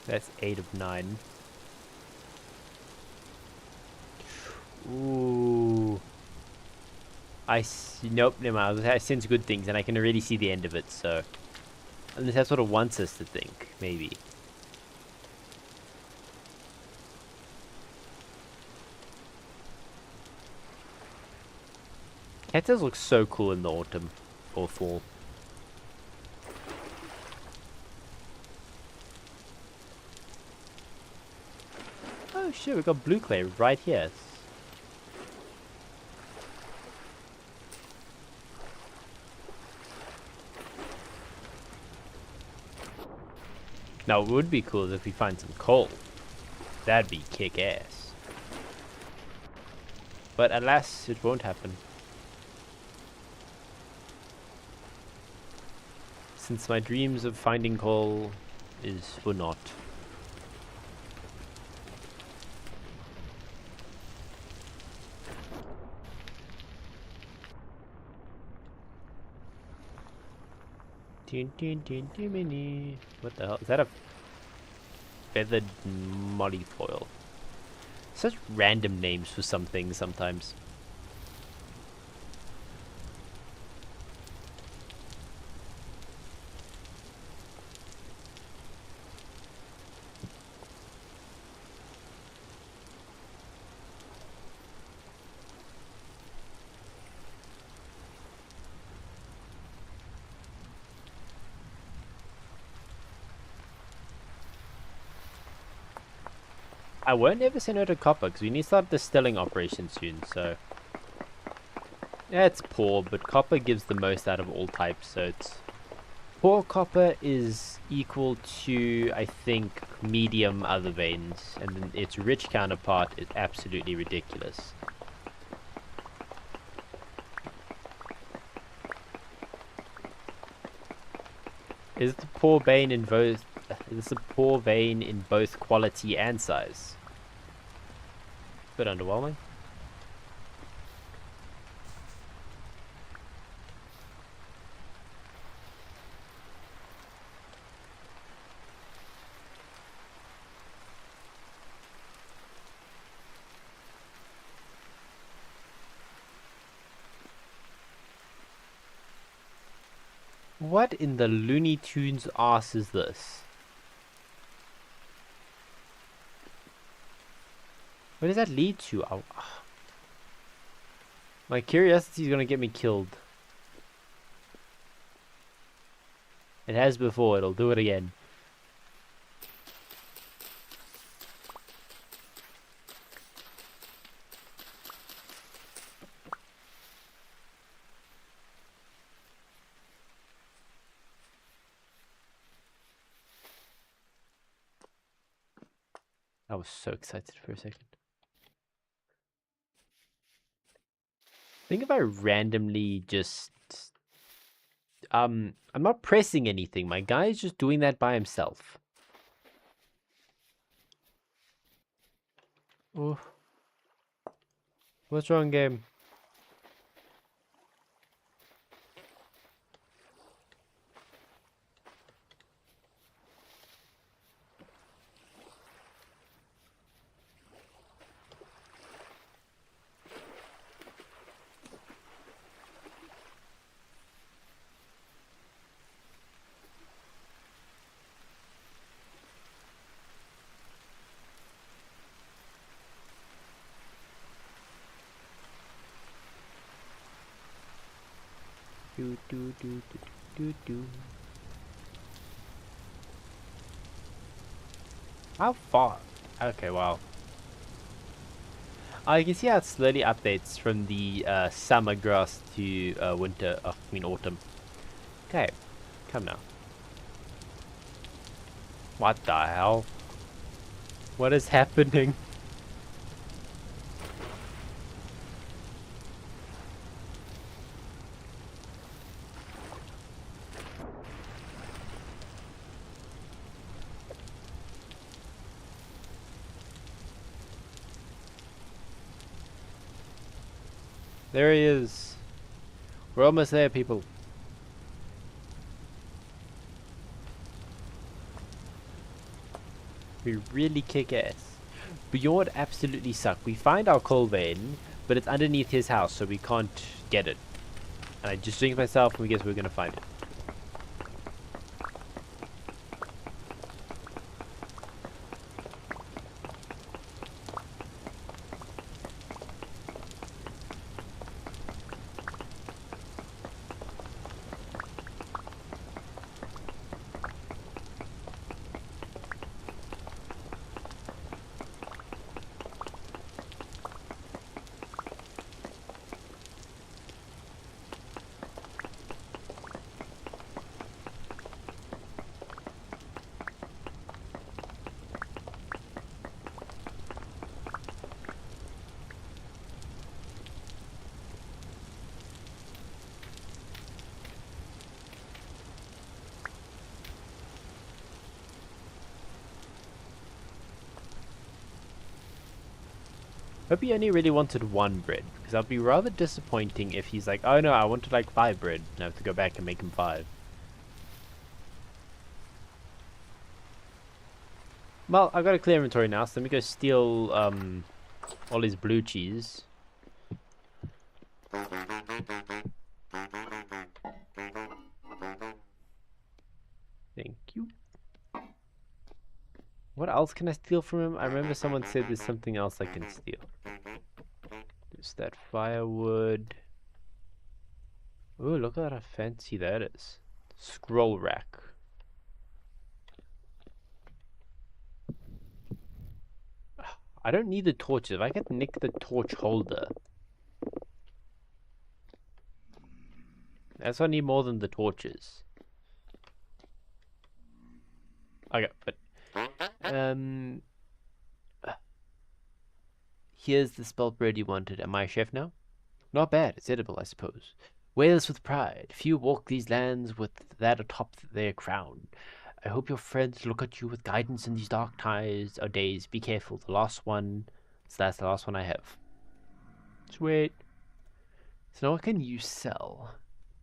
That's 8 of 9. Ooh. Nope, never mind. I sense good things and I can already see the end of it, so... Unless that sort of wants us to think, maybe. Cactus looks so cool in the autumn or fall. Oh shit, we got blue clay right here. Now, it would be cool if we find some coal. That'd be kick-ass. But alas, it won't happen. Since my dreams of finding coal is for naught. What the hell? Is that a feathered molly foil? Such random names for some things sometimes. I won't ever say no to copper because we need to start distilling operations soon, so... Yeah, it's poor, but copper gives the most out of all types, so it's Poor copper is equal to, I think, medium other veins, and then its rich counterpart is absolutely ridiculous. Is the poor vein in both? Is the poor vein in both quality and size? Bit underwhelming. What in the Looney Tunes ass is this? Where does that lead to? Oh, my curiosity is gonna get me killed. It has before, it'll do it again. I was so excited for a second. Think if I randomly just... I'm not pressing anything. My guy is just doing that by himself. Oh. What's wrong, game? Do. How far? Okay, wow. You can see how it slowly updates from the summer grass to winter, I mean autumn. Okay, come now. What the hell? What is happening? There he is. We're almost there, people. We really kick ass. Bjord absolutely suck. We find our coal vein, but it's underneath his house, so we can't get it. And I just jinxed myself, and we guess we're gonna find it. Hope he only really wanted one bread, because that'd be rather disappointing if he's like, oh no, I wanted like 5 bread, and I have to go back and make him 5. Well, I've got a clear inventory now, so let me go steal all his blue cheese. Thank you. What else can I steal from him? I remember someone said there's something else I can steal. There's that firewood. Oh, look at how fancy that is. Scroll rack. I don't need the torches. If I can nick the torch holder. That's what I need more than the torches. Okay, but here's the spelt bread you wanted. Am I a chef now? Not bad. It's edible, I suppose. Wales with pride. Few walk these lands with that atop their crown. I hope your friends look at you with guidance in these dark times or days. Be careful. The last one. So that's the last one I have. Sweet. So now what can you sell?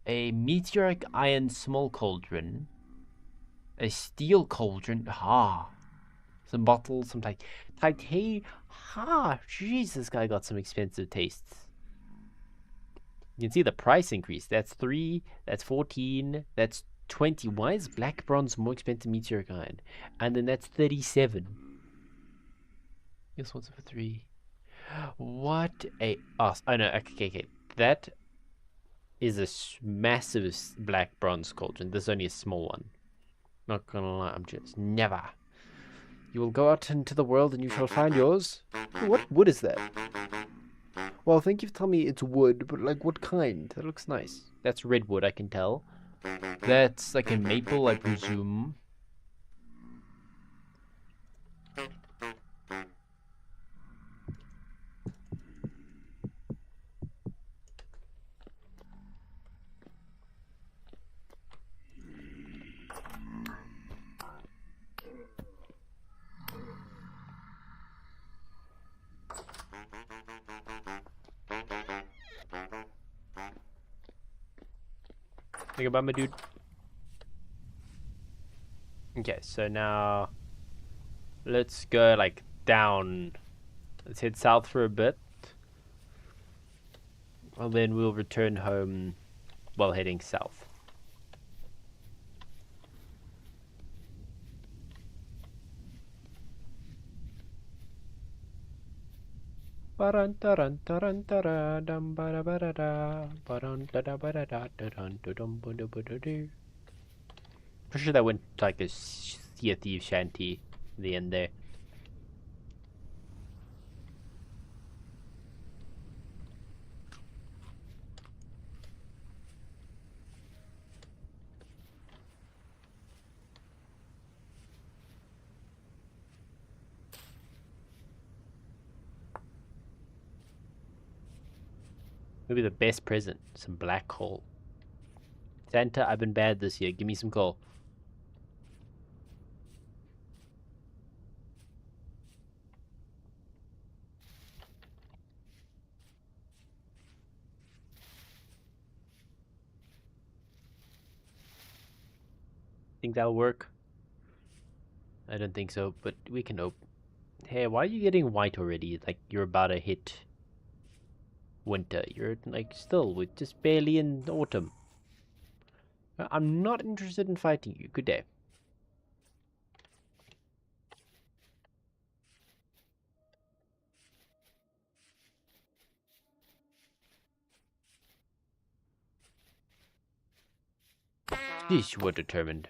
A meteoric iron small cauldron. A steel cauldron. Ah. Some bottles, some titanium. Ha! Jeez, this guy got some expensive tastes. You can see the price increase. That's 3, that's 14, that's 20. Why is black bronze more expensive than meteoric iron? And then that's 37. This one's for 3. What a... Oh, no, okay. That is a massive black bronze cauldron. This is only a small one. Not gonna lie, I'm just... Never. You will go out into the world and you shall find yours. What wood is that? Well, thank you for telling me it's wood, but like what kind? That looks nice. That's redwood, I can tell. That's like a maple, I presume. Think about my dude. Okay, so now let's go like down. Let's head south for a bit. And then we'll return home while heading south. Pretty sure that went to like a Sea of Thieves shanty at the end there. Maybe the best present, some black coal. Santa, I've been bad this year. Give me some coal. Think that'll work? I don't think so, but we can hope. Hey, why are you getting white already? Like you're about to hit winter. You're like still with just barely in autumn. I'm not interested in fighting you. Good day. Yes, you were determined.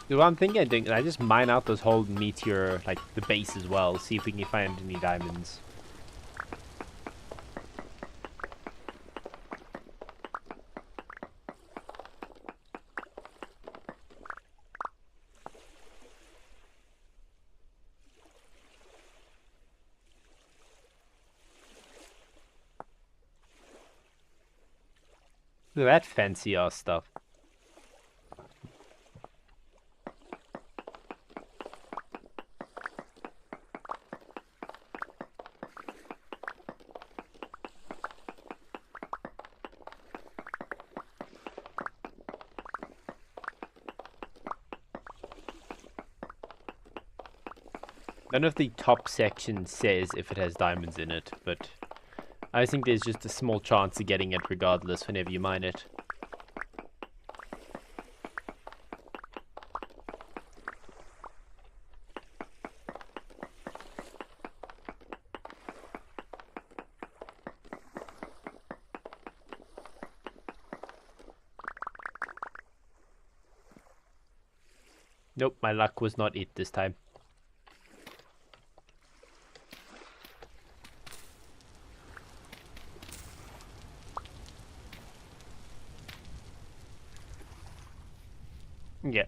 What I'm thinking of doing is I just mine out this whole meteor, like the base as well, see if we can find any diamonds. Look at that fancy ass stuff. None of the top section says if it has diamonds in it, but I think there's just a small chance of getting it regardless whenever you mine it. Nope, my luck was not it this time. Yeah.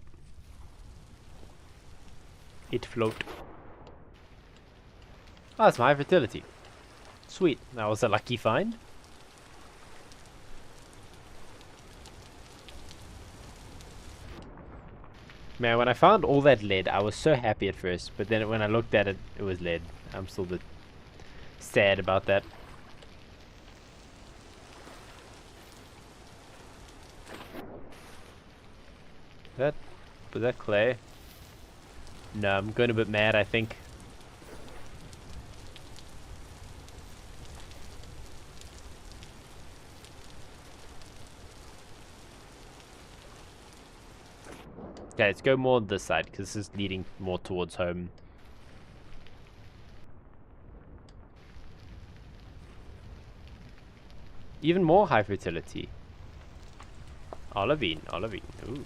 It float. Oh, that's my high fertility. Sweet. That was a lucky find. Man, when I found all that lead, I was so happy at first, but then when I looked at it, it was lead. I'm still a bit sad about that. Was that clay? No, I'm going a bit mad, I think. Okay, let's go more on this side, because this is leading more towards home. Even more high fertility. Olivine. Ooh.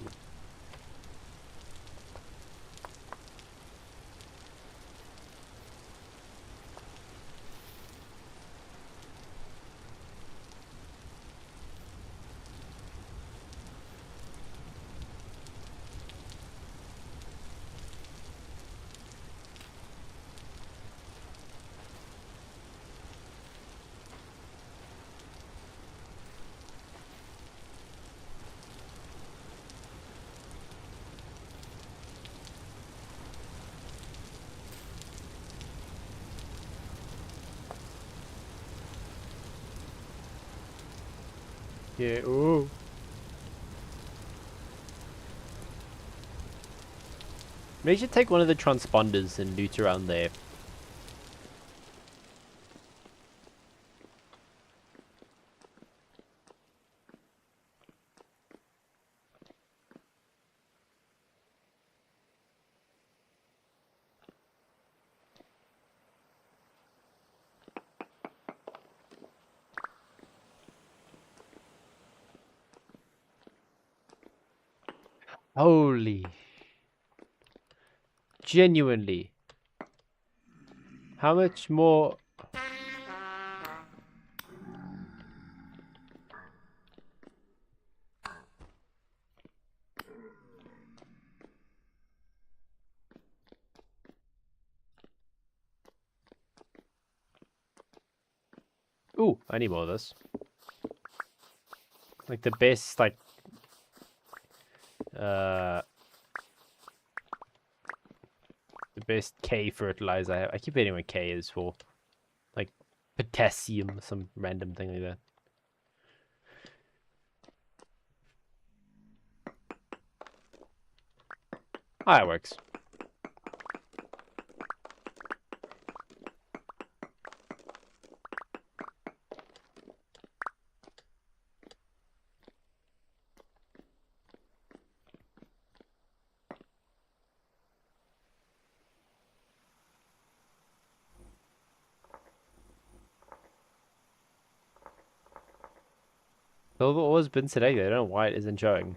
Yeah, ooh. Maybe you should take one of the transponders and loot around there. Holy. Genuinely. How much more? Ooh, I need more of this. Like the best, like, the best K fertilizer I have. I keep forgetting what K is for. Like, potassium, some random thing like that. Ah, it works. Silver ore's been selected. I don't know why it isn't showing.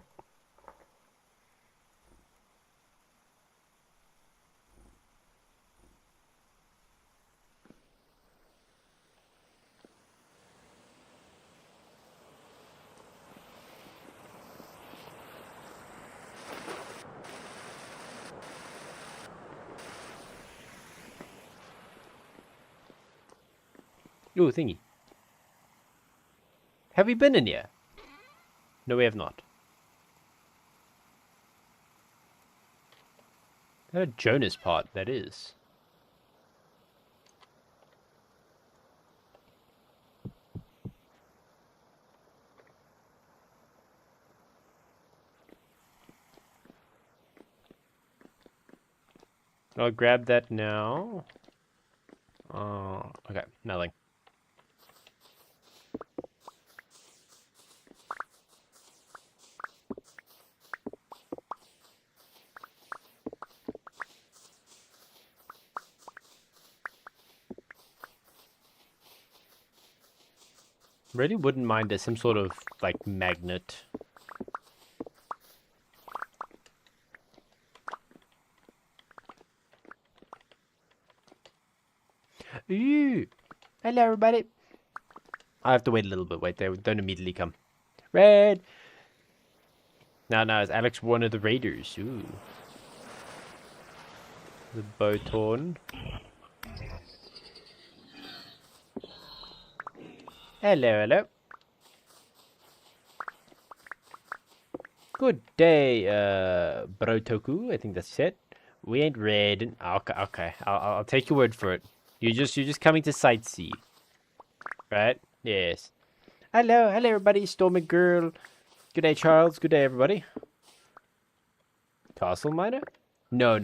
Ooh, thingy. Have we been in here? No, we have not. That a Jonas part, that is. I'll grab that now. Okay, nothing. Really wouldn't mind some sort of like magnet. Ooh. Hello, everybody. I have to wait a little bit. Wait, they don't immediately come. Red. No, it's Alex, one of the raiders. Ooh. The bow torn. Hello. Good day, Brotoku. I think that's it. We ain't red. Okay. I'll take your word for it. You're just coming to sightsee, right? Yes. Hello, everybody. Stormy girl. Good day, Charles. Good day, everybody. Castle Miner? No.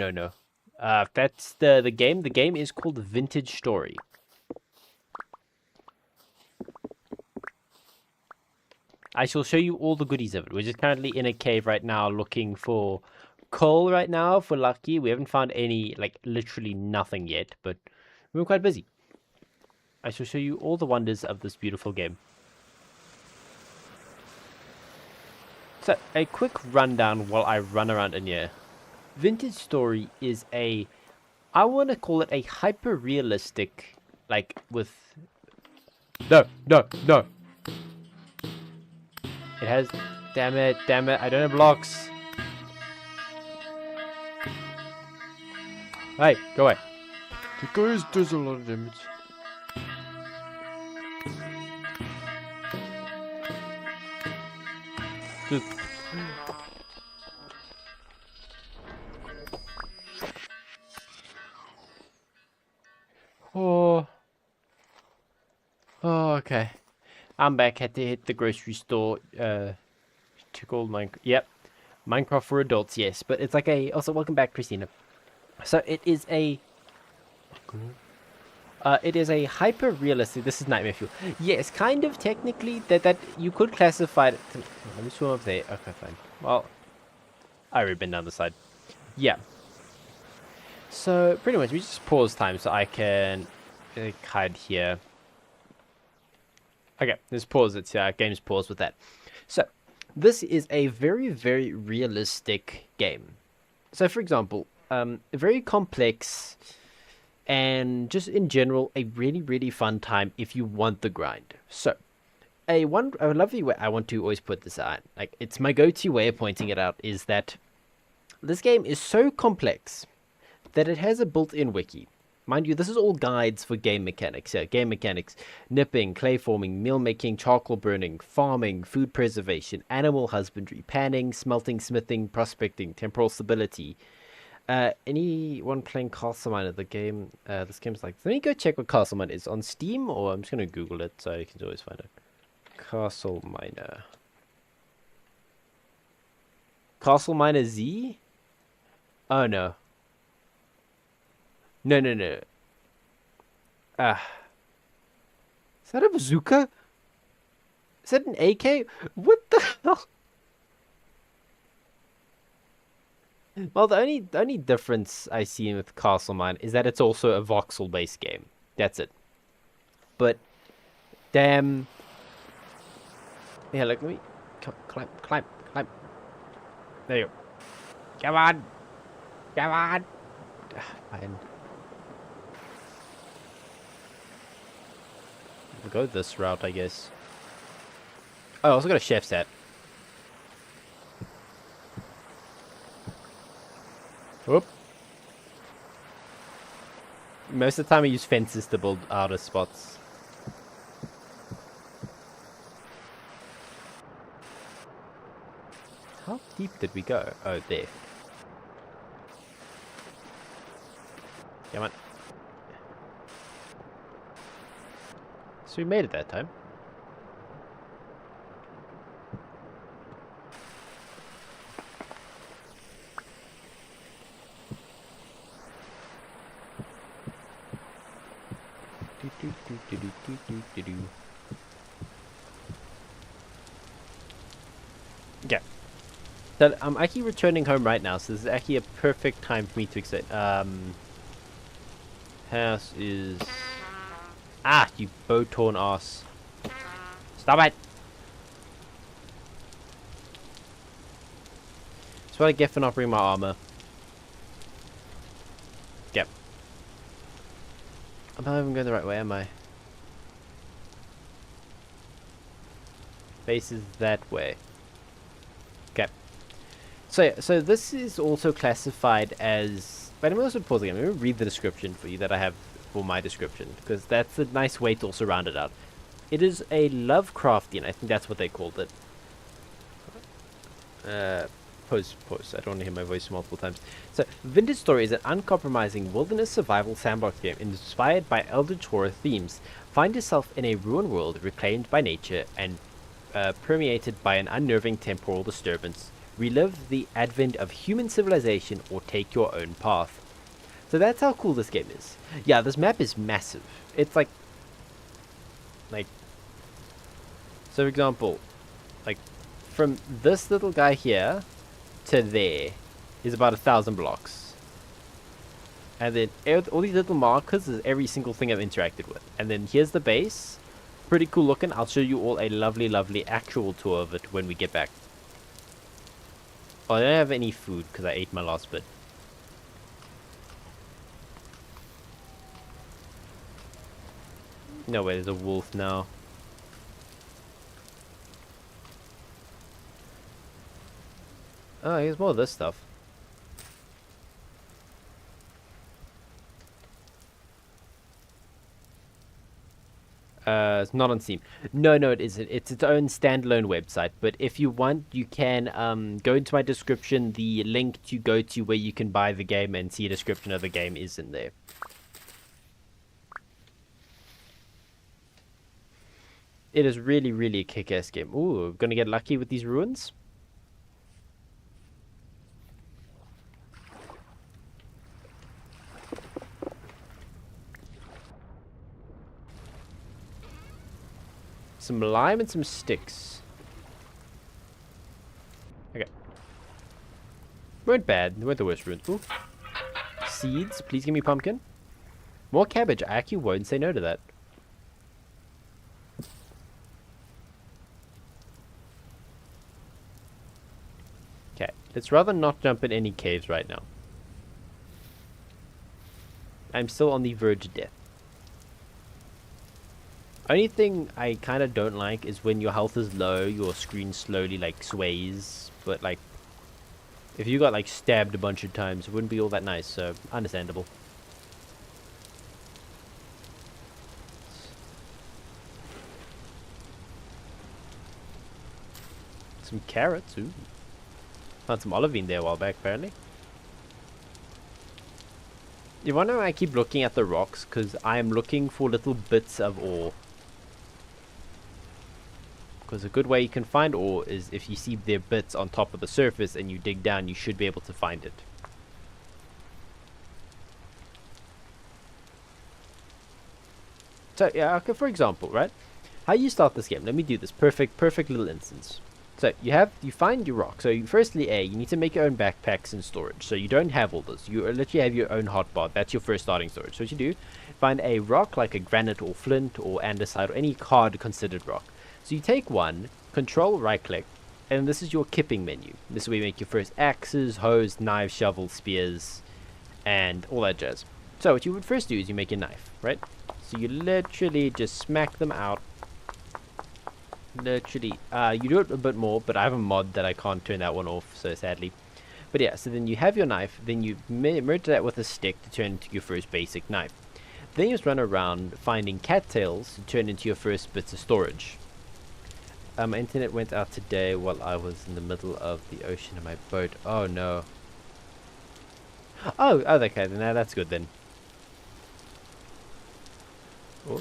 That's the game. The game is called Vintage Story. I shall show you all the goodies of it. We're just currently in a cave right now looking for coal right now, if we're lucky. We haven't found any, like, literally nothing yet, but we're quite busy. I shall show you all the wonders of this beautiful game. So, a quick rundown while I run around in here. Vintage Story is I want to call it a hyper-realistic, like, with... No! It has... Damn it, I don't have blocks. Hey, go away. Because there's a lot of damage. Just... Oh, okay. I'm back. Had to hit the grocery store. Took all Minecraft. Yep. Minecraft for adults, yes. But it's like a... Also, welcome back, Christina. So, it is a... it is a hyper-realistic... This is Nightmare Fuel. Yes, kind of, technically, that you could classify it... Let me swim up there. Okay, fine. Well, I already been down the side. Yeah. So, pretty much, we just pause time so I can hide here. Okay, let's pause it. Game's paused with that. So, this is a very, very realistic game. So, for example, very complex and just in general, a really, really fun time if you want the grind. So, a lovely way I want to always put this out, like it's my go-to way of pointing it out, is that this game is so complex that it has a built-in wiki. Mind you, this is all guides for game mechanics. Yeah, game mechanics, nipping, clay forming, meal making, charcoal burning, farming, food preservation, animal husbandry, panning, smelting, smithing, prospecting, temporal stability. Anyone playing Castle Miner, the game, this game's like, let me go check what Castle Miner is on Steam, or I'm just going to Google it so you can always find it. Castle Miner. Castle Miner Z? Oh, no. No. Is that a bazooka? Is that an AK? What the hell? Well, the only difference I see with Castle Mine is that it's also a voxel-based game. That's it. But, damn. Yeah, look, let me climb. There you go. Come on. Fine. We'll go this route, I guess. Oh, I also got a chef's hat. Whoop. Most of the time I use fences to build outer spots. How deep did we go? Oh, there. Come on. So we made it that time. Do, do, do, do, do, do, do, do. Okay. So I'm actually returning home right now, so this is actually a perfect time for me to exit. House is... Ah, you bow-torn ass. Stop it! That's what I get for not bringing my armor. Yep. I'm not even going the right way, am I? Base is that way. Okay. So this is also classified as... But I'm also pausing. I'm going to read the description for you that I have for my description, because that's a nice way to also round it out. It is a Lovecraftian, I think that's what they called it. Pause. I don't want to hear my voice multiple times. So, Vintage Story is an uncompromising wilderness survival sandbox game inspired by eldritch horror themes. Find yourself in a ruined world reclaimed by nature and permeated by an unnerving temporal disturbance. Relive the advent of human civilization or take your own path. So that's how cool this game is. Yeah, this map is massive. It's like... So for example, like, from this little guy here to there is about 1,000 blocks. And then all these little markers is every single thing I've interacted with. And then here's the base. Pretty cool looking. I'll show you all a lovely, lovely actual tour of it when we get back. Oh, I don't have any food because I ate my last bit. No way, there's a wolf now. Oh, here's more of this stuff. It's not on Steam. No, it isn't. It's its own standalone website. But if you want, you can go into my description. The link to go to where you can buy the game and see a description of the game is in there. It is really, really a kick-ass game. Ooh, gonna get lucky with these ruins. Some lime and some sticks. Okay. Weren't bad. They weren't the worst ruins. Ooh. Seeds. Please give me pumpkin. More cabbage. I actually won't say no to that. Okay. Let's rather not jump in any caves right now. I'm still on the verge of death. Only thing I kind of don't like is when your health is low, your screen slowly like sways. But like, if you got like stabbed a bunch of times, it wouldn't be all that nice. So understandable. Some carrots. Ooh. Found some olivine there a while back, apparently. You wonder why I keep looking at the rocks? Because I am looking for little bits of ore. Because a good way you can find ore is if you see their bits on top of the surface and you dig down, you should be able to find it. So yeah, okay, for example, right? How you start this game? Let me do this perfect little instance. So you find your rock. So firstly, you need to make your own backpacks and storage. So you don't have all this. You literally have your own hotbar. That's your first starting storage. So what you do, find a rock like a granite or flint or andesite or any hard considered rock. So you take one, control right click, and this is your kipping menu. This is where you make your first axes, hoes, knives, shovels, spears, and all that jazz. So what you would first do is you make your knife, right? So you literally just smack them out. Literally, you do it a bit more, but I have a mod that I can't turn that one off, so sadly. But yeah, so then you have your knife, then you merge that with a stick to turn into your first basic knife. Then you just run around finding cattails to turn into your first bits of storage. My internet went out today while I was in the middle of the ocean in my boat. Oh no. Oh, okay, then that's good then. Oh.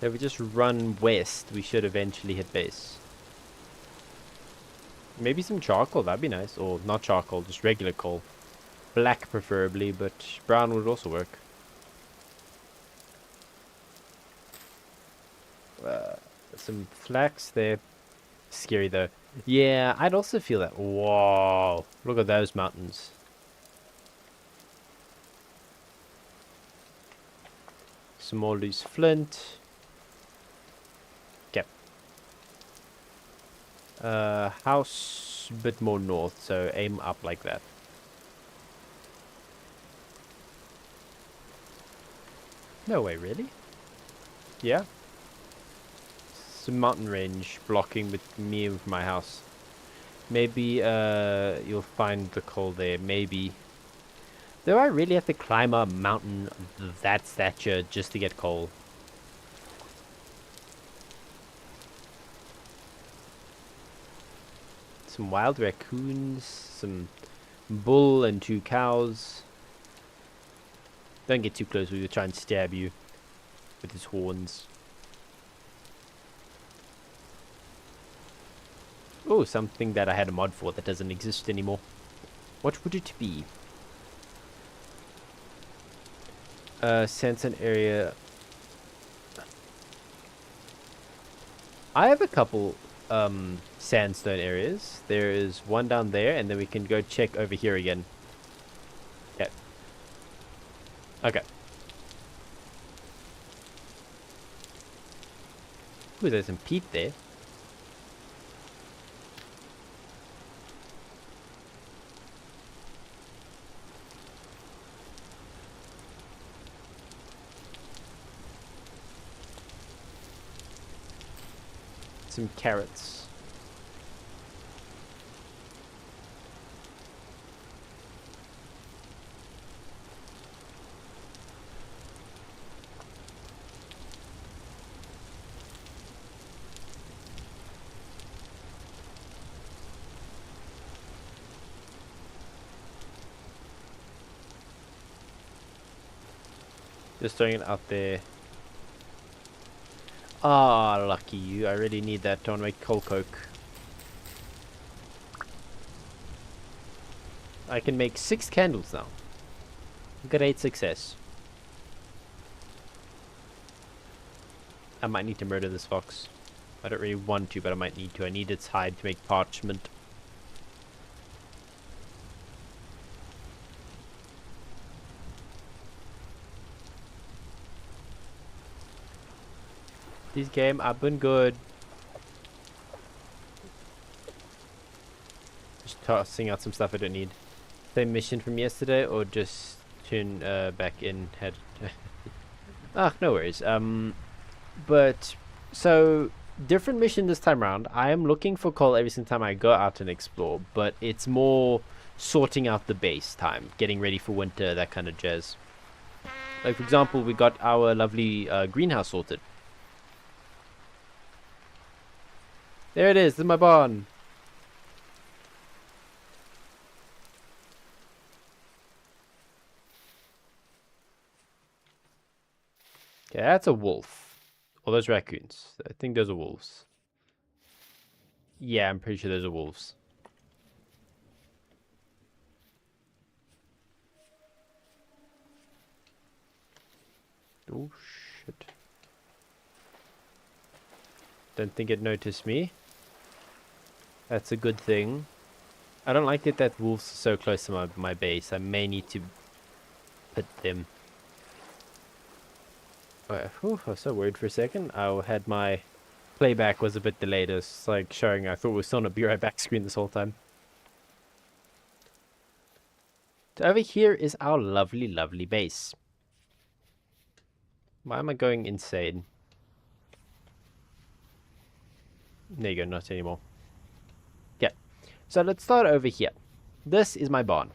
If we just run west, we should eventually hit base. Maybe some charcoal, that'd be nice. Or not charcoal, just regular coal. Black preferably, but brown would also work. Some flax there. Scary though. Yeah, I'd also feel that. Whoa, look at those mountains. Some more loose flint. Okay. House a bit more north, so aim up like that. No way, really? Yeah. Some mountain range blocking with me with my house. Maybe you'll find the coal there. Maybe. Do I really have to climb a mountain of that stature just to get coal? Some wild raccoons, some bull and 2 cows. Don't get too close, we will try and stab you with his horns. Oh, something that I had a mod for that doesn't exist anymore. What would it be? Sandstone area. I have a couple sandstone areas. There is one down there, and then we can go check over here again. Yeah. Okay. Ooh, there's some peat there. Some carrots. Just throwing it out there. Ah, lucky you. I really need that to make coal coke. I can make 6 candles now. Great success. I might need to murder this fox. I don't really want to, but I might need to. I need its hide to make parchment. This game, I've been good. Just tossing out some stuff I don't need. Same mission from yesterday, or just tune back in head. No worries. But so different mission this time around. I am looking for coal every single time I go out and explore, but it's more sorting out the base time, getting ready for winter, that kind of jazz. Like for example, we got our lovely greenhouse sorted. There it is. This is my barn. Okay, that's a wolf. Or those raccoons. I think those are wolves. Yeah, I'm pretty sure those are wolves. Oh, shit. Don't think it noticed me. That's a good thing. I don't like it that wolves are so close to my base. I may need to put them. I was so worried for a second. I had my playback was a bit delayed. It's like showing I thought we were still on a be right back screen this whole time. So over here is our lovely, lovely base. Why am I going insane? There you go, not anymore. Yeah. So let's start over here. This is my barn.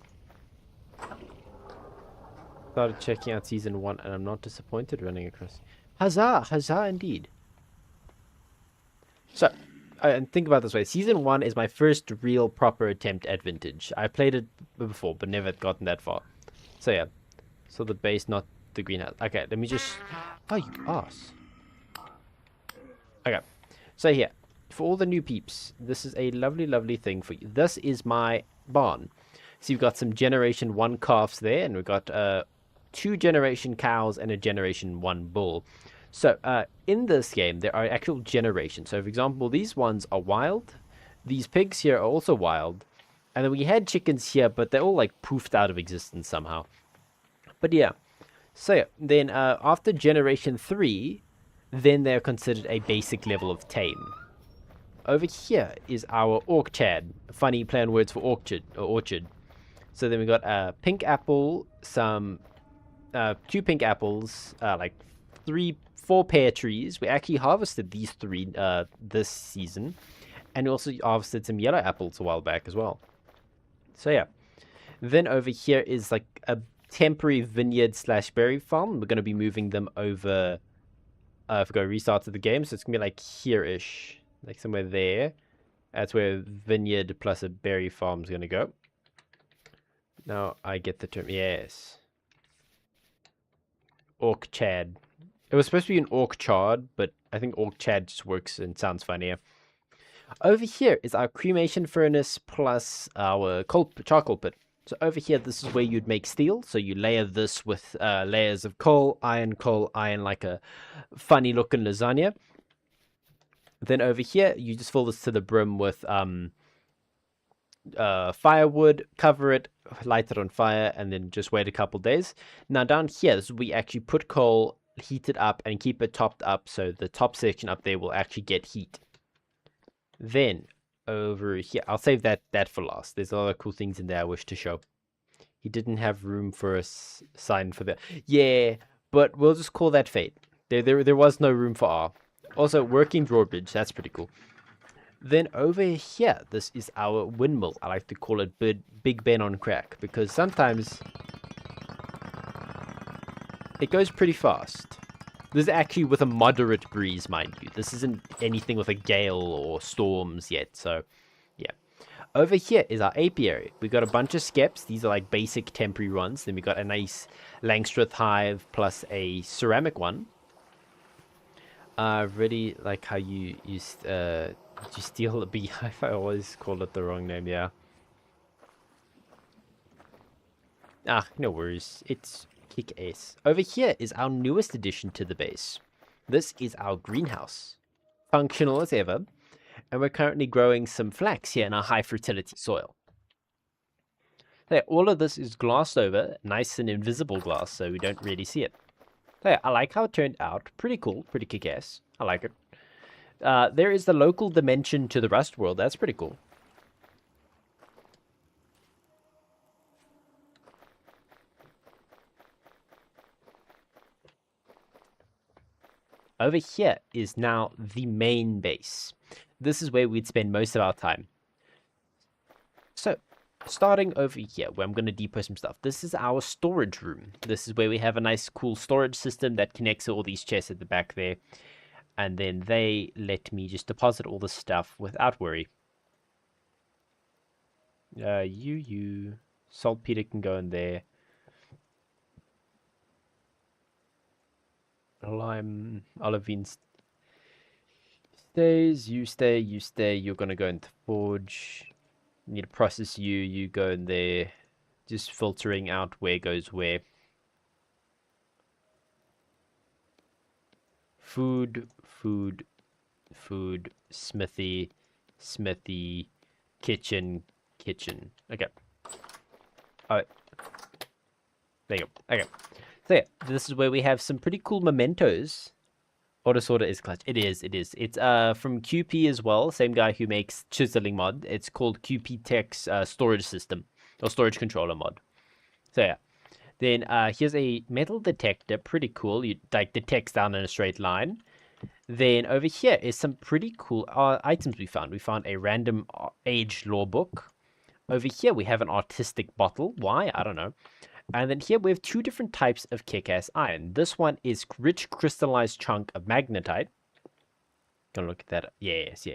Started checking out season 1 and I'm not disappointed running across. Huzzah! Huzzah indeed. So, and think about it this way. Season 1 is my first real proper attempt at vintage. I played it before but never gotten that far. So yeah. So the base, not the greenhouse. Okay, let me just... Oh, you ass. Okay, so here, for all the new peeps, this is a lovely, lovely thing for you. This is my barn. So you've got some Generation 1 calves there, and we've got 2 Generation cows and a Generation 1 bull. So in this game, there are actual generations. So for example, these ones are wild. These pigs here are also wild. And then we had chickens here, but they're all like poofed out of existence somehow. But yeah, so yeah, then after Generation 3, then they're considered a basic level of tame. Over here is our orchard. Funny play on words for orchard. So then we got a pink apple, some 2 pink apples, like 4 pear trees. We actually harvested these 3 this season, and we also harvested some yellow apples a while back as well. So yeah, then over here is like a temporary vineyard / berry farm. We're going to be moving them over. If we go restart to the game, so it's gonna be like here-ish, like somewhere there. That's where vineyard plus a berry farm is gonna go. Now I get the term. Yes. Orchard. It was supposed to be an orchard, but I think orchard just works and sounds funnier. Over here is our cremation furnace plus our charcoal pit. So over here, this is where you'd make steel. So you layer this with layers of coal, iron, like a funny looking lasagna. Then over here, you just fill this to the brim with firewood, cover it, light it on fire, and then just wait a couple days. Now down here, this is where we actually put coal, heat it up, and keep it topped up so the top section up there will actually get heat. Then over here, I'll save that for last. There's a lot of cool things in there I wish to show. He didn't have room for a sign for that. Yeah, but we'll just call that fate. There was no room for R. Also, working drawbridge. That's pretty cool. Then over here, this is our windmill. I like to call it Big Ben on crack because sometimes it goes pretty fast. This is actually with a moderate breeze, mind you. This isn't anything with a gale or storms yet, so yeah. Over here is our apiary. We got a bunch of skeps. These are like basic temporary ones. Then we got a nice Langstroth hive plus a ceramic one. Really like how you steal a beehive. I always call it the wrong name, yeah. No worries. It's kick-ass. Over here is our newest addition to the base. This is our greenhouse. Functional as ever. And we're currently growing some flax here in our high fertility soil. So all of this is glassed over, nice and invisible glass, so we don't really see it. So I like how it turned out. Pretty cool, pretty kick-ass. I like it. There is the local dimension to the Rust world. That's pretty cool. Over here is now the main base. This is where we'd spend most of our time. So, starting over here, where I'm going to depot some stuff. This is our storage room. This is where we have a nice, cool storage system that connects all these chests at the back there. And then they let me just deposit all the stuff without worry. Saltpeter can go in there. Lime, olivine stays, you stay, you're gonna go into forge. Need to process you go in there. Just filtering out where goes where. Food, smithy, kitchen. Okay. Alright. There you go. Okay. So yeah, this is where we have some pretty cool mementos. Auto sorter is clutch. It is. It's from QP as well. Same guy who makes chiseling mod. It's called QP Tech's storage system or storage controller mod. So yeah. Then here's a metal detector. Pretty cool. You like detects down in a straight line. Then over here is some pretty cool items we found. We found a random age law book. Over here we have an artistic bottle. Why? I don't know. And then here we have 2 different types of kick-ass iron. This one is rich crystallized chunk of magnetite. Gonna look at that. Yes.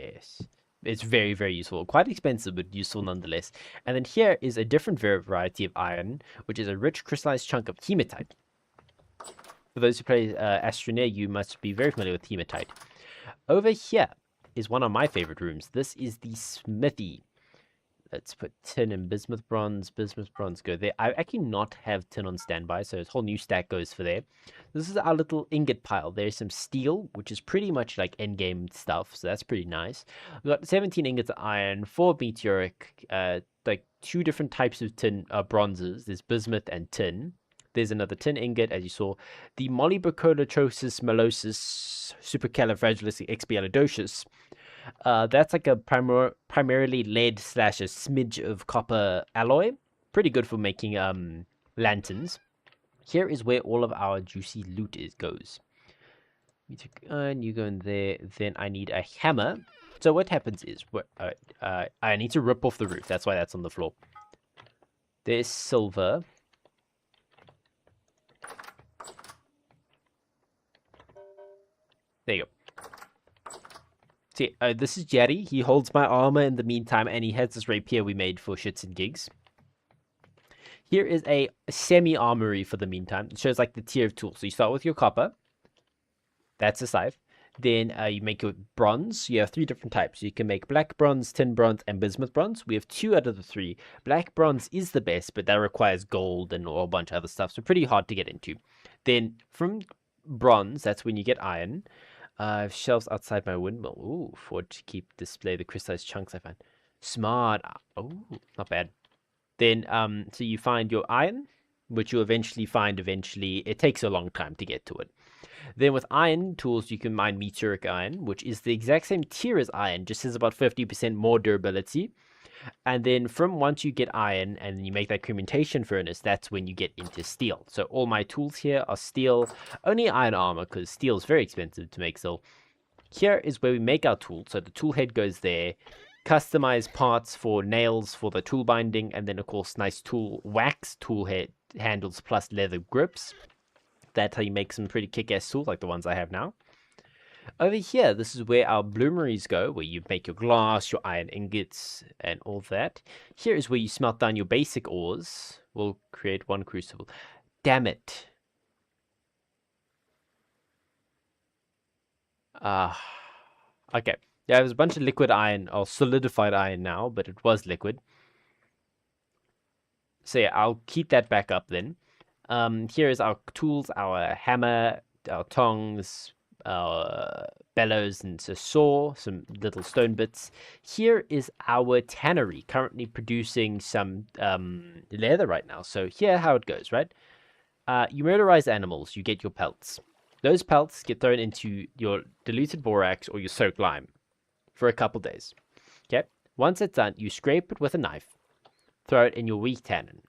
It's very, very useful. Quite expensive, but useful nonetheless. And then here is a different variety of iron, which is a rich crystallized chunk of hematite. For those who play Astroneer, you must be very familiar with hematite. Over here is one of my favorite rooms. This is the smithy. Let's put tin and bismuth bronze. Bismuth bronze go there. I actually not have tin on standby, so a whole new stack goes for there. This is our little ingot pile. There's some steel, which is pretty much like endgame stuff, so that's pretty nice. We've got 17 ingots of iron, 4 meteoric, like 2 different types of tin bronzes. There's bismuth and tin. There's another tin ingot, as you saw. The molybdenum melosis supercalifragilisticexpialidocious. That's like a primarily lead / a smidge of copper alloy. Pretty good for making lanterns. Here is where all of our juicy loot goes. You go in there. Then I need a hammer. So what happens is, I need to rip off the roof. That's why that's on the floor. There's silver. There you go. See, this is Jerry. He holds my armor in the meantime, and he has this rapier we made for shits and gigs. Here is a semi-armory for the meantime. It shows like the tier of tools. So you start with your copper. That's a scythe. Then you make your bronze. You have 3 different types. You can make black bronze, tin bronze, and bismuth bronze. We have 2 out of the 3. Black bronze is the best, but that requires gold and a whole bunch of other stuff. So pretty hard to get into. Then from bronze, that's when you get iron. I have shelves outside my windmill. Ooh, for to display the crystallized chunks I find. Smart. Oh, not bad. Then, so you find your iron, which you eventually find. It takes a long time to get to it. Then with iron tools, you can mine meteoric iron, which is the exact same tier as iron, just has about 50% more durability. And then from once you get iron and you make that cremation furnace, that's when you get into steel. So all my tools here are steel, only iron armor because steel is very expensive to make. So here is where we make our tool. So the tool head goes there, customize parts for nails for the tool binding, and then of course nice wax tool head handles plus leather grips. That's how you make some pretty kick-ass tools like the ones I have now. Over here, this is where our bloomeries go, where you make your glass, your iron ingots, and all that. Here is where you smelt down your basic ores. We'll create 1 crucible. Damn it. Okay. Yeah, there's a bunch of liquid iron, or solidified iron now, but it was liquid. So yeah, I'll keep that back up then. Here is our tools, our hammer, our tongs, our bellows, and a saw, some little stone bits. Here is our tannery, currently producing some leather right now. So here how it goes, right? You murderize animals, you get your pelts. Those pelts get thrown into your diluted borax or your soaked lime for a couple days. Okay? Once it's done, you scrape it with a knife, throw it in your weak tannin.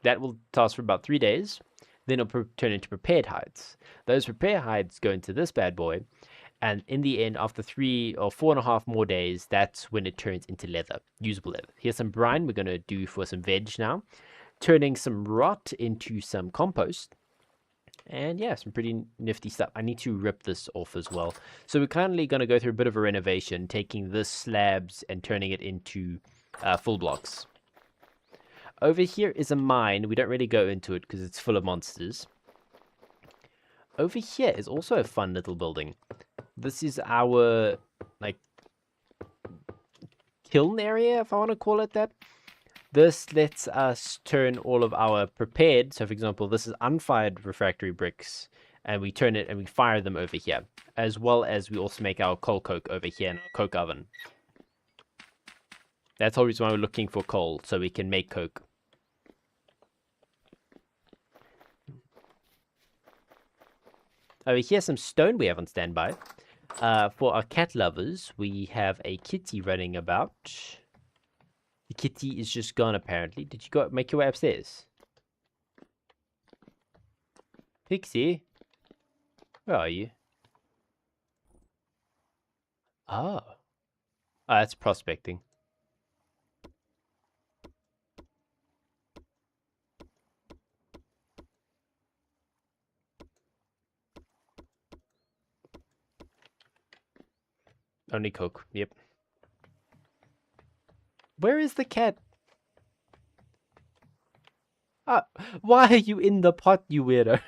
That will last for about 3 days. Then it'll turn into prepared hides. Those prepared hides go into this bad boy. And in the end, after 3 or 4.5 more days, that's when it turns into leather, usable leather. Here's some brine we're going to do for some veg now. Turning some rot into some compost. And yeah, some pretty nifty stuff. I need to rip this off as well. So we're currently going to go through a bit of a renovation, taking this slabs and turning it into full blocks. Over here is a mine. We don't really go into it because it's full of monsters. Over here is also a fun little building. This is our, like, kiln area, if I want to call it that. This lets us turn all of our prepared, so for example, this is unfired refractory bricks, and we turn it and we fire them over here, as well as we also make our coal coke over here in our coke oven. That's the whole reason why we're looking for coal, so we can make coke. Over here, some stone we have on standby. For our cat lovers, we have a kitty running about. The kitty is just gone, apparently. Did you go make your way upstairs? Pixie? Where are you? Oh. Oh, that's prospecting. Only coke, yep. Where is the cat? Why are you in the pot, you weirdo?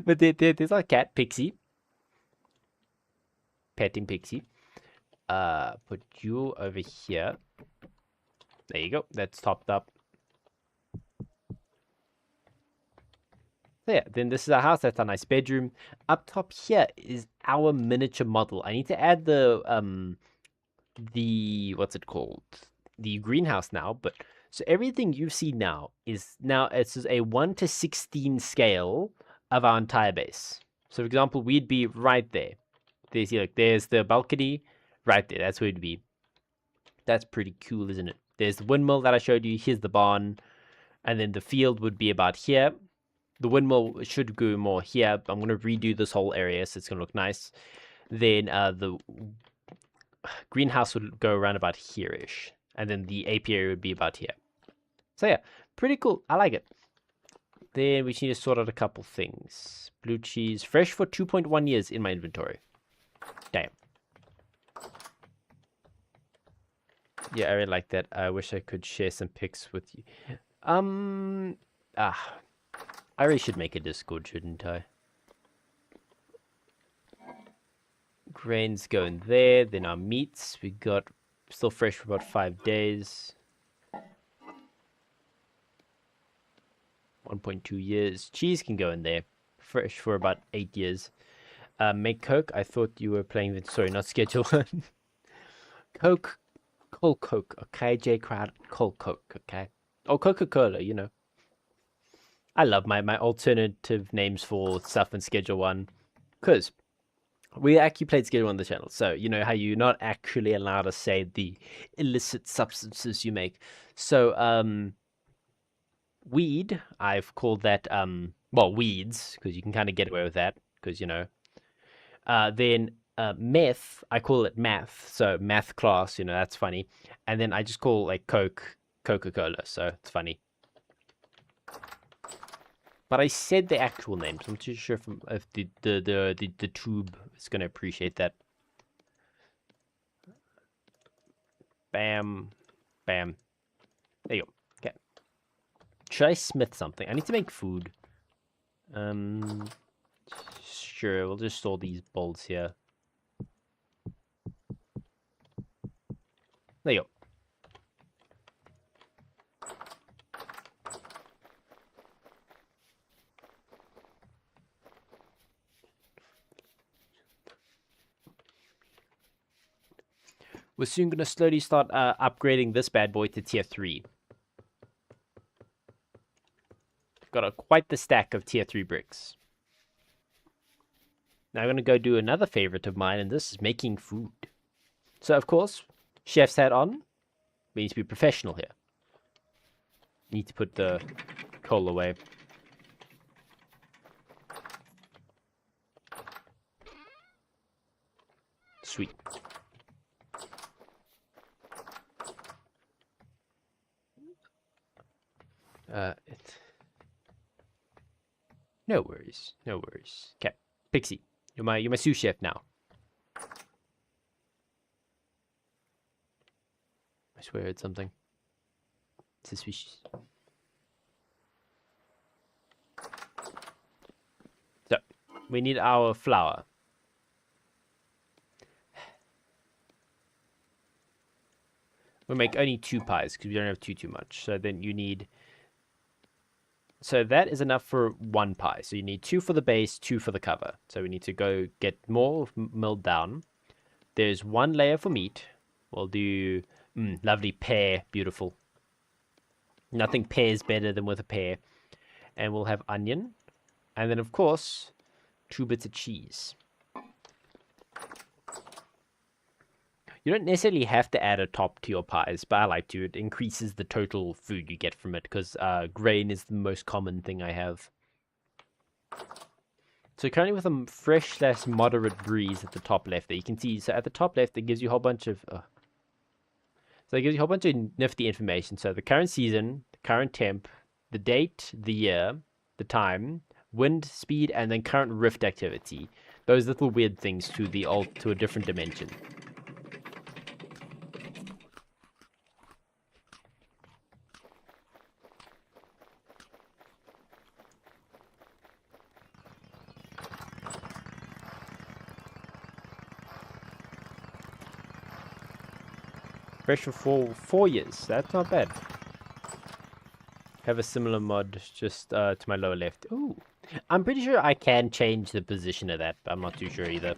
But there's our cat, Pixie. petting pixie. Put you over here. There you go. That's topped up. So yeah, then this is our house. That's our nice bedroom. Up top here is our miniature model. I need to add the what's it called? The greenhouse now, but so everything you see now it's a 1:16 scale of our entire base. So for example, we'd be right there. There's the balcony right there. That's where it'd be. That's pretty cool, isn't it? There's the windmill that I showed you. Here's the barn. And then the field would be about here. The windmill should go more here. I'm going to redo this whole area, so it's going to look nice. Then the greenhouse would go around about here-ish. And then the apiary would be about here. So yeah, pretty cool. I like it. Then we just need to sort out a couple things. Blue cheese. Fresh for 2.1 years in my inventory. Damn. Yeah, I really like that. I wish I could share some pics with you. I really should make a Discord, shouldn't I? Grains go in there. Then our meats. We got still fresh for about 5 days. 1.2 years. Cheese can go in there. Fresh for about 8 years. Make Coke. I thought you were playing the... Sorry, not Schedule 1. Coke. Cold Coke, okay? J Crowd, Cold Coke, okay? Oh, Coca-Cola, you know. I love my alternative names for stuff in Schedule 1. Because we actually played Schedule 1 on the channel. So, you know how you're not actually allowed to say the illicit substances you make. So, weed, I've called that, well, weeds, because you can kind of get away with that. Because, you know. Then... meth, I call it math, so math class, you know, that's funny. And then I just call like Coca-Cola, so it's funny. But I said the actual name, so I'm too sure if the tube is gonna appreciate that. Bam, bam. There you go. Okay. Should I smith something? I need to make food. Sure, we'll just store these bowls here. There you go. We're soon going to slowly start upgrading this bad boy to tier 3. Got quite the stack of tier 3 bricks. Now I'm going to go do another favorite of mine, and this is making food. So, of course... Chef's hat on. We need to be professional here. Need to put the coal away. Sweet. No worries. No worries. Okay. Pixie, you're my sous chef now. I swear I heard something. Suspicious. So, we need our flour. We'll make only 2 pies because we don't have too much. So then you need... So that is enough for 1 pie. So you need 2 for the base, 2 for the cover. So we need to go get more milled down. There's 1 layer for meat. We'll do... lovely pear. Beautiful. Nothing pairs better than with a pear. And we'll have onion. And then, of course, 2 bits of cheese. You don't necessarily have to add a top to your pies, but I like to. It increases the total food you get from it, because grain is the most common thing I have. So currently with a fresh/moderate breeze at the top left there, you can see, so at the top left, it gives you a whole bunch of... So it gives you a whole bunch of nifty information. So the current season, the current temp, the date, the year, the time, wind speed, and then current rift activity. Those little weird things to a different dimension. Fresh for 4 years. That's not bad. Have a similar mod just to my lower left. Ooh. I'm pretty sure I can change the position of that, but I'm not too sure either.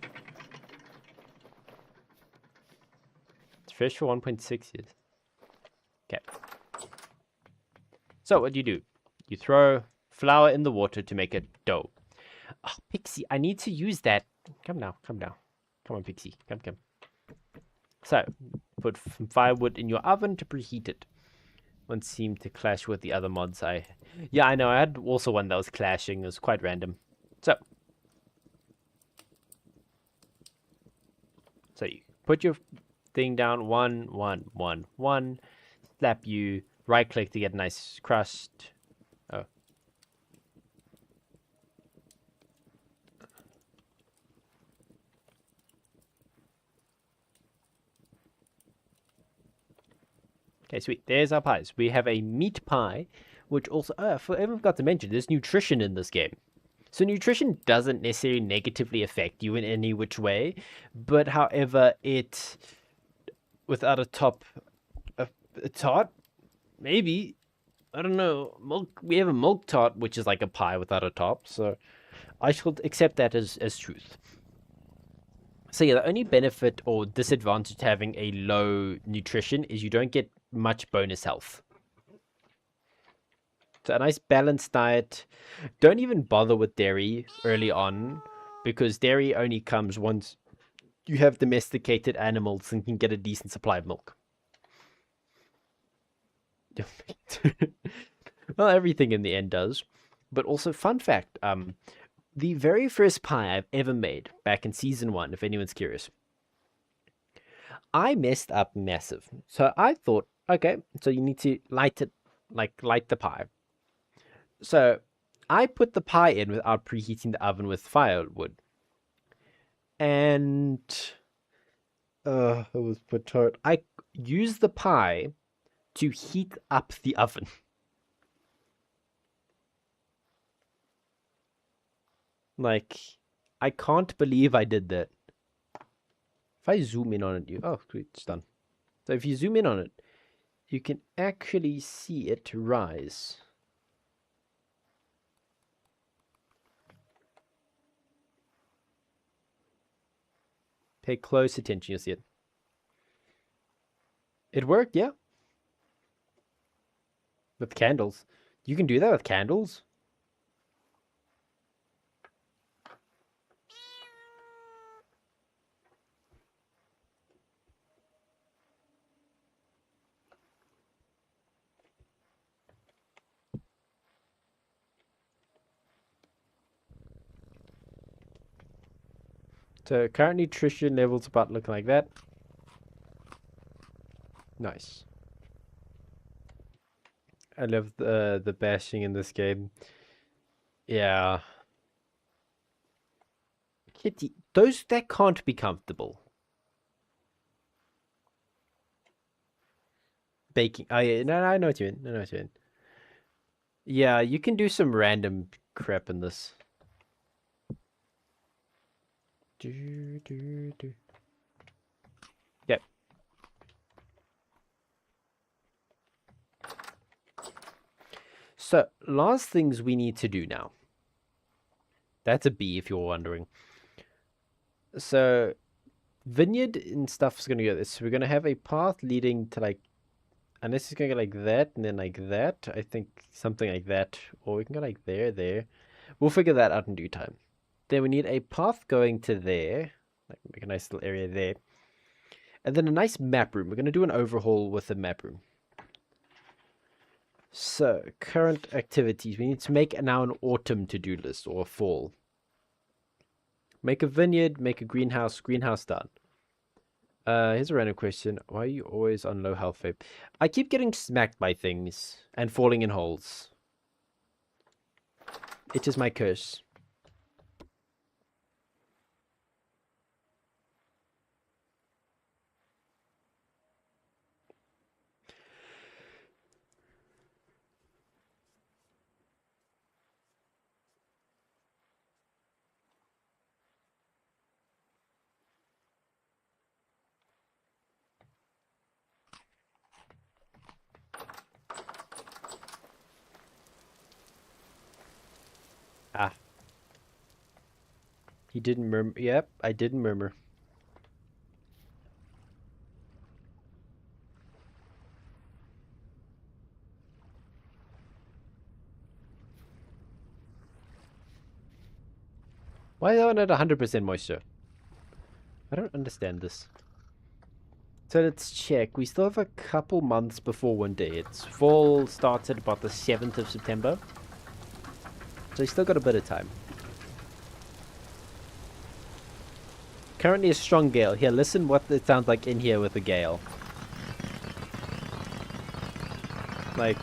It's fresh for 1.6 years. Okay. So what do? You throw flour in the water to make a dough. Oh, Pixie, I need to use that. Come now, come down. Come on, Pixie. Come. So, put firewood in your oven to preheat it. One seemed to clash with the other mods. Yeah, I know. I had also one that was clashing. It was quite random. So you put your thing down. One. Slap you. Right click to get a nice crust. Oh. Okay, sweet. There's our pies. We have a meat pie, which also... I forgot to mention, there's nutrition in this game. So nutrition doesn't necessarily negatively affect you in any which way, but however, it... Without a top... A tart? Maybe. I don't know. Milk. We have a milk tart, which is like a pie without a top, so I shall accept that as truth. So yeah, the only benefit or disadvantage to having a low nutrition is you don't get much bonus health. So a nice balanced diet. Don't even bother with dairy early on, because dairy only comes once you have domesticated animals and can get a decent supply of milk. Well, everything in the end does. But also, fun fact, the very first pie I've ever made, back in season 1, if anyone's curious, I messed up massive. So I thought, okay, so you need to light the pie. So I put the pie in without preheating the oven with firewood. And it was perturbed. I used the pie to heat up the oven. Like, I can't believe I did that. If I zoom in on it, oh, sweet, it's done. So if you zoom in on it, you can actually see it rise. Pay close attention, you'll see it. It worked, yeah. With candles. You can do that with candles? So current nutrition levels about looking like that. Nice. I love the bashing in this game. Yeah. Kitty, that can't be comfortable. Baking. Oh yeah, no, I know what you mean. Yeah, you can do some random crap in this. Yep. So, last things we need to do now. That's a B if you're wondering. So, vineyard and stuff is going to go this. So we're going to have a path leading to like, and this is going to go like that and then like that. I think something like that. Or we can go like there. We'll figure that out in due time. Then we need a path going to there. Like make a nice little area there. And then a nice map room. We're going to do an overhaul with the map room. So, current activities. We need to make now an autumn to-do list or a fall. Make a vineyard, make a greenhouse done. Here's a random question. Why are you always on low health, Vape? I keep getting smacked by things and falling in holes. It is my curse. He didn't murmur. Yep, I didn't murmur. Why is that one at 100% moisture? I don't understand this. So let's check. We still have a couple months before winter hits. Fall starts at about the 7th of September. So we still got a bit of time. Currently a strong gale. Here, listen what it sounds like in here with a gale. Like,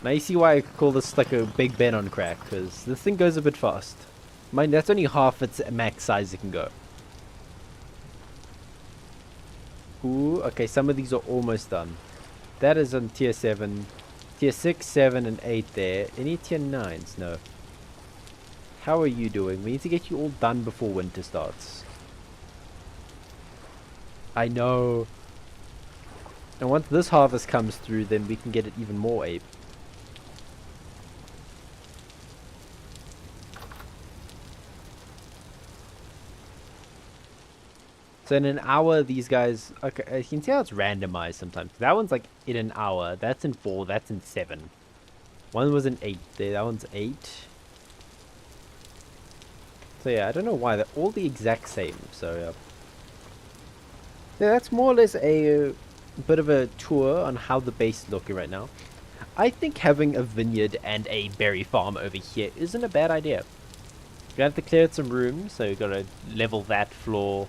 now you see why I call this like a Big Ben on crack, because this thing goes a bit fast. Mind, that's only half its max size it can go. Ooh, okay, some of these are almost done. That is on tier 7. Tier 6, 7, and 8 there. Any tier 9s? No. How are you doing? We need to get you all done before winter starts. I know. And once this harvest comes through, then we can get it even more ape. So in an hour, these guys... Okay, you can see how it's randomized sometimes. That one's like in an hour. That's in 4. That's in 7. One was in 8. There, that one's 8. So yeah, I don't know why. They're all the exact same. So yeah. Yeah, that's more or less a bit of a tour on how the base is looking right now. I think having a vineyard and a berry farm over here isn't a bad idea. We have to clear some room, so we've got to level that floor,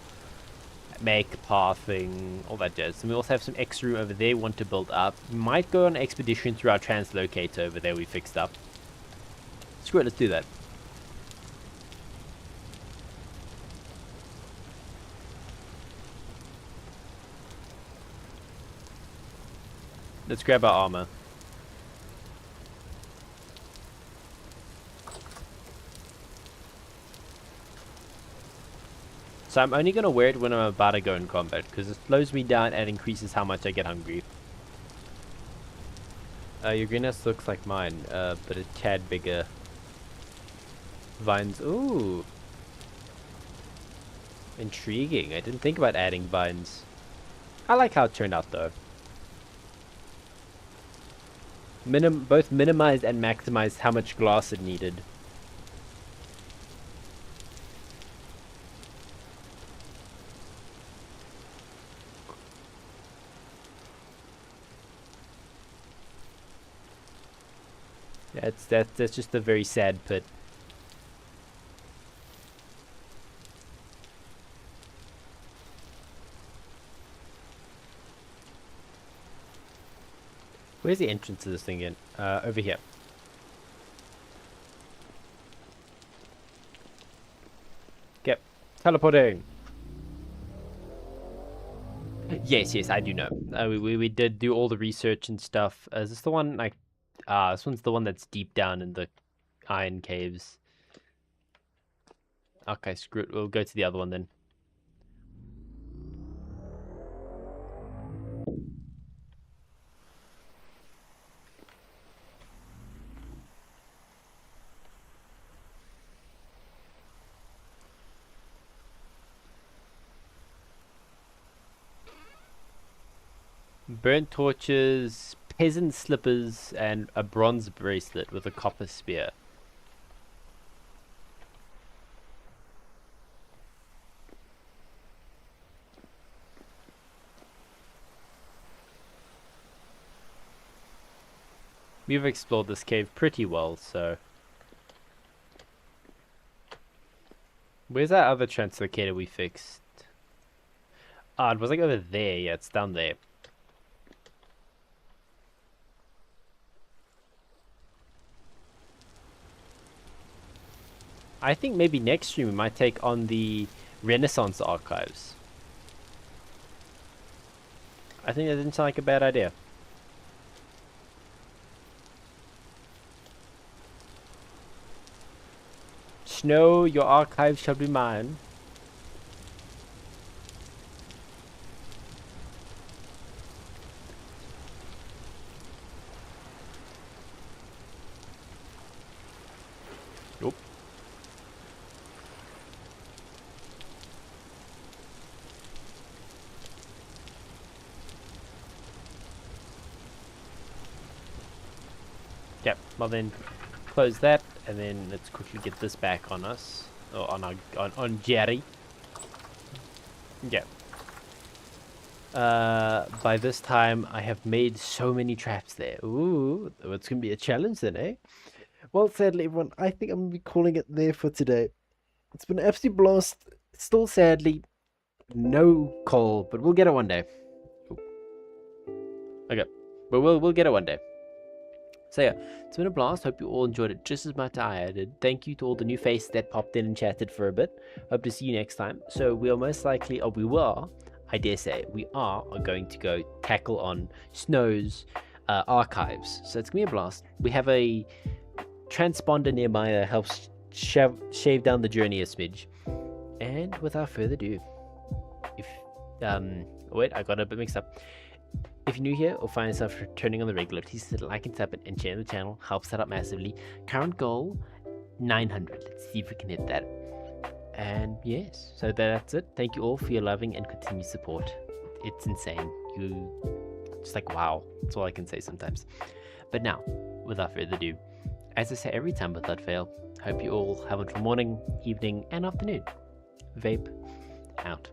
make pathing, all that jazz. And we also have some extra room over there we want to build up. We might go on an expedition through our translocator over there we fixed up. Screw it, let's do that. Let's grab our armor. So I'm only going to wear it when I'm about to go in combat, because it slows me down and increases how much I get hungry. Your greenhouse looks like mine, but a tad bigger. Vines, ooh. Intriguing, I didn't think about adding vines. I like how it turned out though. Both minimized and maximized how much glass it needed. Yeah, that's just a very sad pit. Where's the entrance to this thing in? Over here. Yep. Teleporting. Yes, I do know. We did do all the research and stuff. Is this the one, like... this one's the one that's deep down in the iron caves. Okay, screw it. We'll go to the other one then. Burnt torches, peasant slippers, and a bronze bracelet with a copper spear. We've explored this cave pretty well, so... Where's that other translocator we fixed? Ah, it was like over there. Yeah, it's down there. I think maybe next stream we might take on the Renaissance archives. I think that didn't sound like a bad idea. Snow, your archives shall be mine. Nope. Well then, close that, and then let's quickly get this back on us, or on our on Jerry. Yeah. By this time, I have made so many traps there. Ooh, it's gonna be a challenge then, eh? Well, sadly, everyone, I think I'm gonna be calling it there for today. It's been an absolute blast. Still, sadly, no coal, but we'll get it one day. Ooh. Okay, but we'll get it one day. So yeah, it's been a blast. Hope you all enjoyed it just as much as I did. Thank you to all the new faces that popped in and chatted for a bit. Hope to see you next time. So we are most likely, or we were, I dare say, we are going to go tackle on Snow's archives. So it's gonna be a blast. We have a transponder nearby that helps shave down the journey a smidge. And without further ado, if wait, I got a bit mixed up. If you're new here or find yourself returning on the regular, please hit like and tap it and share the channel. Helps that out massively. Current goal 900. Let's see if we can hit that. And yes, so that's it. Thank you all for your loving and continued support. It's insane. You just like, wow. That's all I can say sometimes. But now, without further ado, as I say every time without fail, hope you all have a wonderful morning, evening, and afternoon. Vape out.